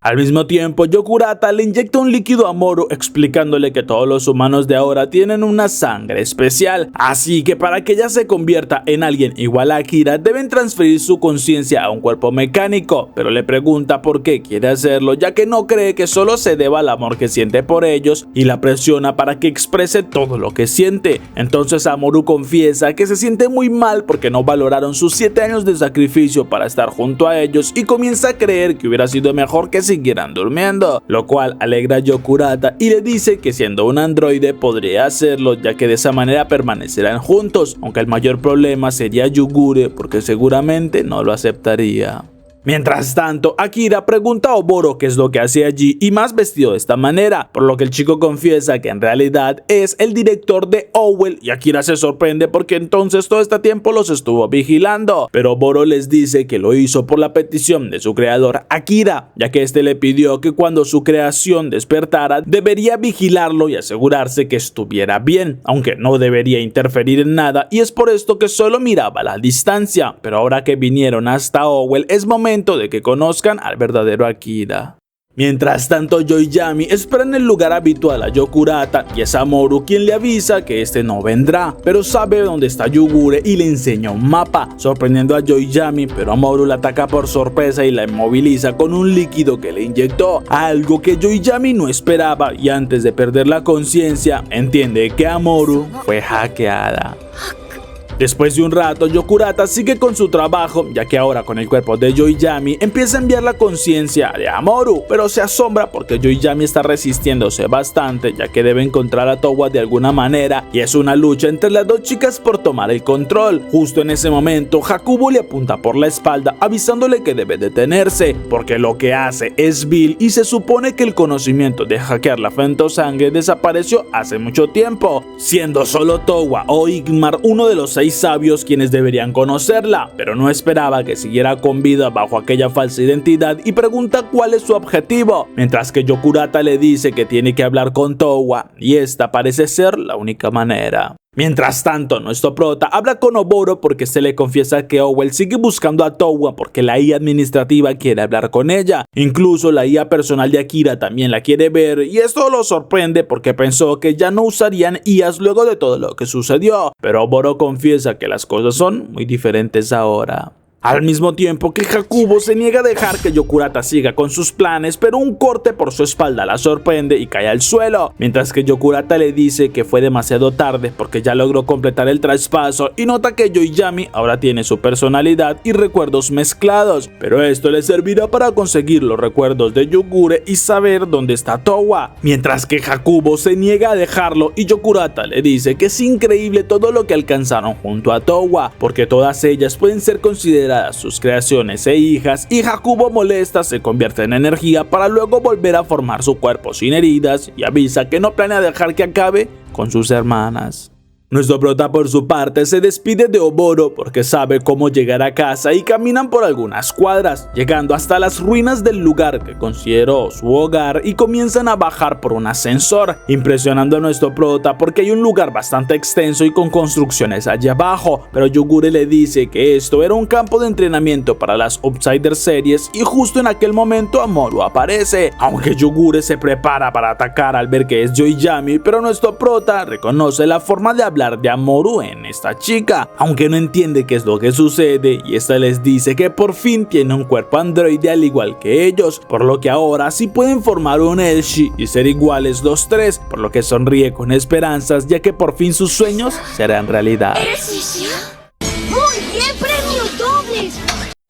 Al mismo tiempo, Yokurata le inyecta un líquido a Moru explicándole que todos los humanos de ahora tienen una sangre especial, así que para que ella se convierta en alguien igual a Akira deben transferir su conciencia a un cuerpo mecánico, pero le pregunta por qué quiere hacerlo ya que no cree que solo se deba al amor que siente por ellos y la presiona para que exprese todo lo que siente. Entonces Moru confiesa que se siente muy mal porque no valoraron sus 7 años de sacrificio para estar junto a ellos y comienza a creer que hubiera sido mejor que siguieran durmiendo, lo cual alegra a Yokurata y le dice que siendo un androide podría hacerlo ya que de esa manera permanecerán juntos, aunque el mayor problema sería Yugure porque seguramente no lo aceptaría. Mientras tanto, Akira pregunta a Oboro qué es lo que hace allí y más vestido de esta manera, por lo que el chico confiesa que en realidad es el director de Owell y Akira se sorprende porque entonces todo este tiempo los estuvo vigilando, pero Oboro les dice que lo hizo por la petición de su creador Akira, ya que este le pidió que cuando su creación despertara debería vigilarlo y asegurarse que estuviera bien, aunque no debería interferir en nada y es por esto que solo miraba a la distancia, pero ahora que vinieron hasta Owell es momento de que conozcan al verdadero Akira. Mientras tanto, Yoiyami espera en el lugar habitual a Yokurata y es Moru quien le avisa que este no vendrá, pero sabe dónde está Yugure y le enseña un mapa, sorprendiendo a Yoiyami, pero Moru la ataca por sorpresa y la inmoviliza con un líquido que le inyectó, algo que Yoiyami no esperaba y antes de perder la conciencia entiende que Moru fue hackeada. Después de un rato, Yokurata sigue con su trabajo, ya que ahora con el cuerpo de Yoiyami empieza a enviar la conciencia de Moru, pero se asombra porque Yoiyami está resistiéndose bastante, ya que debe encontrar a Towa de alguna manera y es una lucha entre las dos chicas por tomar el control. Justo en ese momento, Hakubo le apunta por la espalda avisándole que debe detenerse, porque lo que hace es vil y se supone que el conocimiento de hackear la Femtosangre desapareció hace mucho tiempo, siendo solo Towa o Igmar uno de los 6 sabios quienes deberían conocerla, pero no esperaba que siguiera con vida bajo aquella falsa identidad y pregunta cuál es su objetivo, mientras que Yokurata le dice que tiene que hablar con Towa y esta parece ser la única manera. Mientras tanto, nuestro prota habla con Oboro porque se le confiesa que Owell sigue buscando a Towa porque la IA administrativa quiere hablar con ella. Incluso la IA personal de Akira también la quiere ver y esto lo sorprende porque pensó que ya no usarían IAs luego de todo lo que sucedió. Pero Oboro confiesa que las cosas son muy diferentes ahora. Al mismo tiempo que Hakubo se niega a dejar que Yokurata siga con sus planes, pero un corte por su espalda la sorprende y cae al suelo, mientras que Yokurata le dice que fue demasiado tarde porque ya logró completar el traspaso y nota que Yoiyami ahora tiene su personalidad y recuerdos mezclados, pero esto le servirá para conseguir los recuerdos de Yugure y saber dónde está Towa, mientras que Hakubo se niega a dejarlo y Yokurata le dice que es increíble todo lo que alcanzaron junto a Towa, porque todas ellas pueden ser consideradas sus creaciones e hijas y Hakubo molesta se convierte en energía para luego volver a formar su cuerpo sin heridas y avisa que no planea dejar que acabe con sus hermanas. Nuestro prota por su parte se despide de Oboro porque sabe cómo llegar a casa y caminan por algunas cuadras, llegando hasta las ruinas del lugar que consideró su hogar y comienzan a bajar por un ascensor, impresionando a nuestro prota porque hay un lugar bastante extenso y con construcciones allá abajo, pero Yugure le dice que esto era un campo de entrenamiento para las Outsider series y justo en aquel momento Moru aparece, aunque Yugure se prepara para atacar al ver que es Yoiyami, pero nuestro prota reconoce la forma de hablar de Moru en esta chica, aunque no entiende qué es lo que sucede y esta les dice que por fin tiene un cuerpo androide al igual que ellos, por lo que ahora sí pueden formar un Elshi y ser iguales los tres, por lo que sonríe con esperanzas ya que por fin sus sueños serán realidad. ¡Muy bien, premios dobles!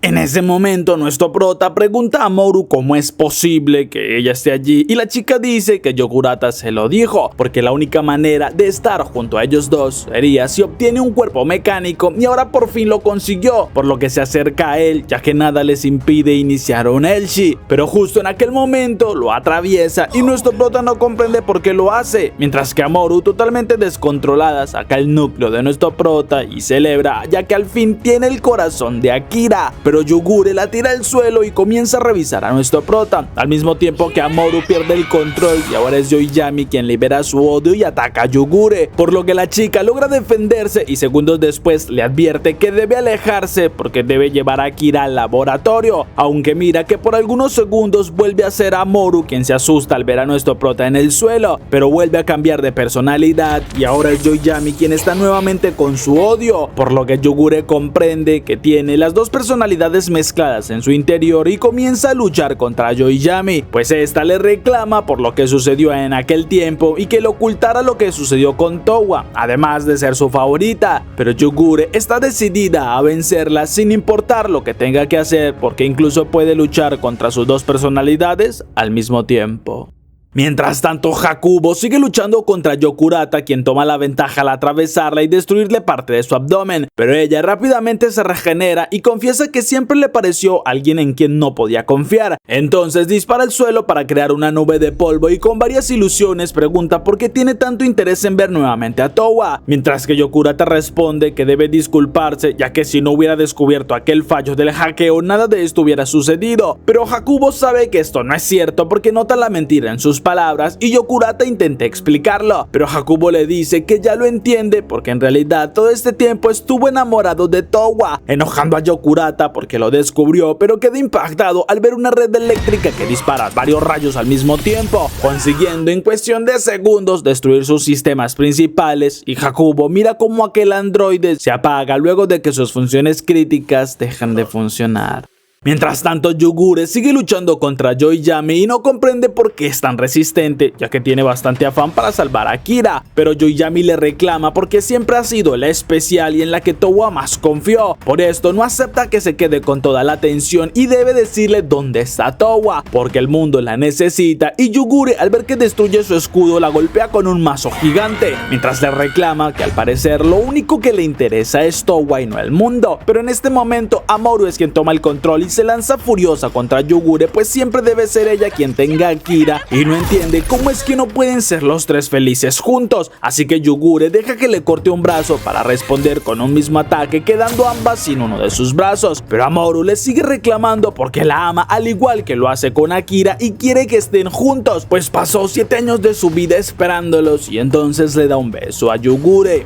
En ese momento nuestro prota pregunta a Moru cómo es posible que ella esté allí y la chica dice que Yokurata se lo dijo, porque la única manera de estar junto a ellos dos sería si obtiene un cuerpo mecánico y ahora por fin lo consiguió, por lo que se acerca a él ya que nada les impide iniciar un Elshi, pero justo en aquel momento lo atraviesa y nuestro prota no comprende por qué lo hace, mientras que Moru totalmente descontrolada saca el núcleo de nuestro prota y celebra ya que al fin tiene el corazón de Akira, pero pero Yugure la tira al suelo y comienza a revisar a nuestro prota, al mismo tiempo que Amoru pierde el control y ahora es Yoiyami quien libera su odio y ataca a Yugure, por lo que la chica logra defenderse y segundos después le advierte que debe alejarse porque debe llevar a Akira al laboratorio, aunque mira que por algunos segundos vuelve a ser Amoru quien se asusta al ver a nuestro prota en el suelo, pero vuelve a cambiar de personalidad y ahora es Yoiyami quien está nuevamente con su odio, por lo que Yugure comprende que tiene las dos personalidades mezcladas en su interior y comienza a luchar contra Yoiyami, pues esta le reclama por lo que sucedió en aquel tiempo y que le ocultara lo que sucedió con Towa, además de ser su favorita, pero Yugure está decidida a vencerla sin importar lo que tenga que hacer porque incluso puede luchar contra sus dos personalidades al mismo tiempo. Mientras tanto, Hakubo sigue luchando contra Yokurata, quien toma la ventaja al atravesarla y destruirle parte de su abdomen, pero ella rápidamente se regenera y confiesa que siempre le pareció alguien en quien no podía confiar. Entonces dispara al suelo para crear una nube de polvo y con varias ilusiones pregunta por qué tiene tanto interés en ver nuevamente a Towa, mientras que Yokurata responde que debe disculparse ya que si no hubiera descubierto aquel fallo del hackeo nada de esto hubiera sucedido, pero Hakubo sabe que esto no es cierto porque nota la mentira en sus palabras y Yokurata intenta explicarlo, pero Hakubo le dice que ya lo entiende porque en realidad todo este tiempo estuvo enamorado de Towa, enojando a Yokurata porque lo descubrió, pero queda impactado al ver una red eléctrica que dispara varios rayos al mismo tiempo, consiguiendo en cuestión de segundos destruir sus sistemas principales, y Hakubo mira cómo aquel androide se apaga luego de que sus funciones críticas dejan de funcionar. Mientras tanto, Yugure sigue luchando contra Yoiyami y no comprende por qué es tan resistente, ya que tiene bastante afán para salvar a Akira, pero Yoiyami le reclama porque siempre ha sido la especial y en la que Towa más confió. Por esto no acepta que se quede con toda la atención y debe decirle dónde está Towa, porque el mundo la necesita, y Yugure al ver que destruye su escudo la golpea con un mazo gigante, mientras le reclama que al parecer lo único que le interesa es Towa y no el mundo. Pero en este momento Amoru es quien toma el control y se lanza furiosa contra Yugure, pues siempre debe ser ella quien tenga a Akira y no entiende cómo es que no pueden ser los tres felices juntos, así que Yugure deja que le corte un brazo para responder con un mismo ataque, quedando ambas sin uno de sus brazos, pero Amoru le sigue reclamando porque la ama al igual que lo hace con Akira y quiere que estén juntos, pues pasó 7 años de su vida esperándolos, y entonces le da un beso a Yugure.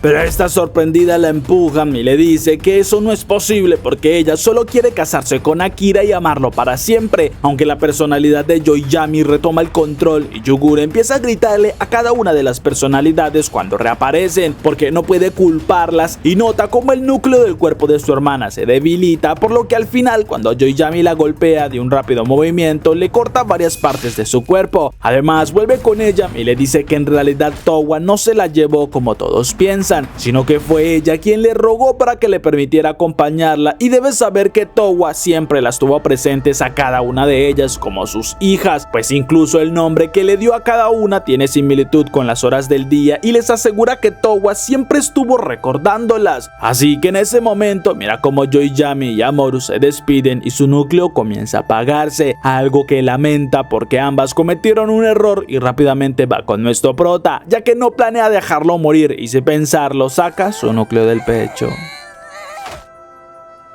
Pero esta sorprendida la empuja y le dice que eso no es posible porque ella solo quiere casarse con Akira y amarlo para siempre, aunque la personalidad de Yoiyami retoma el control y Yugure empieza a gritarle a cada una de las personalidades cuando reaparecen porque no puede culparlas y nota como el núcleo del cuerpo de su hermana se debilita, por lo que al final cuando Yoiyami la golpea de un rápido movimiento le corta varias partes de su cuerpo. Además vuelve con ella y le dice que en realidad Towa no se la llevó como todos piensan, sino que fue ella quien le rogó para que le permitiera acompañarla, y debes saber que Towa siempre las tuvo presentes a cada una de ellas como sus hijas, pues incluso el nombre que le dio a cada una tiene similitud con las horas del día y les asegura que Towa siempre estuvo recordándolas. Así que en ese momento mira como Yoiyami y Amoru se despiden y su núcleo comienza a apagarse, algo que lamenta porque ambas cometieron un error, y rápidamente va con nuestro prota, ya que no planea dejarlo morir y sin pensar lo saca su núcleo del pecho.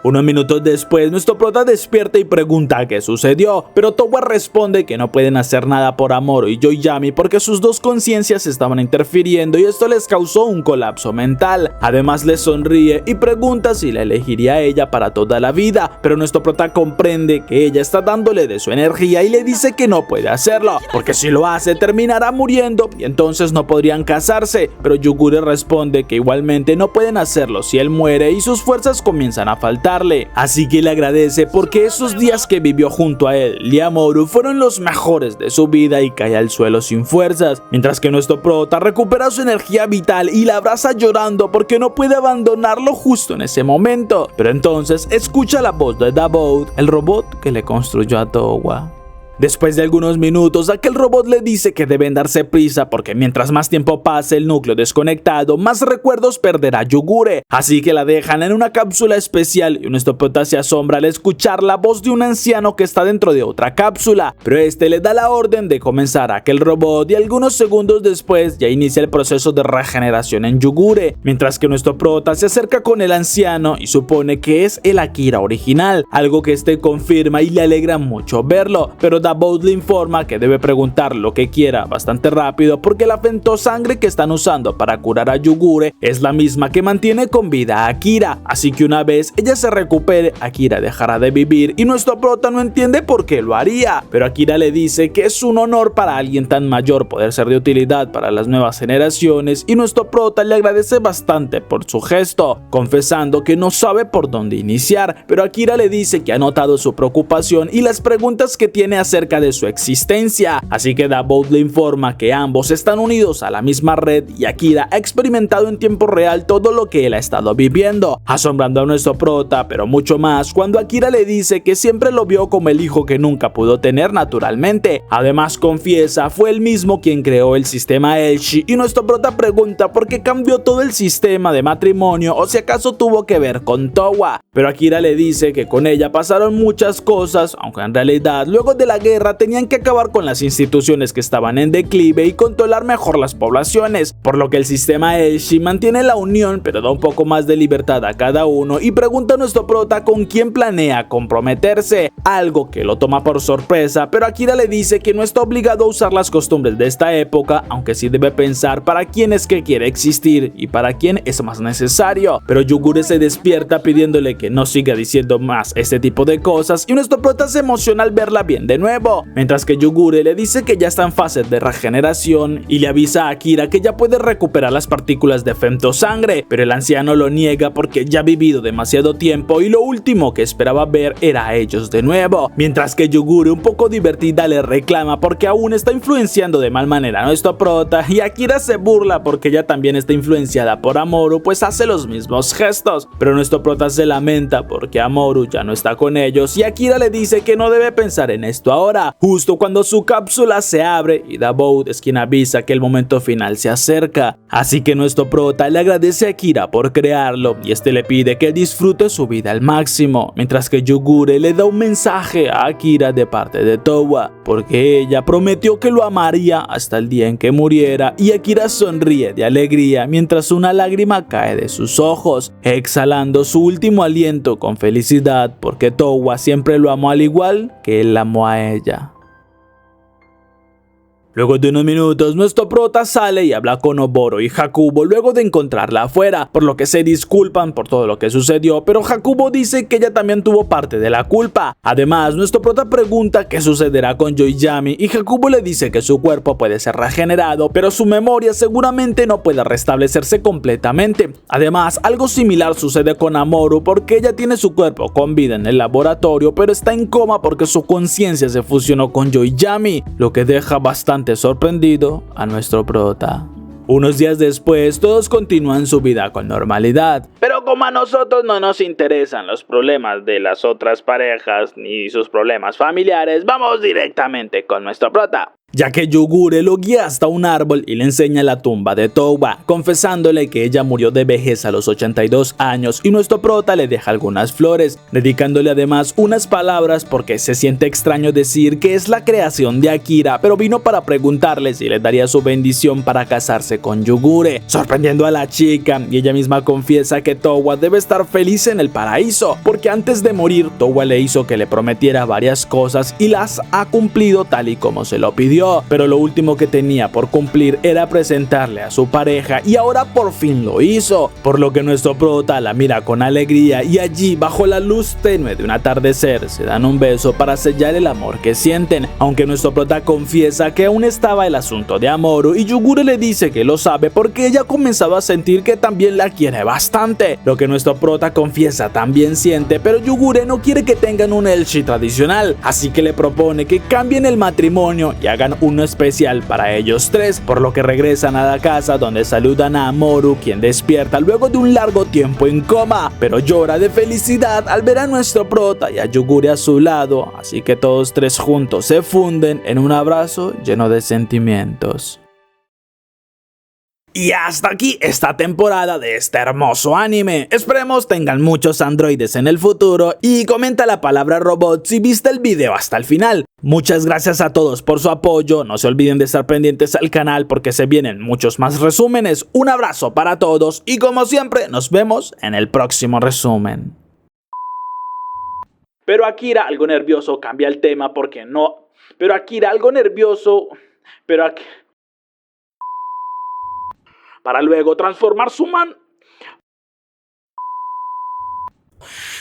Unos minutos después, nuestro prota despierta y pregunta qué sucedió, pero Towa responde que no pueden hacer nada por Amoru y Yoiyami porque sus dos conciencias estaban interfiriendo y esto les causó un colapso mental. Además le sonríe y pregunta si la elegiría a ella para toda la vida, pero nuestro prota comprende que ella está dándole de su energía y le dice que no puede hacerlo, porque si lo hace terminará muriendo y entonces no podrían casarse, pero Yugure responde que igualmente no pueden hacerlo si él muere y sus fuerzas comienzan a faltar. Así que le agradece porque esos días que vivió junto a él y Amoru fueron los mejores de su vida y cae al suelo sin fuerzas, mientras que nuestro prota recupera su energía vital y la abraza llorando porque no puede abandonarlo justo en ese momento. Pero entonces escucha la voz de Dabot, el robot que le construyó a Towa. Después de algunos minutos, aquel robot le dice que deben darse prisa porque mientras más tiempo pase el núcleo desconectado, más recuerdos perderá Yugure. Así que la dejan en una cápsula especial y nuestro prota se asombra al escuchar la voz de un anciano que está dentro de otra cápsula. Pero este le da la orden de comenzar aquel robot y algunos segundos después ya inicia el proceso de regeneración en Yugure. Mientras que nuestro prota se acerca con el anciano y supone que es el Akira original, algo que este confirma y le alegra mucho verlo. Pero Dabot le informa que debe preguntar lo que quiera bastante rápido porque la femtosangre que están usando para curar a Yugure es la misma que mantiene con vida a Akira, así que una vez ella se recupere, Akira dejará de vivir y nuestro prota no entiende por qué lo haría, pero Akira le dice que es un honor para alguien tan mayor poder ser de utilidad para las nuevas generaciones y nuestro prota le agradece bastante por su gesto, confesando que no sabe por dónde iniciar, pero Akira le dice que ha notado su preocupación y las preguntas que tiene acerca de su existencia, así que Dabot le informa que ambos están unidos a la misma red y Akira ha experimentado en tiempo real todo lo que él ha estado viviendo, asombrando a nuestro prota, pero mucho más cuando Akira le dice que siempre lo vio como el hijo que nunca pudo tener naturalmente. Además confiesa fue él mismo quien creó el sistema Elshi y nuestro prota pregunta por qué cambió todo el sistema de matrimonio o si acaso tuvo que ver con Towa, pero Akira le dice que con ella pasaron muchas cosas, aunque en realidad luego de la guerra tenían que acabar con las instituciones que estaban en declive y controlar mejor las poblaciones, por lo que el sistema Elshi mantiene la unión pero da un poco más de libertad a cada uno y pregunta a nuestro prota con quién planea comprometerse, algo que lo toma por sorpresa, pero Akira le dice que no está obligado a usar las costumbres de esta época, aunque sí debe pensar para quién es que quiere existir y para quién es más necesario, pero Yugure se despierta pidiéndole que no siga diciendo más este tipo de cosas y nuestro prota se emociona al verla bien de nuevo, mientras que Yugure le dice que ya está en fase de regeneración y le avisa a Akira que ya puede recuperar las partículas de femtosangre, pero el anciano lo niega porque ya ha vivido demasiado tiempo y lo último que esperaba ver era a ellos de nuevo, mientras que Yugure un poco divertida le reclama porque aún está influenciando de mal manera a nuestro prota y Akira se burla porque ella también está influenciada por Amoru pues hace los mismos gestos, pero nuestro prota se lamenta porque Amoru ya no está con ellos y Akira le dice que no debe pensar en esto ahora, justo cuando su cápsula se abre y Dabot es quien avisa que el momento final se acerca, así que nuestro prota le agradece a Akira por crearlo y este le pide que disfrute su vida al máximo, mientras que Yugure le da un mensaje a Akira de parte de Towa, porque ella prometió que lo amaría hasta el día en que muriera y Akira sonríe de alegría mientras una lágrima cae de sus ojos, exhalando su último aliento con felicidad porque Towa siempre lo amó al igual que él amó a ella. Luego de unos minutos, nuestro prota sale y habla con Oboro y Hakubo luego de encontrarla afuera, por lo que se disculpan por todo lo que sucedió, pero Hakubo dice que ella también tuvo parte de la culpa. Además, nuestro prota pregunta qué sucederá con Yoiyami y Hakubo le dice que su cuerpo puede ser regenerado, pero su memoria seguramente no puede restablecerse completamente. Además, algo similar sucede con Amoru porque ella tiene su cuerpo con vida en el laboratorio, pero está en coma porque su conciencia se fusionó con Yoiyami, lo que deja bastante sorprendido a nuestro prota. Unos días después, todos continúan su vida con normalidad, pero como a nosotros no nos interesan los problemas de las otras parejas ni sus problemas familiares, vamos directamente con nuestro prota, ya que Yugure lo guía hasta un árbol y le enseña la tumba de Towa, confesándole que ella murió de vejez a los 82 años y nuestro prota le deja algunas flores, dedicándole además unas palabras porque se siente extraño decir que es la creación de Akira, pero vino para preguntarle si le daría su bendición para casarse con Yugure, sorprendiendo a la chica, y ella misma confiesa que Towa debe estar feliz en el paraíso, porque antes de morir Towa le hizo que le prometiera varias cosas y las ha cumplido tal y como se lo pidió. Pero lo último que tenía por cumplir era presentarle a su pareja y ahora por fin lo hizo, por lo que nuestro prota la mira con alegría y allí bajo la luz tenue de un atardecer se dan un beso para sellar el amor que sienten, aunque nuestro prota confiesa que aún estaba el asunto de Amoru y Yugure le dice que lo sabe porque ella ha comenzado a sentir que también la quiere bastante, lo que nuestro prota confiesa también siente, pero Yugure no quiere que tengan un Elshi tradicional, así que le propone que cambien el matrimonio y hagan crean uno especial para ellos tres, por lo que regresan a la casa donde saludan a Mamoru, quien despierta luego de un largo tiempo en coma, pero llora de felicidad al ver a nuestro prota y a Yuguri a su lado, así que todos tres juntos se funden en un abrazo lleno de sentimientos. Y hasta aquí esta temporada de este hermoso anime. Esperemos tengan muchos androides en el futuro y comenta la palabra robot si viste el video hasta el final. Muchas gracias a todos por su apoyo, no se olviden de estar pendientes al canal porque se vienen muchos más resúmenes. Un abrazo para todos y como siempre nos vemos en el próximo resumen. Pero Akira, algo nervioso, cambia el tema porque no... Pero Akira, algo nervioso... Para luego transformar su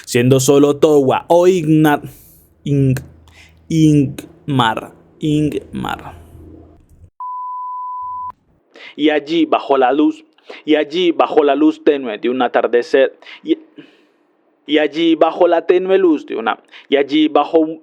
siendo solo Towa o Ingmar. Y allí bajo la luz tenue de un atardecer, y allí bajo la tenue luz de una, y allí bajo